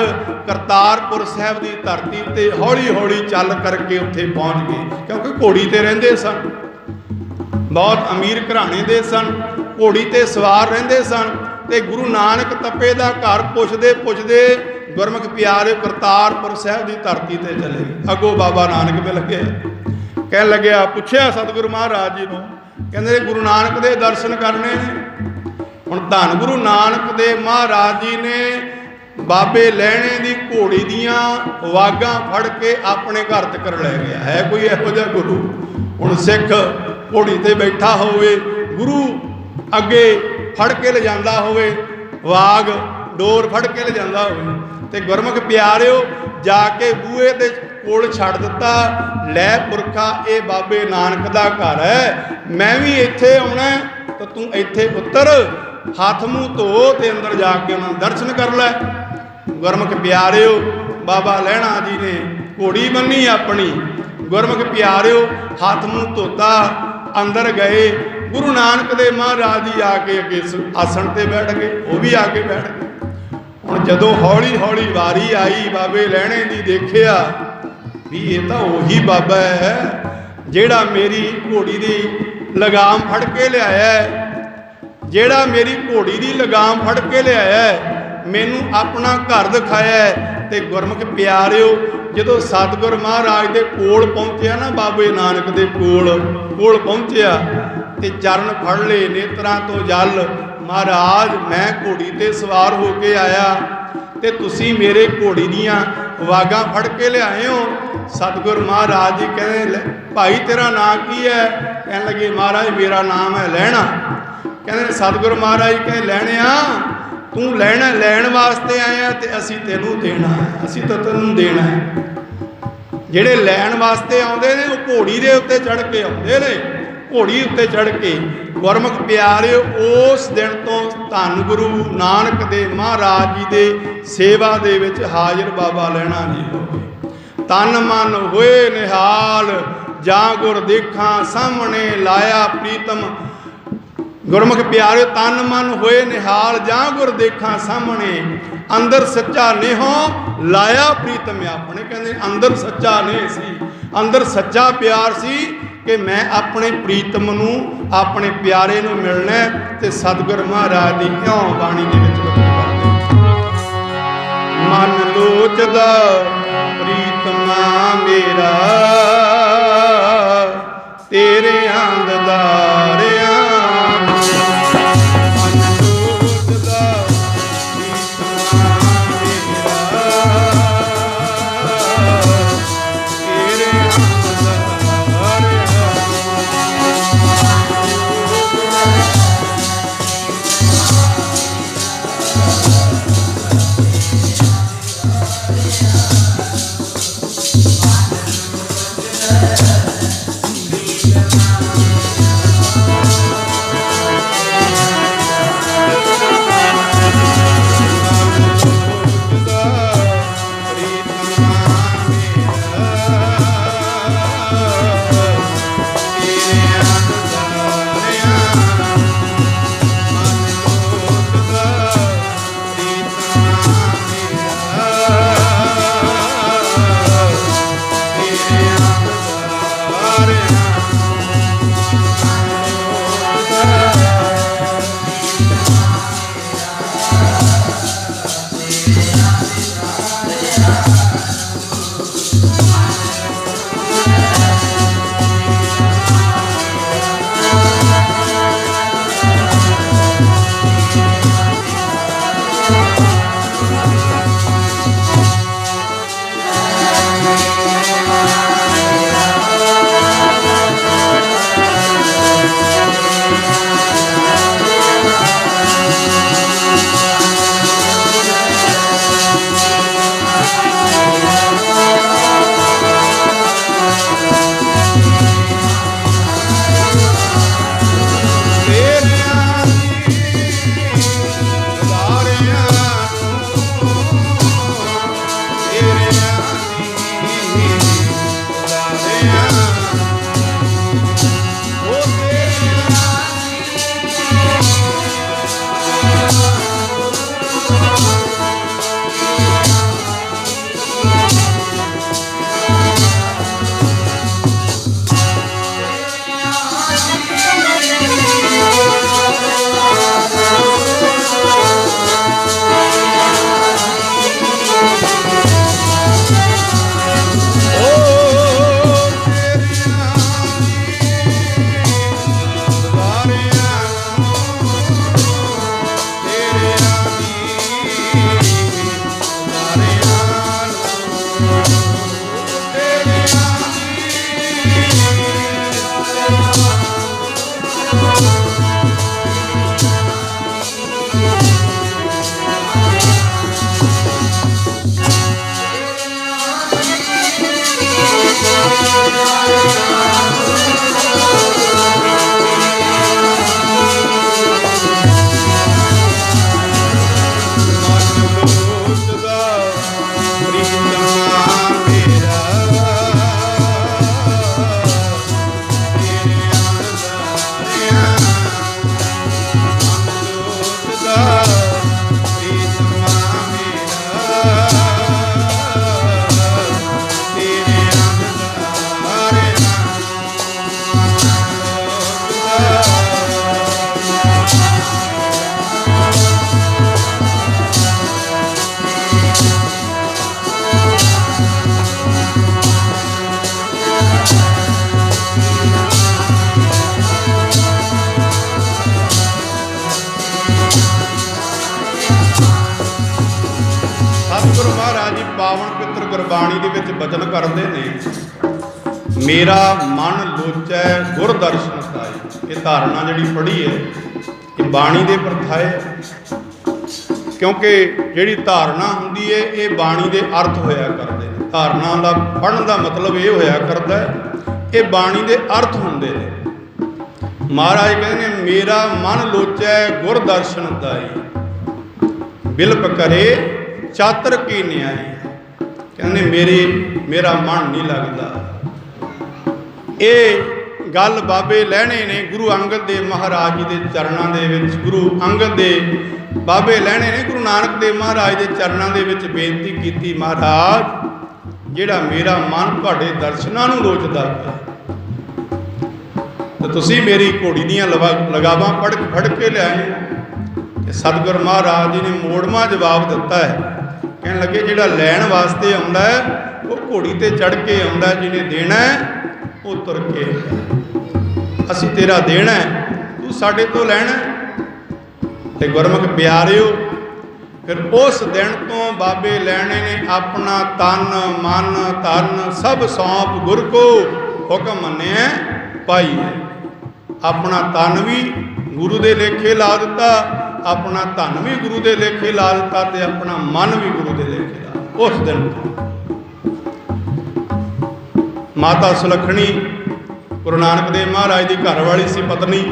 ਕਰਤਾਰਪੁਰ ਸਾਹਿਬ ਦੀ ਧਰਤੀ ਤੇ ਹੌਲੀ ਹੌਲੀ ਚੱਲ ਕਰਕੇ ਉੱਥੇ ਪਹੁੰਚ ਗਏ। ਕਿਉਂਕਿ ਘੋੜੀ ਤੇ ਰਹਿੰਦੇ ਸਨ, ਬਹੁਤ ਅਮੀਰ ਘਰਾਣੇ ਦੇ ਸਨ, ਘੋੜੀ ਤੇ ਸਵਾਰ ਰਹਿੰਦੇ ਸਨ। ਤੇ ਗੁਰੂ ਨਾਨਕ ਤਪੇ ਦਾ ਘਰ ਪੁੱਛਦੇ ਪੁੱਛਦੇ ਗੁਰਮੁਖ ਪਿਆਰੇ ਕਰਤਾਰਪੁਰ ਸਾਹਿਬ ਦੀ ਧਰਤੀ ਤੇ ਚਲੇ ਗਏ। ਅੱਗੋਂ ਬਾਬਾ ਨਾਨਕ ਮਿਲ ਕੇ ਕਹਿਣ ਲੱਗਿਆ, ਪੁੱਛਿਆ ਸਤਿਗੁਰੂ ਮਹਾਰਾਜ ਜੀ ਨੂੰ, ਕਹਿੰਦੇ ਗੁਰੂ ਨਾਨਕ ਦੇ ਦਰਸ਼ਨ ਕਰਨੇ ਨੇ। ਹੁਣ ਧੰਨ ਗੁਰੂ ਨਾਨਕ ਦੇਵ ਮਹਾਰਾਜ ਜੀ ਨੇ ਬਾਬੇ ਲਹਿਣੇ ਦੀ ਘੋੜੀ ਦੀਆਂ ਵਾਗਾਂ ਫੜ ਕੇ ਆਪਣੇ ਘਰ ਤੱਕ ਲੈ ਗਿਆ। ਹੈ ਕੋਈ ਇਹੋ ਜਿਹਾ ਗੁਰੂ? ਹੁਣ ਸਿੱਖ ਘੋੜੀ ਤੇ ਬੈਠਾ ਹੋਵੇ, ਗੁਰੂ ਅੱਗੇ ਫੜ ਕੇ ਲਿਜਾਂਦਾ ਹੋਵੇ, ਵਾਗ ਡੋਰ ਫੜ ਕੇ ਲਿਜਾਂਦਾ ਹੋਵੇ। ਤੇ ਗੁਰਮੁਖ ਪਿਆਰਿਓ ਜਾ ਕੇ ਬੂਹੇ ਦੇ ਕੋਲ ਛੱਡ ਦਿੱਤਾ, ਲੈ ਪੁਰਖਾ ਇਹ ਬਾਬੇ ਨਾਨਕ ਦਾ ਘਰ ਹੈ, ਮੈਂ ਵੀ ਇੱਥੇ ਆਉਣਾ ਤਾਂ ਤੂੰ ਇੱਥੇ ਉਤਰ, ਹੱਥ ਮੂੰਹ ਧੋ ਤੇ ਅੰਦਰ ਜਾ ਕੇ ਉਹਨਾਂ ਦਰਸ਼ਨ ਕਰ ਲੈ। ਗੁਰਮੁਖ ਪਿਆਰਿਓ ਬਾਬਾ ਲਹਿਣਾ ਜੀ ਨੇ ਘੋੜੀ ਬੰਨੀ ਆਪਣੀ, ਗੁਰਮੁਖ ਪਿਆਰਿਓ ਹੱਥ ਮੂੰਹ ਧੋਤਾ, ਅੰਦਰ ਗਏ। ਗੁਰੂ ਨਾਨਕ ਦੇਵ ਮਹਾਰਾਜ ਜੀ ਆ ਕੇ ਅੱਗੇ ਆਸਣ ਤੇ ਬੈਠ ਗਏ, ਉਹ ਵੀ ਆ ਕੇ ਬੈਠ ਗਏ। ਹੁਣ ਜਦੋਂ ਹੌਲੀ ਹੌਲੀ ਵਾਰੀ ਆਈ ਬਾਬੇ ਲਹਿਣੇ ਦੀ, ਦੇਖਿਆ ਵੀ ਇਹ ਤਾਂ ਉਹੀ ਬਾਬਾ ਹੈ ਜਿਹੜਾ ਮੇਰੀ ਘੋੜੀ ਦੀ ਲਗਾਮ ਫੜ ਕੇ ਲਿਆਇਆ, ਜਿਹੜਾ ਮੇਰੀ ਘੋੜੀ ਦੀ ਲਗਾਮ ਫੜ ਕੇ ਲਿਆਇਆ, ਮੈਨੂੰ ਆਪਣਾ ਘਰ ਦਿਖਾਇਆ। ਤੇ ਗੁਰਮੁਖ ਪਿਆਰਿਓ ਜਦੋਂ ਸਤਿਗੁਰ ਮਹਾਰਾਜ ਦੇ ਕੋਲ ਪਹੁੰਚਿਆ ਨਾ, ਬਾਬੇ ਨਾਨਕ ਦੇ ਕੋਲ ਪਹੁੰਚਿਆ ਤੇ ਚਰਨ ਫੜ ਲਏ, ਨੇਤਰਾਂ ਤੋਂ ਜਲ, ਮਹਾਰਾਜ ਮੈਂ ਘੋੜੀ ਤੇ ਸਵਾਰ ਹੋ ਕੇ ਆਇਆ ਤੇ ਤੁਸੀਂ ਮੇਰੇ ਘੋੜੀ ਦੀਆਂ ਵਾਗਾਂ ਫੜ ਕੇ ਲਿਆਏ ਹੋ। ਸਤਿਗੁਰ ਮਹਾਰਾਜ ਜੀ ਕਹਿੰਦੇ, ਭਾਈ ਤੇਰਾ ਨਾਂ ਕੀ ਹੈ? ਕਹਿਣ ਲੱਗੇ, ਮਹਾਰਾਜ ਮੇਰਾ ਨਾਮ ਹੈ ਲਹਿਣਾ। ਕਹਿੰਦੇ ਸਤਿਗੁਰ ਮਹਾਰਾਜ ਕਹਿੰਦੇ, ਲਹਿਣਿਆ ਤੂੰ ਲੈਣ ਵਾਸਤੇ ਆਇਆ ਤੇ ਅਸੀਂ ਤੈਨੂੰ ਦੇਣਾ ਹੈ, ਅਸੀਂ ਤਾਂ ਤੈਨੂੰ ਦੇਣਾ ਹੈ। ਜਿਹੜੇ ਲੈਣ ਵਾਸਤੇ ਆਉਂਦੇ ਨੇ ਉਹ ਘੋੜੀ ਦੇ ਉੱਤੇ ਚੜ੍ਹ ਕੇ ਆਉਂਦੇ ਨੇ, ਘੋੜੀ ਉੱਤੇ ਚੜ੍ਹ ਕੇ। ਗੁਰਮੁਖ ਪਿਆਰਿਓ ਉਸ ਦਿਨ ਤੋਂ ਧੰਨ ਗੁਰੂ ਨਾਨਕ ਦੇਵ ਮਹਾਰਾਜ ਜੀ ਦੇ ਸੇਵਾ ਦੇ ਵਿੱਚ ਹਾਜ਼ਰ ਬਾਬਾ ਲਹਿਣਾ ਜੀ ਹੋ ਗਏ। ਤਨ ਮਨ ਹੋਏ ਨਿਹਾਲ, ਜਾਂ ਗੁਰ ਦੇਖਾਂ ਸਾਹਮਣੇ ਲਾਇਆ ਪ੍ਰੀਤਮ। ਗੁਰਮੁਖ ਪਿਆਰਿਓ ਤਨ ਮਨ ਹੋਏ ਨਿਹਾਲ, ਜਾਂ ਗੁਰ ਦੇਖਾਂ ਸਾਹਮਣੇ, ਅੰਦਰ ਸੱਚਾ ਨੇਹੋਂ ਲਾਇਆ ਪ੍ਰੀਤਮ ਆਪਣੇ। ਕਹਿੰਦੇ ਅੰਦਰ ਸੱਚਾ ਨੇਹ ਸੀ, ਅੰਦਰ ਸੱਚਾ ਪਿਆਰ ਸੀ ਕਿ ਮੈਂ ਆਪਣੇ ਪ੍ਰੀਤਮ ਨੂੰ, ਆਪਣੇ ਪਿਆਰੇ ਨੂੰ ਮਿਲਣਾ। ਤੇ ਸਤਿਗੁਰ ਮਹਾਰਾਜ ਦੀ ਇਉਂ ਬਾਣੀ ਦੇ ਵਿੱਚ ਬਚਨ ਕਰਦੇ, ਮਨ ਲੋਚਦਾ ਪ੍ਰੀਤਮਾ ਮੇਰਾ, ਤੇਰੇ ਆਂਦਦਾਰਿਆ ਪਾਵਨ ਪਿੱਤਰ ਗੁਰਬਾਣੀ ਦੇ ਵਿੱਚ ਬਚਨ ਕਰਦੇ ਨੇ, ਮੇਰਾ ਮਨ ਲੋਚੈ ਗੁਰ ਦਰਸ਼ਨ ਸਾਈ। ਇਹ ਧਾਰਨਾ ਜਿਹੜੀ ਪੜ੍ਹੀ ਹੈ ਇਹ ਬਾਣੀ ਦੇ ਪ੍ਰਥਾਏ, ਕਿਉਂਕਿ ਜਿਹੜੀ ਧਾਰਨਾ ਹੁੰਦੀ ਹੈ ਇਹ ਬਾਣੀ ਦੇ ਅਰਥ ਹੋਇਆ ਕਰਦੇ ਨੇ। ਧਾਰਨਾ ਦਾ ਪੜ੍ਹਨ ਦਾ ਮਤਲਬ ਇਹ ਹੋਇਆ ਕਰਦਾ ਇਹ ਬਾਣੀ ਦੇ ਅਰਥ ਹੁੰਦੇ ਨੇ। ਮਹਾਰਾਜ ਕਹਿੰਦੇ ਨੇ ਮੇਰਾ ਮਨ ਲੋਚੈ ਗੁਰ ਦਰਸ਼ਨ ਦਾਈ, ਬਿਲਪ ਕਰੇ ਚਾਤਰ ਕੀ ਨਿਆਈ। ਕਹਿੰਦੇ ਮੇਰਾ ਮਨ ਨਹੀਂ ਲੱਗਦਾ। ਇਹ ਗੱਲ ਬਾਬੇ ਲਹਿਣੇ ਨੇ ਗੁਰੂ ਅੰਗਦ ਦੇਵ ਮਹਾਰਾਜ ਜੀ ਦੇ ਚਰਨਾਂ ਦੇ ਵਿੱਚ, ਗੁਰੂ ਅੰਗਦ ਦੇ ਬਾਬੇ ਲਹਿਣੇ ਨੇ ਗੁਰੂ ਨਾਨਕ ਦੇਵ ਮਹਾਰਾਜ ਦੇ ਚਰਨਾਂ ਦੇ ਵਿੱਚ ਬੇਨਤੀ ਕੀਤੀ, ਮਹਾਰਾਜ ਜਿਹੜਾ ਮੇਰਾ ਮਨ ਤੁਹਾਡੇ ਦਰਸ਼ਨਾਂ ਨੂੰ ਲੋਚਦਾ ਪਿਆ ਤੇ ਤੁਸੀਂ ਮੇਰੀ ਘੋੜੀ ਦੀਆਂ ਲਗਾਵਾਂ ਫੜ ਕੇ ਲਿਆਏ। ਤੇ ਸਤਿਗੁਰ ਮਹਾਰਾਜ ਜੀ ਨੇ ਮੋੜਵਾਂ ਜਵਾਬ ਦਿੱਤਾ ਹੈ। ਕਹਿਣ ਲੱਗੇ ਜਿਹੜਾ ਲੈਣ ਵਾਸਤੇ ਆਉਂਦਾ ਹੈ ਉਹ ਘੋੜੀ ਤੇ ਚੜ੍ਹ ਕੇ ਆਉਂਦਾ, ਜਿਹਨੇ ਦੇਣਾ ਉਹ ਤੁਰ ਕੇ। ਅਸੀਂ ਤੇਰਾ ਦੇਣਾ, ਤੂੰ ਸਾਡੇ ਤੋਂ ਲੈਣਾ। ਤੇ ਗੁਰਮੁਖ ਪਿਆਰਿਓ, ਫਿਰ ਉਸ ਦਿਨ ਤੋਂ ਬਾਬੇ ਲੈਣੇ ਨੇ ਆਪਣਾ ਤਨ ਮਨ ਧਨ ਸਭ ਸੌਂਪ ਗੁਰ ਕੋ ਹੁਕਮ ਮੰਨਿਆ ਪਾਈ। ਆਪਣਾ ਤਨ ਵੀ ਗੁਰੂ ਦੇ ਲੇਖੇ ਲਾ ਦਿੱਤਾ, ਆਪਣਾ ਧਨ ਵੀ ਗੁਰੂ ਦੇ ਲੇਖੇ ਲਾ ਦਿੱਤਾ ਤੇ ਆਪਣਾ ਮਨ ਵੀ ਗੁਰੂ ਦੇ ਲੇਖੇ ਲਾ। ਉਸ ਦਿਨ ਮਾਤਾ ਸੁਲੱਖਣੀ ਗੁਰੂ ਨਾਨਕ ਦੇਵ ਮਹਾਰਾਜ ਦੀ ਘਰ ਵਾਲੀ ਸੀ ਪਤਨੀ।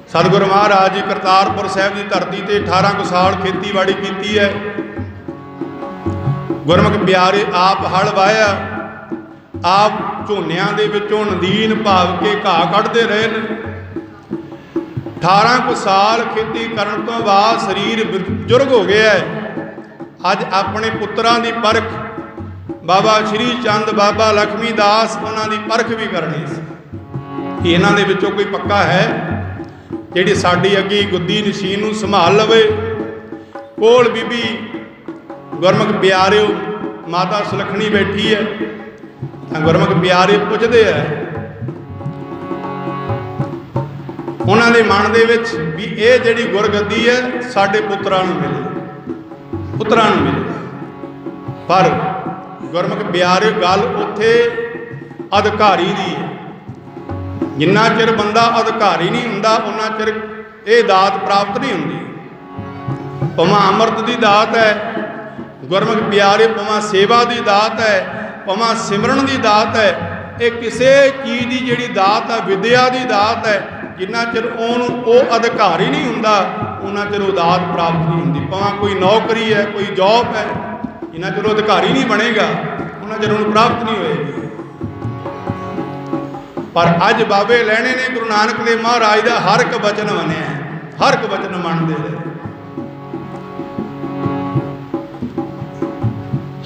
ਸਤਿਗੁਰੂ ਮਹਾਰਾਜ ਜੀ ਕਰਤਾਰਪੁਰ ਸਾਹਿਬ ਦੀ ਧਰਤੀ ਤੇ 18 ਕੁ ਸਾਲ ਖੇਤੀਬਾੜੀ ਕੀਤੀ ਹੈ। ਗੁਰਮੁਖ ਪਿਆਰੇ ਆਪ ਹਲ ਵਾਹਿਆ, ਆਪ ਝੋਨਿਆਂ ਦੇ ਵਿੱਚੋਂ ਨਦੀਨ ਭਾਵ ਕੇ ਘਾਹ ਕੱਢਦੇ ਰਹੇ ਨੇ। 18 ਕੁ ਸਾਲ ਖੇਤੀ ਕਰਨ ਤੋਂ ਬਾਅਦ ਸਰੀਰ ਬਜ਼ੁਰਗ ਹੋ ਗਿਆ ਹੈ। ਅੱਜ ਆਪਣੇ ਪੁੱਤਰਾਂ ਦੀ ਪਰਖ ਬਾਬਾ ਸ਼੍ਰੀ ਚੰਦ ਬਾਬਾ ਲਖਮੀ ਦਾਸ ਉਹਨਾਂ ਦੀ ਪਰਖ ਵੀ ਕਰਨੀ ਸੀ ਕਿ ਇਹਨਾਂ ਦੇ ਵਿੱਚੋਂ ਕੋਈ ਪੱਕਾ ਹੈ ਜਿਹੜੀ ਸਾਡੀ ਅੱਗੇ ਗੁੱਦੀ ਨਸ਼ੀਨ ਨੂੰ ਸੰਭਾਲ ਲਵੇ। ਕੋਲ ਬੀਬੀ ਗੁਰਮੁਖ ਪਿਆਰਿਓ ਮਾਤਾ ਸੁਲੱਖਣੀ ਬੈਠੀ ਹੈ ਤਾਂ ਗੁਰਮੁਖ ਪਿਆਰੇ ਪੁੱਛਦੇ ਆ ਉਹਨਾਂ ਦੇ ਮਨ ਦੇ ਵਿੱਚ ਵੀ ਇਹ ਜਿਹੜੀ ਗੁਰਗੱਦੀ ਹੈ ਸਾਡੇ ਪੁੱਤਰਾਂ ਨੂੰ ਮਿਲੇ। ਪਰ ਗੁਰਮੁਖ ਪਿਆਰੇ ਗੱਲ ਉੱਥੇ ਅਧਿਕਾਰੀ ਦੀ ਹੈ। ਜਿੰਨਾ ਚਿਰ ਬੰਦਾ ਅਧਿਕਾਰੀ ਨਹੀਂ ਹੁੰਦਾ ਉਹਨਾਂ ਚਿਰ ਇਹ ਦਾਤ ਪ੍ਰਾਪਤ ਨਹੀਂ ਹੁੰਦੀ। ਭਾਵੇਂ ਅੰਮ੍ਰਿਤ ਦੀ ਦਾਤ ਹੈ ਗੁਰਮੁਖ ਪਿਆਰੇ, ਭਾਵੇਂ ਸੇਵਾ ਦੀ ਦਾਤ ਹੈ, ਭਾਵੇਂ ਸਿਮਰਨ ਦੀ ਦਾਤ ਹੈ। ਇਹ ਕਿਸੇ ਚੀਜ਼ ਦੀ ਜਿਹੜੀ ਦਾਤ ਹੈ ਵਿਦਿਆ ਦੀ ਦਾਤ ਹੈ, ਜਿੰਨਾ ਚਿਰ ਉਹ ਅਧਿਕਾਰੀ ਨਹੀਂ ਹੁੰਦਾ ਉਹਨਾਂ ਚਿਰ ਉਹ ਦਾਤ ਪ੍ਰਾਪਤ ਨਹੀਂ ਹੁੰਦੀ। ਭਾਵੇਂ ਕੋਈ ਨੌਕਰੀ ਹੈ, ਕੋਈ ਜੌਬ ਹੈ, ਜਿੰਨਾ ਚਿਰ ਉਹ ਅਧਿਕਾਰੀ ਨਹੀਂ ਬਣੇਗਾ ਉਹਨਾਂ ਚਿਰ ਉਹਨੂੰ ਪ੍ਰਾਪਤ ਨਹੀਂ ਹੋਏਗੀ। ਪਰ ਅੱਜ ਬਾਬੇ ਲੈਣੇ ਨੇ ਗੁਰੂ ਨਾਨਕ ਦੇਵ ਮਹਾਰਾਜ ਦਾ ਹਰ ਇੱਕ ਬਚਨ ਮੰਨਿਆ, ਹਰ ਇੱਕ ਬਚਨ ਮੰਨਦੇ ਨੇ,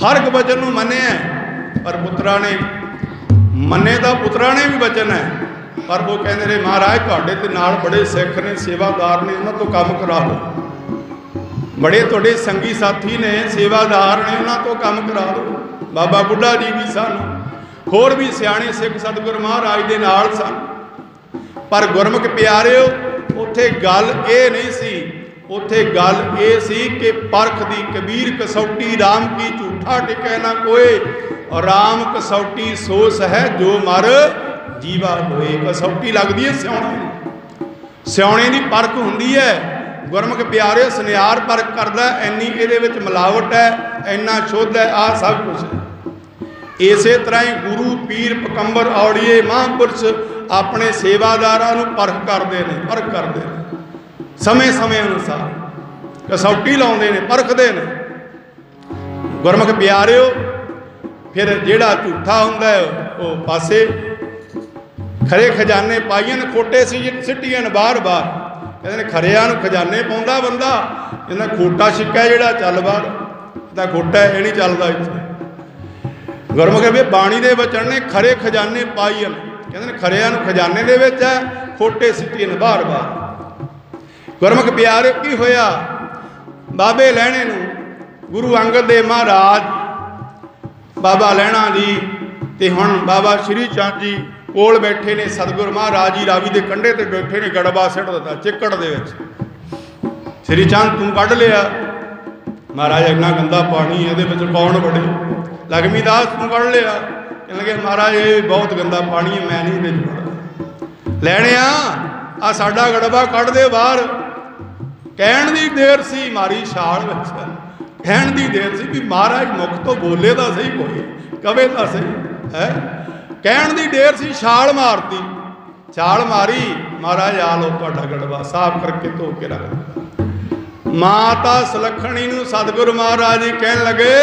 ਹਰ ਇੱਕ ਬਚਨ ਨੂੰ ਮੰਨਿਆ। ਪਰ ਪੁੱਤਰਾਂ ਨੇ ਮੰਨੇ ਤਾਂ ਪੁੱਤਰਾਂ ਨੇ ਵੀ ਬਚਨ ਹੈ, ਪਰ ਉਹ ਕਹਿੰਦੇ ਨੇ ਮਹਾਰਾਜ ਤੁਹਾਡੇ ਤੇ ਨਾਲ ਬੜੇ ਸਿੱਖ ਨੇ, ਸੇਵਾਦਾਰ ਨੇ, ਉਹਨਾਂ ਤੋਂ ਕੰਮ ਕਰਾ ਲਓ। ਬੜੇ ਤੁਹਾਡੇ ਸੰਗੀ ਸਾਥੀ ਨੇ, ਸੇਵਾਦਾਰ ਨੇ, ਉਹਨਾਂ ਤੋਂ ਕੰਮ ਕਰਾ ਲਓ। ਬਾਬਾ ਬੁੱਢਾ ਜੀ ਵੀ ਸਨ, ਹੋਰ ਵੀ ਸਿਆਣੇ ਸਿੱਖ ਸਤਿਗੁਰ ਮਹਾਰਾਜ ਦੇ ਨਾਲ ਸਨ। ਪਰ ਗੁਰਮੁਖ ਪਿਆਰਿਓ ਉੱਥੇ ਗੱਲ ਇਹ ਨਹੀਂ ਸੀ, ਉੱਥੇ ਗੱਲ ਇਹ ਸੀ ਕਿ ਪਰਖ ਦੀ ਕਬੀਰ ਕਸੌਟੀ ਰਾਮ ਕੀ ਝੂਠਾ ਟਿਕੈ ਨਾ ਕੋਏ, ਔਰ ਰਾਮ ਕਸੌਟੀ ਸੋਸ ਹੈ ਜੋ ਮਰ ਜੀਵਾ ਹੋਏ। ਕਸੌਟੀ ਲੱਗਦੀ ਹੈ ਸਿਆਉਣੇ ਦੀ ਪਰਖ ਹੁੰਦੀ ਹੈ। ਗੁਰਮੁਖ ਪਿਆਰੇ ਸੁਨਿਆਰ ਪਰਖ ਕਰਦਾ, ਇੰਨੀ ਇਹਦੇ ਵਿੱਚ ਮਿਲਾਵਟ ਹੈ, ਇੰਨਾ ਸ਼ੁੱਧ ਹੈ, ਆਹ ਸਭ ਕੁਛ ਹੈ। ਇਸੇ ਤਰ੍ਹਾਂ ਹੀ ਗੁਰੂ ਪੀਰ ਪਕੰਬਰ ਔੜੀਏ ਮਹਾਂਪੁਰਸ਼ ਆਪਣੇ ਸੇਵਾਦਾਰਾਂ ਨੂੰ ਪਰਖ ਕਰਦੇ ਨੇ ਸਮੇਂ ਅਨੁਸਾਰ ਕਸੌਟੀ ਲਾਉਂਦੇ ਨੇ, ਪਰਖਦੇ ਨੇ। ਗੁਰਮੁਖ ਪਿਆਰਿਓ ਫਿਰ ਜਿਹੜਾ ਝੂਠਾ ਹੁੰਦਾ ਉਹ ਪਾਸੇ, ਖਰੇ ਖਜ਼ਾਨੇ ਪਾਈਆਂ ਖੋਟੇ ਸੀ ਸਿੱਟੀਆਂ ਬਾਰ-ਬਾਰ। ਕਹਿੰਦੇ ਨੇ ਖਰਿਆਂ ਨੂੰ ਖਜ਼ਾਨੇ ਪਾਉਂਦਾ ਬੰਦਾ, ਇਹਦਾ ਖੋਟਾ ਸਿੱਕਾ ਜਿਹੜਾ ਚੱਲ ਬਾਹਰ, ਇਹਦਾ ਖੋਟਾ ਇਹ ਨਹੀਂ ਚੱਲਦਾ ਇੱਥੇ। ਗੁਰਮੁਖ ਵੀ ਬਾਣੀ ਦੇ ਵਚਨ ਨੇ ਖਰੇ ਖਜ਼ਾਨੇ ਪਾਈਆਂ, ਕਹਿੰਦੇ ਨੇ ਖਰਿਆਂ ਨੂੰ ਖਜ਼ਾਨੇ ਦੇ ਵਿੱਚ ਹੈ, ਖੋਟੇ ਸਿੱਟੇ ਨੇ ਬਾਰ-ਬਾਰ। ਗੁਰਮੁਖ ਪਿਆਰੇ ਕੀ ਹੋਇਆ, ਬਾਬੇ ਲਹਿਣੇ ਨੂੰ ਗੁਰੂ ਅੰਗਦ ਦੇਵ ਮਹਾਰਾਜ, ਬਾਬਾ ਲਹਿਣਾ ਜੀ ਤੇ ਹੁਣ ਬਾਬਾ ਸ਼੍ਰੀ ਚੰਦ ਜੀ ਕੋਲ ਬੈਠੇ ਨੇ। ਸਤਿਗੁਰ ਮਹਾਰਾਜ ਜੀ ਰਾਵੀ ਦੇ ਕੰਢੇ ਤੇ ਬੈਠੇ ਨੇ, ਗੜਬਾ ਸਿੱਟ ਦਿੱਤਾ ਚਿੱਕੜ ਦੇ ਵਿੱਚ। ਸ਼੍ਰੀ ਚੰਦ ਤੂੰ ਕੱਢ ਲਿਆ, महाराज इन्ना गंदा पानी ये कौन बड़े। लक्ष्मीदास को पढ़ लिया, कहने लगे महाराज ये बहुत गंदा पानी है, मैं नहीं ये पढ़ना। लैने आ साडा गड़बा कढ़ दे बाहर। कहण दी देर सी मारी छाल विच, कहण दी देर सी भी महाराज मुख तो बोले तो सही, कोई कवे तो सही है। कहण दी देर सी, छाल मारती, छाल मारी, महाराज आ लो तुहाडा गड़बा साफ करके धो के रख। माता सुलखणी नूं सतगुरु महाराज जी कहन लगे,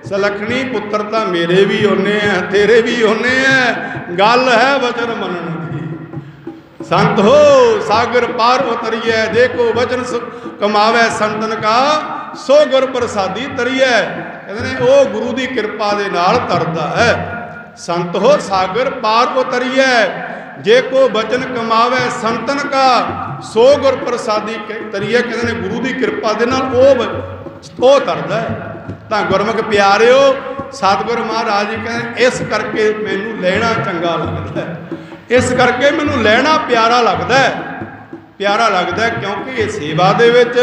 सुलखणी पुत्र तो मेरे भी होने हैं तेरे भी होने हैं, गल है वचन मनन की। संत हो सागर पार उतरिए, देखो वचन कमावे संतन का, सो गुर प्रसादी तरिए। कहते ने ओ गुरु की कृपा दे नाल तरदा है। संत हो सागर पार उतरिए, जे को वचन कमावे संतन का, सो गुर प्रसादी तरिए। कहते ने गुरु की कृपा दे नाल ओ तरदा है। तो गुरमुख प्यारिओ सतगुरु महाराज जी कहते इस करके मैनू लेना चंगा लगता है, इस करके मैनू लेना प्यारा लगता है, प्यारा लगता है क्योंकि ये सेवा दे विच,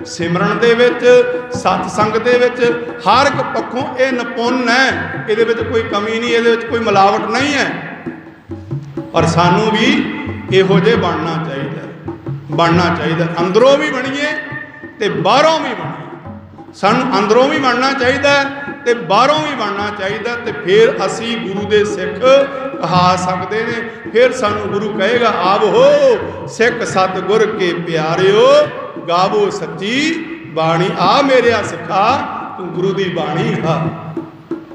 सिमरन दे विच, सतसंग दे विच हर एक पक्षों ये निपुण है, ये कोई कमी नहीं, ये कोई मिलावट नहीं है। और सानू भी इहो जे बनना चाहिए, बनना चाहिए, अंदरों भी बनीए ते बाहरों भी बनीए। सानू अंदरों भी बनना चाहिए ते बाहरों भी बनना चाहिए, तो फिर असी गुरु दे सिख कहा सकते हैं। फिर सानू गुरु कहेगा आव हो सिख सतगुर के प्यारिओ, गावो सच्ची बाणी। आ मेरे सिखा तू गुरु की बाणी हा।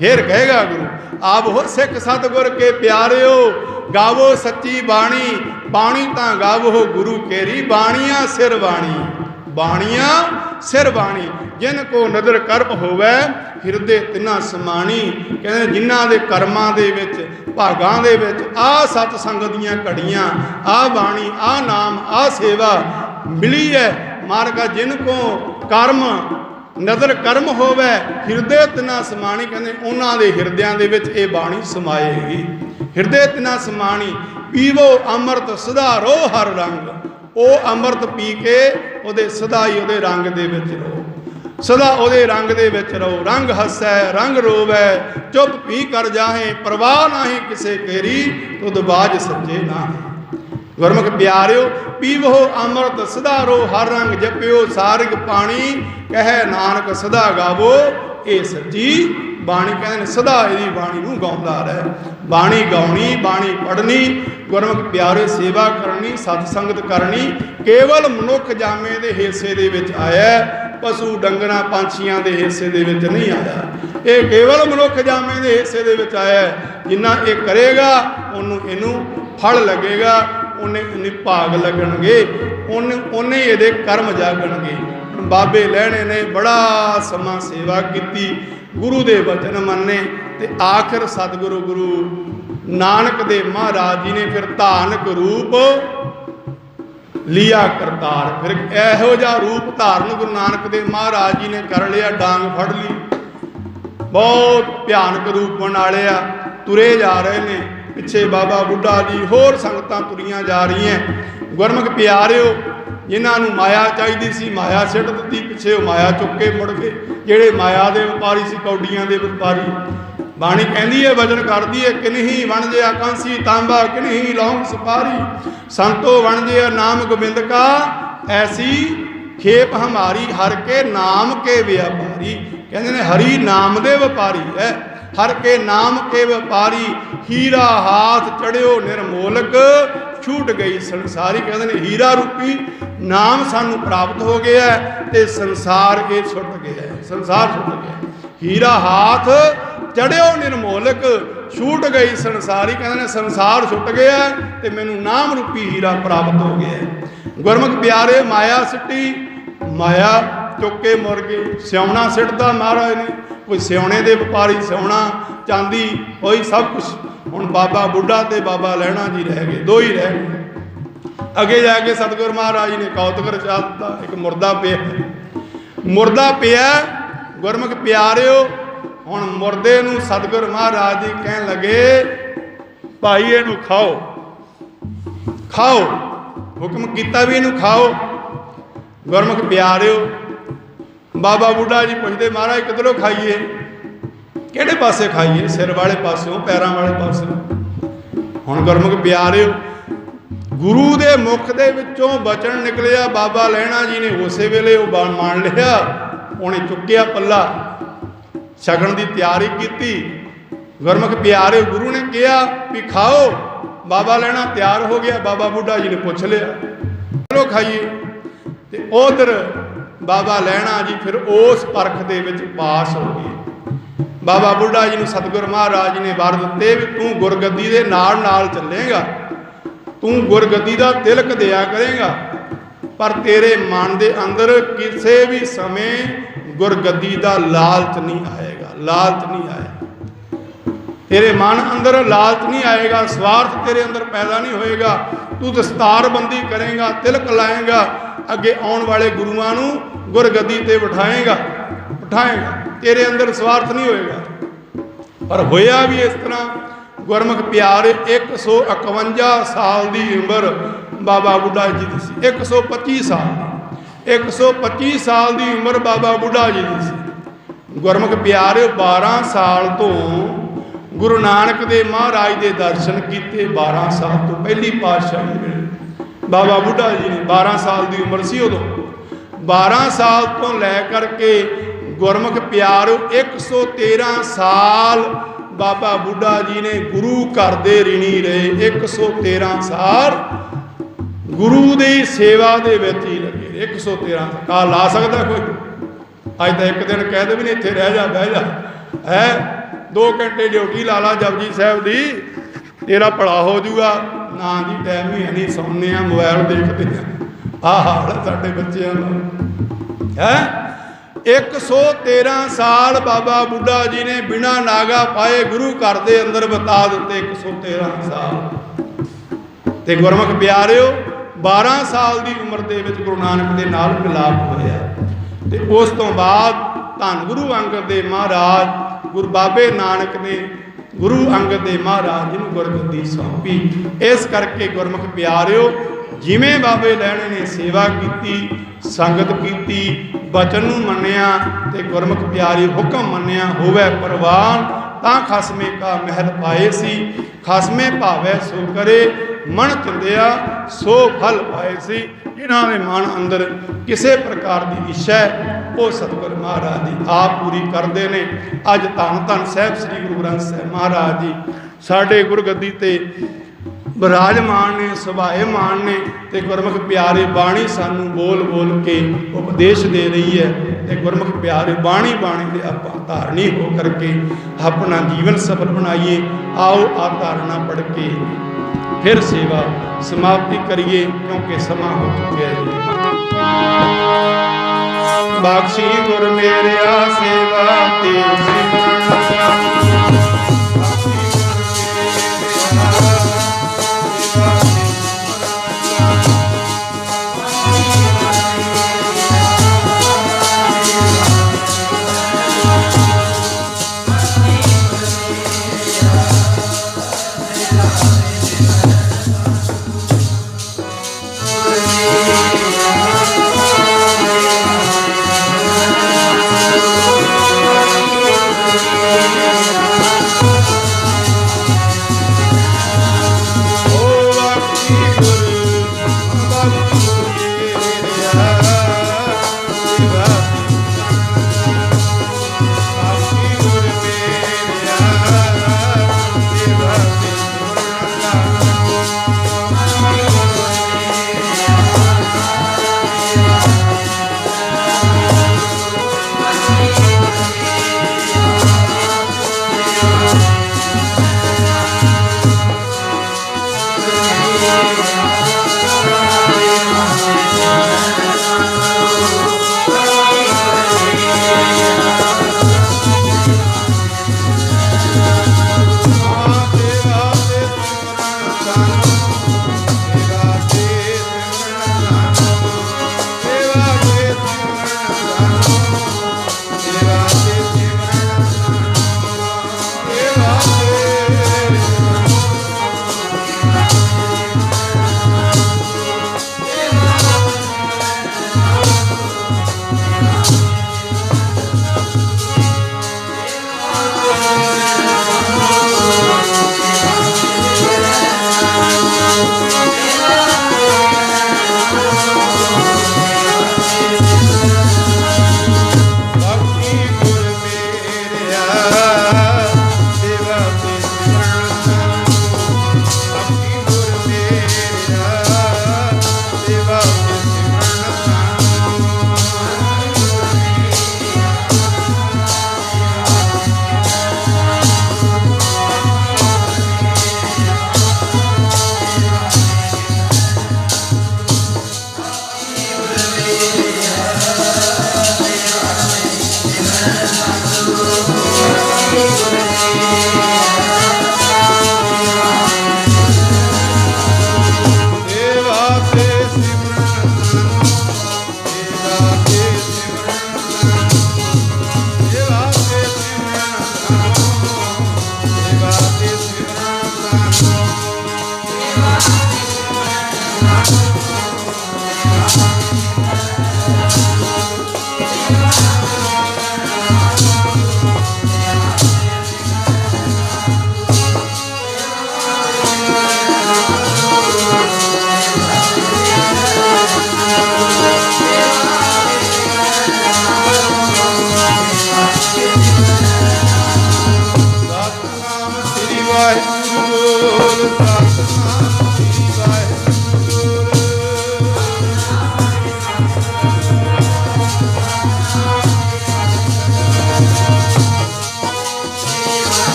फिर कहेगा गुरु आव हो सिख सतगुर के प्यारिओ, गावो सच्ची बाणी। बाणी तां गावो गुरु केरी, बाणियां सिर बाणी, बाणियां सिर बाणी। जिन को नदर कर्म होवे हिरदे तिना समाणी। कहते जिन्हां दे कर्मां दे विच भागां दे विच आ सतसंग दीयां घड़ियां, आ बाणी, आ नाम, आ सेवा मिली है। मार्गा जिन को कर्म नदर कर्म होवे हिरदे तिना समाणी। कहते उन्हां दे हिरदियां दे विच ये बाणी समाएगी। हिरदे तिना समाणी, पीवो अमृत सदा रो हर रंग। वो अमृत पी के ਉਹਦੇ सदा ही ਉਹਦੇ रंग दे विच रहो, सदा ਉਹਦੇ रंग दे विच रहो। रंग हसै रंग रोवै, चुप पी कर जाहे, परवाह नाही किसे केरी, तुद बाज सच्चे नाहे। गुरमुख प्यारिओ पीवो अमृत सदा रो हर रंग, जपिओ सारिग पाणी, कहे नानक सदा गावो ये सच्ची बाणी। कहते सदा यदी बाणी नूं गाउंदा रहे, बाणी गाउणी, बाणी पढ़नी, गुरमुख प्यारे सेवा करनी, सतसंगत करनी। केवल मनुख जामे दे हिस्से दे विच आया, पशु डंगरां पंछियां दे हिस्से दे विच नहीं आया। ये केवल मनुख जामे दे हिस्से दे विच आया। जिन्ना ये करेगा उन्नू इनू फल लगेगा, उन्हें भाग लगणगे, उन्हें ये कर्म जागणगे। बाबे लहणे ने बड़ा समा सेवा की, गुरु दे वचन मन्ने, ते आखिर सतगुरु गुरु नानक दे महाराज जी ने फिर धानक रूप लिया करतार। फिर इहो जिहा रूप धारण गुरु नानक दे महाराज जी ने कर लिया, डांग फड़ ली, बहुत भयानक रूप बना लिया। तुरे जा रहे ने, पिछे बाबा बुढ़ा जी, होर संगतां तुरियां जा रही हैं। गुरमुख प्यारिओ जिन्होंने माया चाहिए सी माया सिट दी, पिछे माया चुक के मुड़ गए। जेड़े माया के व्यापारी सी, कौडियां के व्यापारी, बाणी कहती है वजन करती है कि नहीं बन जया कांसी तांबा, कि नहीं लौंग सुपारी, संतो बन जया नाम गोबिंद का, ऐसी खेप हमारी हर के नाम के व्यापारी। कहते ने हरि नाम दे व्यापारी है, हर के नाम के व्यापारी। हीरा हाथ चढ़ियो निर्मोलक, छूट गई संसारी। कहते ने हीरा रूपी नाम सानू प्राप्त हो गया है, ते संसार ये छुट गया है, संसार छुट गया। हीरा हाथ चढ़ियो निर्मोलक, छूट गई संसारी। कहते ने संसार छुट गया है, ते मैनू नाम रूपी हीरा प्राप्त हो गया है। गुरमुख प्यारे माया सिटी, माया चुक के मुड़ गए। सियाणा सिटदा महाराज ने, कोई सियाणे दे व्यापारी सियाणा चांदी कोई सब कुछ। हुण बाबा बुढ़ा ते बाबा लहणा जी रह गए, दो ही रह गए। अगे जाके सतगुरु महाराज जी ने कौतक रचा दिता, एक मुर्दा पिया, मुर्दा पिया। गुरमुख प्यारिओ हुण मुर्दे नूं सतगुरु महाराज जी कहन लगे भाई इहनूं खाओ, खाओ, हुक्म कीता भी इहनूं खाओ। गुरमुख प्यारिओ बाबा बुढ़ा जी पुछते महाराज किधरों खाइए, किहड़े पासे खाइए, सिर वाले पासों पैरों वाले पासों। हुण गुरमुख प्यारिओ गुरु के मुख दे विचों बचन निकलिया, बाबा लैणा जी ने उस वेले वो मान लिया, उन्हें चुक्या पल्ला, छकण की तैयारी की। गुरमुख प्यारे गुरु ने कहा भी खाओ, बाबा लैणा तैयार हो गया। बाबा बुढ़ा जी ने पूछ लिया चलो खाइए। तो उधर बाबा लैणा जी फिर उस परख दे विच पास हो गए। बाबा बुढ़ा जी ने सतगुर महाराज ने वर दिते भी तू गुरगद्दी दे नाल नाल चलेगा, तू गुरगद्दी का तिलक दिया करेगा, पर तेरे मन के अंदर किसी भी समय गुरगद्दी का लालच नहीं आएगा, लालच नहीं आएगा। तेरे मन अंदर लालच नहीं आएगा, स्वार्थ तेरे अंदर पैदा नहीं होएगा। तू दस्तारबंदी करेगा, तिलक लाएगा, अगे आने वाले गुरुआं नूं गुरगद्दी ते बिठाएगा, तेरे अंदर स्वार्थ नहीं होएगा। पर होया भी इस तरह। गुरमुख प्यारे 151 साल की उम्र बाबा बुढ़ा जी की सी, 125 साल 125 साल की उम्र बाबा बुढ़ा जी की सी। गुरमुख प्यारे 12 साल तो गुरु नानक देव महाराज के दर्शन किए। 12 साल तो पहली पातशाही में बाबा बुढ़ा जी ने 12 साल की उम्र सी उदों। 12 साल तो लैकर के गुरमुख प्यारो 113 साल बाबा बुढ़ा जी ने गुरु घर दे ऋणी रहे। 113 साल गुरु की सेवा के विच ही लगे। 113 साल ला सकता कोई? अज तो एक दिन कह दे भी नहीं इत्थे रह जा, बह जा है, 2 घंटे ड्यूटी ला ला जपजी साहब की, तेरा भला हो जूगा। ना जी टाइम ही है नहीं, सौने मोबाइल देखते हैं। आ हाल है साडे बच्चों का है। 113 साल बाबा बुढ़ा जी ने बिना नागा पाए गुरु घर के अंदर बिता दिते। 113 साल। ते गुरमुख प्यारिओ 12 साल की उम्र के गुरु नानक के नाल मिलाप होया। ते उस तो बाद धन गुरु अंगद देव महाराज गुरु बाबे नानक ने गुरु अंगद देव महाराज जी नूं गुरगद्दी सौंपी। इस करके गुरमुख प्यारिओ जिमें बाबे लैणे ने सेवा की, संगत की, बचन नूं मन्निया ते गुरमुख प्यारी हुक्म मन्निया होवे प्रवान, तां खसमे का महल पाए सी। खसमे भावे सो करे, मन चिंदिया सो फल पाए सी। जिन्हां दे मन अंदर किसी प्रकार की इच्छा है वो सतगुर महाराज जी आप पूरी करते हैं। अज धन धन साहब श्री गुरु ग्रंथ साहब महाराज जी साढ़े गुरगद्दी ते विराजमान ने, सुभाएमान ने। ते गुरमुख प्यारे बाणी सानू बोल बोल के उपदेश दे रही है। ते गुरमुख प्यारे बाणी बाणी दे आपां धारणी हो करके अपना जीवन सफल बनाइए। आओ आप धारणा पढ़ के फिर सेवा समाप्ति करिए, क्योंकि समा हो चुका है। बख्शी गुर मेरिया सेवा तेरे सिमरन।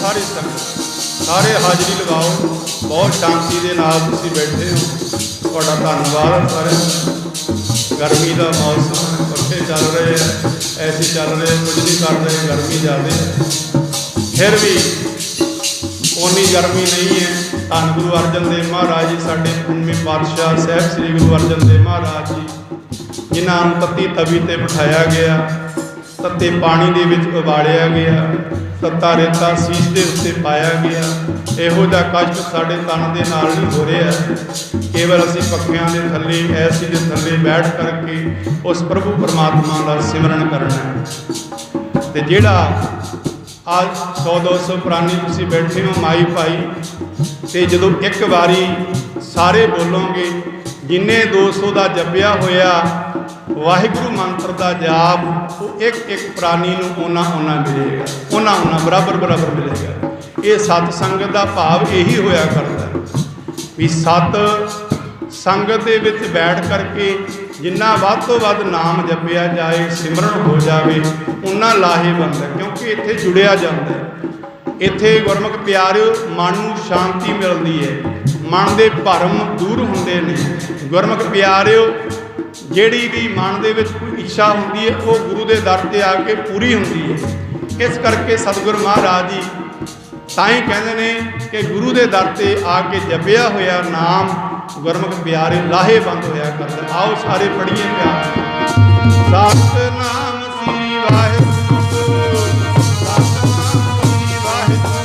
सारी संगत सारे हाज़री लगाओ। बहुत शांति के नाल तुसीं बैठे हो, तुहाडा धन्नवाद सारे। गर्मी का मौसम है, पक्खे चल रहे हैं, ऐसे चल रहे, कुछ नहीं कर रहे, गर्मी ज़्यादा है। फिर भी उन्नी गर्मी नहीं है। धन गुरु अर्जन देव महाराज जी साढ़े 19वें पातशाह साहब श्री गुरु अर्जन देव महाराज जी जिन्होंने तत्ती तवी ते बिठाया गया, तत्ते पानी दे विच उबालिया गया, तत्ता रेता सीस के उत्ते पाया गया। इहो जिहा कष्ट साढ़े तन के नाल नहीं हो रहा। केवल असीं पक्खियां दे थल्ले ऐसी दे थल्ले बैठ करके उस प्रभु परमात्मा का सिमरन करना है। ते जिहड़ा आज 100-200 प्राणी तुसीं बैठे हो माई भाई, तो जदों एक बारी सारे बोलोगे, जिन्हें 200 का जपिया होया वाहिगुरु मंत्र का जाप, वो एक एक प्राणी नूं ओना ओना मिलेगा, ओना ओना बराबर बराबर मिलेगा। ये सत संगत का भाव यही होया करता है भी सत संगत दे विच बैठ करके जिन्ना वध तो वध नाम जपिया जाए, सिमरन हो जाए, उन्ना लाहेबंद है। क्योंकि इत्थे जुड़िया जाता है, इत्थे गुरमुख प्यारिओ मन नूं शांति मिलती है, मन के भरम दूर होंदे ने। गुरमुख प्यारिओ जिहड़ी भी मन दे विच कोई इच्छा होंदी है, वो गुरु के दर ते आके पूरी होंदी है। इस करके सतगुरु महाराज जी ताई कहते हैं कि गुरु के दर ते आके जपिया होया नाम गुरमुख प्यारे लाहेबंद होया करदा। आओ सारे पढ़िए प्यार। सतनाम श्री वाहिगुरू, सतनाम श्री वाहिगुरू।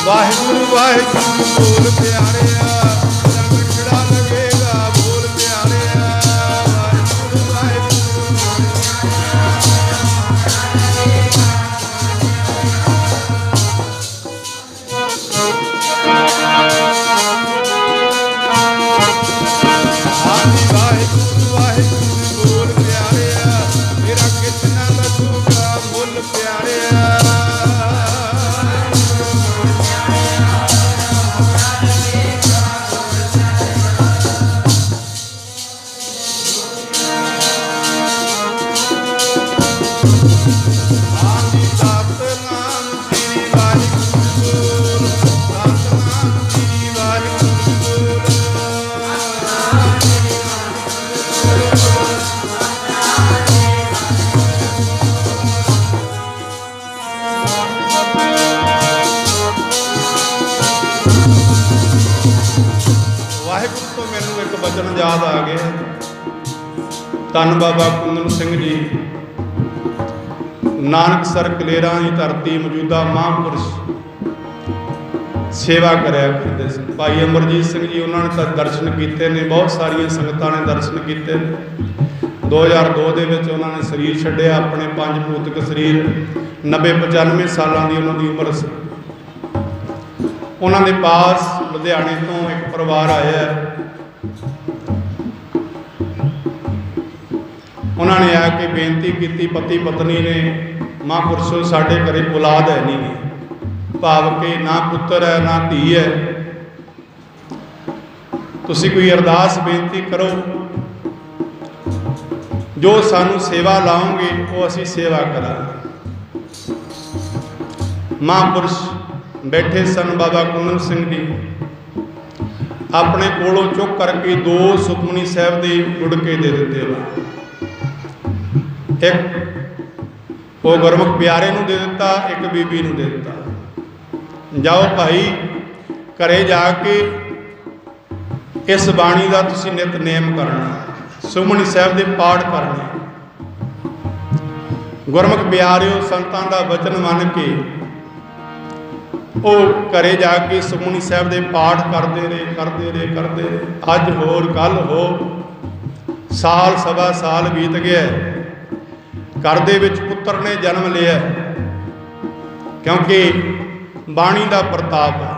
वाहिगुरु वाहिगुरु बोल प्यारिया, रंग खिड़ा लगेगा बोल प्यारिया। वाहिगुरु वाहिगुरु हाजी वाहिगुरु वाहिगुरु बोल प्यारिया, मेरा कितना लगूगा बोल प्यारिया। वाहिगुरु तो मैनू एक बचन याद आ गया। धन बाबा कुंदन सिंह जी नानकसर कलेरा की धरती मौजूदा महापुरुष सेवा कराया करते थे। भाई अमरजीत सिंह जी उन्होंने तो दर्शन किए ने, बहुत सारिया संगतां ने दर्शन किए। 2002 के उन्होंने शरीर छड्डिया, अपने पंज भूतक शरीर 90-95 सालों की उन्होंने उम्र सी। उन्होंने पास लुधियाने तो एक परिवार आया, उन्होंने आके बेनती की, पति पत्नी ने महापुरुषों साढ़े घरे औलाद है नहीं, भाव के ना पुत्र है ना धी है, तुसी कोई अरदास बेनती करो, जो सानू सेवा लाओगे वो असी सेवा करा। महापुरुष बैठे सन बाबा कुंदन सिंह जी, ਆਪਣੇ ਕੋਲੋਂ ਚੁੱਕ ਕਰਕੇ 2 ਸੁਖਮਨੀ ਸਾਹਿਬ ਦੇ ਗੁੜਕੇ ਦੇ ਦਿੱਤੇ ਉਹਨਾਂ। ਇੱਕ ਉਹ ਗੁਰਮੁਖ ਪਿਆਰੇ ਨੂੰ ਦੇ ਦਿੱਤਾ, ਇੱਕ ਬੀਬੀ ਨੂੰ ਦੇ ਦਿੱਤਾ। ਜਾਓ ਭਾਈ, ਘਰੇ ਜਾ ਕੇ ਇਸ ਬਾਣੀ ਦਾ ਤੁਸੀਂ ਨਿਤਨੇਮ ਕਰਨਾ, ਸੁਖਮਨੀ ਸਾਹਿਬ ਦੇ ਪਾਠ ਕਰਨੇ। ਗੁਰਮੁਖ ਪਿਆਰਿਓ, ਸੰਤਾਂ ਦਾ ਵਚਨ ਮੰਨ ਕੇ ਉਹ ਘਰੇ ਜਾ ਕੇ ਸੁਖਮਨੀ ਸਾਹਿਬ ਦੇ ਪਾਠ ਕਰਦੇ ਰਹੇ। ਅੱਜ ਹੋਰ ਕੱਲ ਹੋ, ਸਾਲ ਸਵਾ ਸਾਲ ਬੀਤ ਗਿਆ। ਘਰ ਦੇ ਵਿੱਚ ਪੁੱਤਰ ਨੇ ਜਨਮ ਲਿਆ, ਕਿਉਂਕਿ ਬਾਣੀ ਦਾ ਪ੍ਰਤਾਪ ਹੈ।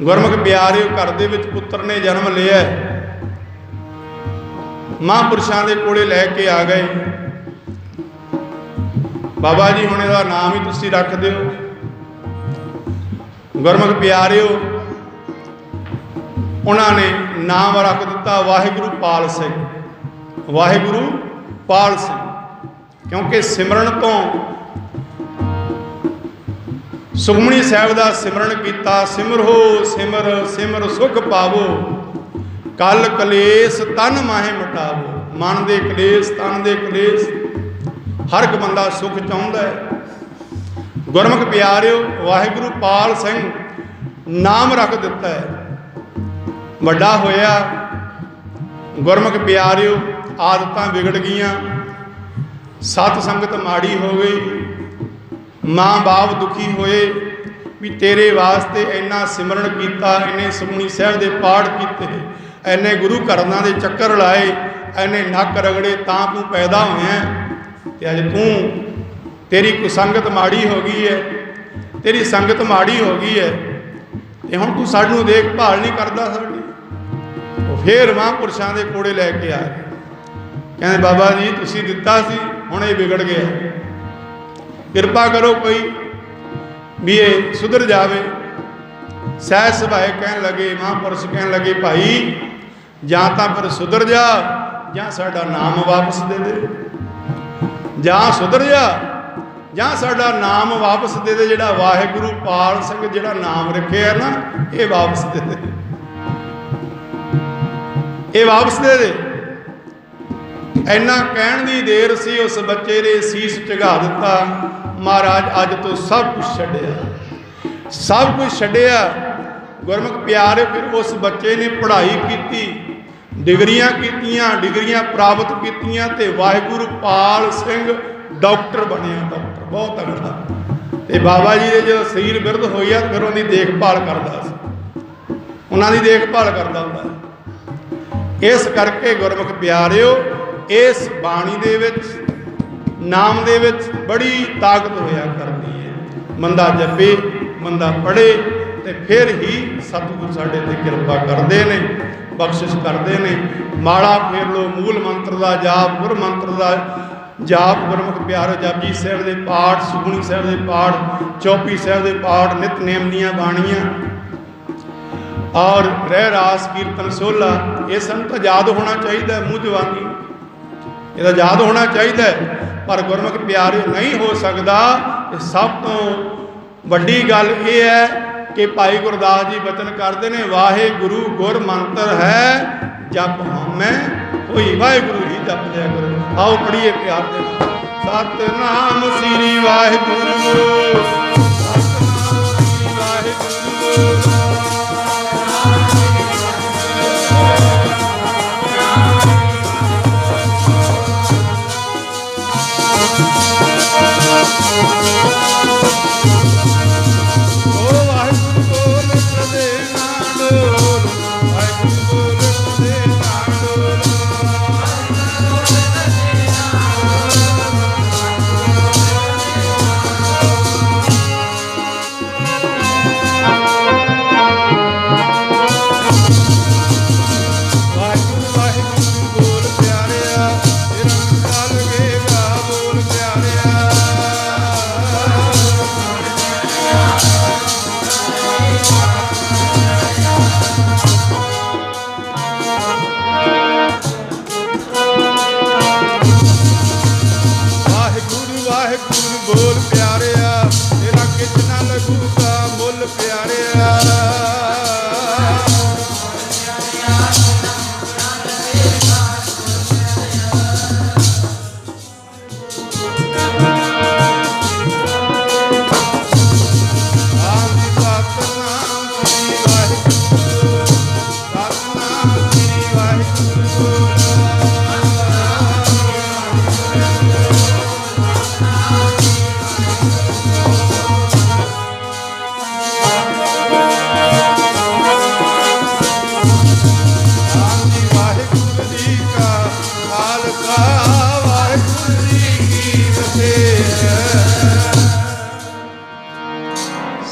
ਗੁਰਮੁਖ ਪਿਆਰਿਓ, ਘਰ ਦੇ ਵਿੱਚ ਪੁੱਤਰ ਨੇ ਜਨਮ ਲਿਆ, ਮਹਾਂਪੁਰਸ਼ਾਂ ਦੇ ਕੋਲੇ ਲੈ ਕੇ ਆ ਗਏ। ਬਾਬਾ ਜੀ ਹੁਣ ਇਹਦਾ ਨਾਮ ਹੀ ਤੁਸੀਂ ਰੱਖ ਦਿਓ। ਗੁਰਮੁਖ ਪਿਆਰਿਓ, ਉਹਨਾਂ ਨੇ ਨਾਮ ਰੱਖ ਦਿੱਤਾ ਵਾਹਿਗੁਰੂ ਪਾਲ ਸਿੰਘ। ਵਾਹਿਗੁਰੂ ਪਾਲ ਸਿੰਘ, ਕਿਉਂਕਿ ਸਿਮਰਨ ਤੋਂ ਸੁਖਮਨੀ ਸਾਹਿਬ ਦਾ ਸਿਮਰਨ ਕੀਤਾ। ਸਿਮਰੋ ਸਿਮਰ ਸਿਮਰ ਸੁਖ ਪਾਵੋ, ਕਲ ਕਲੇਸ਼ ਤਨ ਮਾਹੇ ਮਿਟਾਵੋ। ਮਨ ਦੇ ਕਲੇਸ਼, ਤਨ ਦੇ ਕਲੇਸ਼, ਹਰ ਇੱਕ ਬੰਦਾ ਸੁਖ ਚਾਹੁੰਦਾ ਹੈ। ਗੁਰਮੁਖ ਪਿਆਰਿਓ, ਵਾਹਿਗੁਰੂ ਪਾਲ ਸਿੰਘ ਨਾਮ ਰੱਖ ਦਿੱਤਾ ਹੈ। ਵੱਡਾ ਹੋਇਆ ਗੁਰਮੁਖ ਪਿਆਰਿਓ, ਆਦਤਾਂ ਵਿਗੜ ਗਈਆਂ, ਸਤ ਸੰਗਤ ਮਾੜੀ ਹੋ ਗਈ। ਮਾਂ ਬਾਪ ਦੁਖੀ ਹੋਏ ਵੀ ਤੇਰੇ ਵਾਸਤੇ ਇੰਨਾ ਸਿਮਰਨ ਕੀਤਾ, ਇੰਨੇ ਸੁਖਮਨੀ ਸਾਹਿਬ ਦੇ ਪਾਠ ਕੀਤੇ, ਇੰਨੇ ਗੁਰੂ ਘਰਾਂ ਦੇ ਚੱਕਰ ਲਾਏ, ਇੰਨੇ ਨੱਕ ਰਗੜੇ, ਤਾਂ ਤੂੰ ਪੈਦਾ ਹੋਇਆ ਤੇ ਅੱਜ ਤੇਰੀ ਕੁਸੰਗਤ ਮਾੜੀ ਹੋ ਗਈ ਹੈ, ਤੇਰੀ ਸੰਗਤ ਮਾੜੀ ਹੋ ਗਈ ਹੈ, ਤੇ ਹੁਣ ਤੂੰ ਸਾਨੂੰ ਦੇਖਭਾਲ ਨਹੀਂ ਕਰਦਾ ਸਾਡੀ। ਉਹ ਫੇਰ ਮਹਾਂਪੁਰਸ਼ਾਂ ਦੇ ਕੋਲੇ ਲੈ ਕੇ ਆ ਗਏ। ਕਹਿੰਦੇ ਬਾਬਾ ਜੀ ਤੁਸੀਂ ਦਿੱਤਾ ਸੀ, ਹੁਣ ਇਹ ਵਿਗੜ ਗਿਆ, ਕਿਰਪਾ ਕਰੋ ਕੋਈ ਵੀ ਇਹ ਸੁਧਰ ਜਾਵੇ। ਸਹਿਜ ਸੁਭਾਏ ਕਹਿਣ ਲੱਗੇ, ਮਹਾਂਪੁਰਸ਼ ਕਹਿਣ ਲੱਗੇ, ਭਾਈ ਜਾਂ ਤਾਂ ਫਿਰ ਸੁਧਰ ਜਾ, ਜਾਂ ਸਾਡਾ ਨਾਮ ਵਾਪਸ ਦੇ ਦੇ। ਜਾਂ ਸੁਧਰ ਜਾ, ਜਾਂ ਸਾਡਾ ਨਾਮ ਵਾਪਸ ਦੇ ਦੇ। ਜਿਹੜਾ ਵਾਹਿਗੁਰੂ ਪਾਲ ਸਿੰਘ ਜਿਹੜਾ ਨਾਮ ਰੱਖਿਆ ਨਾ, ਇਹ ਵਾਪਸ ਦੇ ਦੇ, ਇਹ ਵਾਪਸ ਦੇ ਦੇ। ਇੰਨਾ ਕਹਿਣ ਦੀ ਦੇਰ ਸੀ, ਉਸ ਬੱਚੇ ਨੇ ਸੀਸ ਝੁਕਾ ਦਿੱਤਾ। ਮਹਾਰਾਜ ਅੱਜ ਤੋਂ ਸਭ ਕੁਝ ਛੱਡਿਆ, ਸਭ ਕੁਝ ਛੱਡਿਆ। ਗੁਰਮੁਖ ਪਿਆਰੇ, ਫਿਰ ਉਸ ਬੱਚੇ ਨੇ ਪੜ੍ਹਾਈ ਕੀਤੀ, ਡਿਗਰੀਆਂ ਕੀਤੀਆਂ, ਡਿਗਰੀਆਂ ਪ੍ਰਾਪਤ ਕੀਤੀਆਂ, ਤੇ ਵਾਹਿਗੁਰੂ ਪਾਲ ਸਿੰਘ ਡਾਕਟਰ ਬਣਿਆ। ਡਾਕਟਰ ਬਹੁਤ ਤਗੜਾ। ਤੇ ਬਾਬਾ ਜੀ ਦੇ ਜਦੋਂ ਸਰੀਰ ਬਿਰਧ ਹੋਇਆ, ਫਿਰ ਉਹਦੀ ਦੇਖਭਾਲ ਕਰਦਾ ਸੀ, ਉਹਨਾਂ ਦੀ ਦੇਖਭਾਲ ਕਰਦਾ ਹੁੰਦਾ। ਇਸ ਕਰਕੇ ਗੁਰਮੁਖ ਪਿਆਰਿਓ, ਇਸ ਬਾਣੀ ਦੇ ਵਿੱਚ, ਨਾਮ ਦੇ ਵਿੱਚ ਬੜੀ ਤਾਕਤ ਹੋਇਆ ਕਰਦੀ ਹੈ। ਬੰਦਾ ਜਪੇ, ਬੰਦਾ ਪੜ੍ਹੇ, ਤੇ ਫਿਰ ਹੀ ਸਤਿਗੁਰੂ ਸਾਡੇ ਤੇ ਕਿਰਪਾ ਕਰਦੇ ਨੇ, ਬਖਸ਼ਿਸ਼ ਕਰਦੇ ਨੇ। ਮਾਲਾ ਫੇਰ ਲੋ, ਮੂਲ ਮੰਤਰ ਦਾ ਜਾਪ, ਗੁਰ ਮੰਤਰ ਦਾ ਜਾਪ। ਗੁਰਮੁਖ ਪਿਆਰਿਓ, ਜਪਜੀ ਸਾਹਿਬ ਦੇ ਪਾਠ, ਸੁਖਮਨੀ ਸਾਹਿਬ ਦੇ ਪਾਠ, ਚੌਪਈ ਸਾਹਿਬ ਦੇ ਪਾਠ, ਨਿਤਨੇਮ ਦੀਆਂ ਬਾਣੀਆਂ, ਔਰ ਰਹਿ ਰਾਸ ਕੀਰਤਨ ਸੋਲਾ। ਇਹ ਸਾਨੂੰ ਤਾਂ ਯਾਦ ਹੋਣਾ ਚਾਹੀਦਾ, ਮੂੰਹ ਜਵਾਨੀ ਇਹਦਾ ਯਾਦ ਹੋਣਾ ਚਾਹੀਦਾ, ਪਰ ਗੁਰਮੁਖ ਪਿਆਰਿਓ ਨਹੀਂ ਹੋ ਸਕਦਾ। ਇਹ ਸਭ ਤੋਂ ਵੱਡੀ ਗੱਲ ਇਹ ਹੈ ਕਿ ਭਾਈ ਗੁਰਦਾਸ ਜੀ ਬਚਨ ਕਰਦੇ ਨੇ, ਵਾਹਿਗੁਰੂ ਗੁਰ ਮੰਤਰ ਹੈ, ਜਪ ਹਉਮੈ ਹੋਈ। ਵਾਹਿਗੁਰੂ ਹੀ ਜਪ ਲਿਆ ਕਰੋ। ਆਓ ਪੜੀਏ ਪਿਆਰ ਦੇ ਨਾਲ, ਸਤਿਨਾਮ ਸ੍ਰੀ ਵਾਹਿਗੁਰੂ, ਸਤਿਨਾਮ ਸ੍ਰੀ ਵਾਹਿਗੁਰੂ।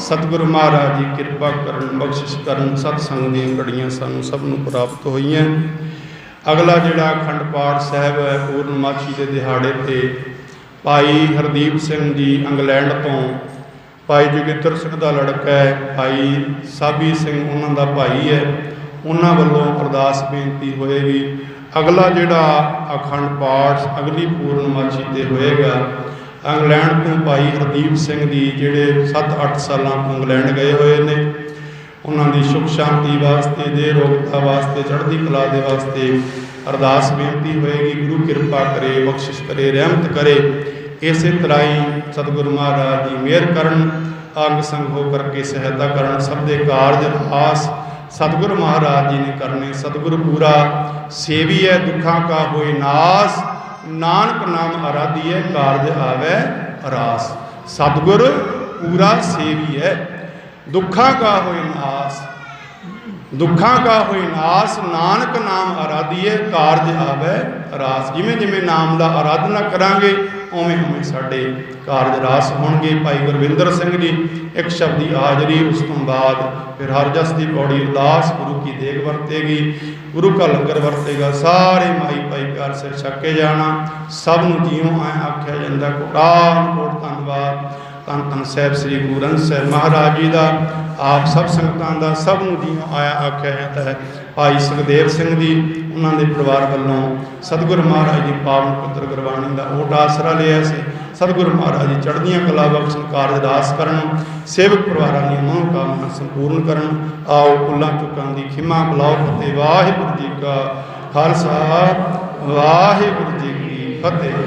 सतगुरु महाराज जी किरपा करन, बख्शिश करन। सतसंग दी घड़ियां सानू सब नूं प्राप्त होईयां। अगला जिहड़ा अखंड पाठ साहिब है पूर्णमासी के दिहाड़े ते भाई हरदीप सिंह जी इंग्लैंड तो, भाई जोगिंदर सिंह का लड़का है, भाई साबी सिंह उन्हां दा भाई है, उन्हां वल्लों अरदास बेनती होएगी। अगला जिहड़ा अखंड पाठ अगली पूर्णमासी ते होएगा इंग्लैंड तो भाई हरदीप सिंह जी जिहड़े 7-8 सालों तो इंग्लैंड गए हुए ने, उन्हां दी सुख शांति वास्ते, दे रोगता वास्ते, चढ़ती कला दे वास्ते अरदास बेनती होएगी। गुरु कृपा करे, बख्शिश करे, रहमत करे। इस तरह ही सतगुरु महाराज जी मेहर करन, अंग संग हो करके सहायता करन। सब दे कारज रास सतगुरु महाराज जी ने करने। सतगुरु पूरा सेवी है, दुखा का होए नास, नानक नाम आराधी है, कारज आवे रास। सतगुरु पूरा सेवी है, दुखा का होए नास, दुखा का होए नास, नानक नाम आराधी है, कारज आवे रास। जिमें जिमें नाम का आराधना करांगे उवें उवें साडे कारज रास होणगे। भाई गुरविंदर सिंह जी एक शब्दी हाजरी, उस तो बाद फिर हर जस की पौड़ी उदास, गुरु की देग वरतेगी, गुरु का लंगर वरतेगा। सारे माई भाई प्यार से छके जाना। सब नूं जीओ आए आख्या जांदा। कोटान कोट धन्नवाद धन धन साहिब श्री गुरु ग्रंथ साहिब महाराज जी का, आप सब संगतां दा सब नूं जीओ आया आख्या जाता है। भाई सुखदेव सिंह जी उन्होंने परिवार वालों सतगुरु महाराज जी पावन पुत्र गुरबाणी का ओट आसरा लिया से। सतगुरु महाराज जी चढ़दियां कला बख्शन, कारज रास करन, सेवक परिवारों की मनोकामना संपूर्ण करन। आओ भुलां चुकां दी खिमा बुलाओ फतेह। वाहिगुरू जी का खालसा, वाहिगुरू जी की फतेह।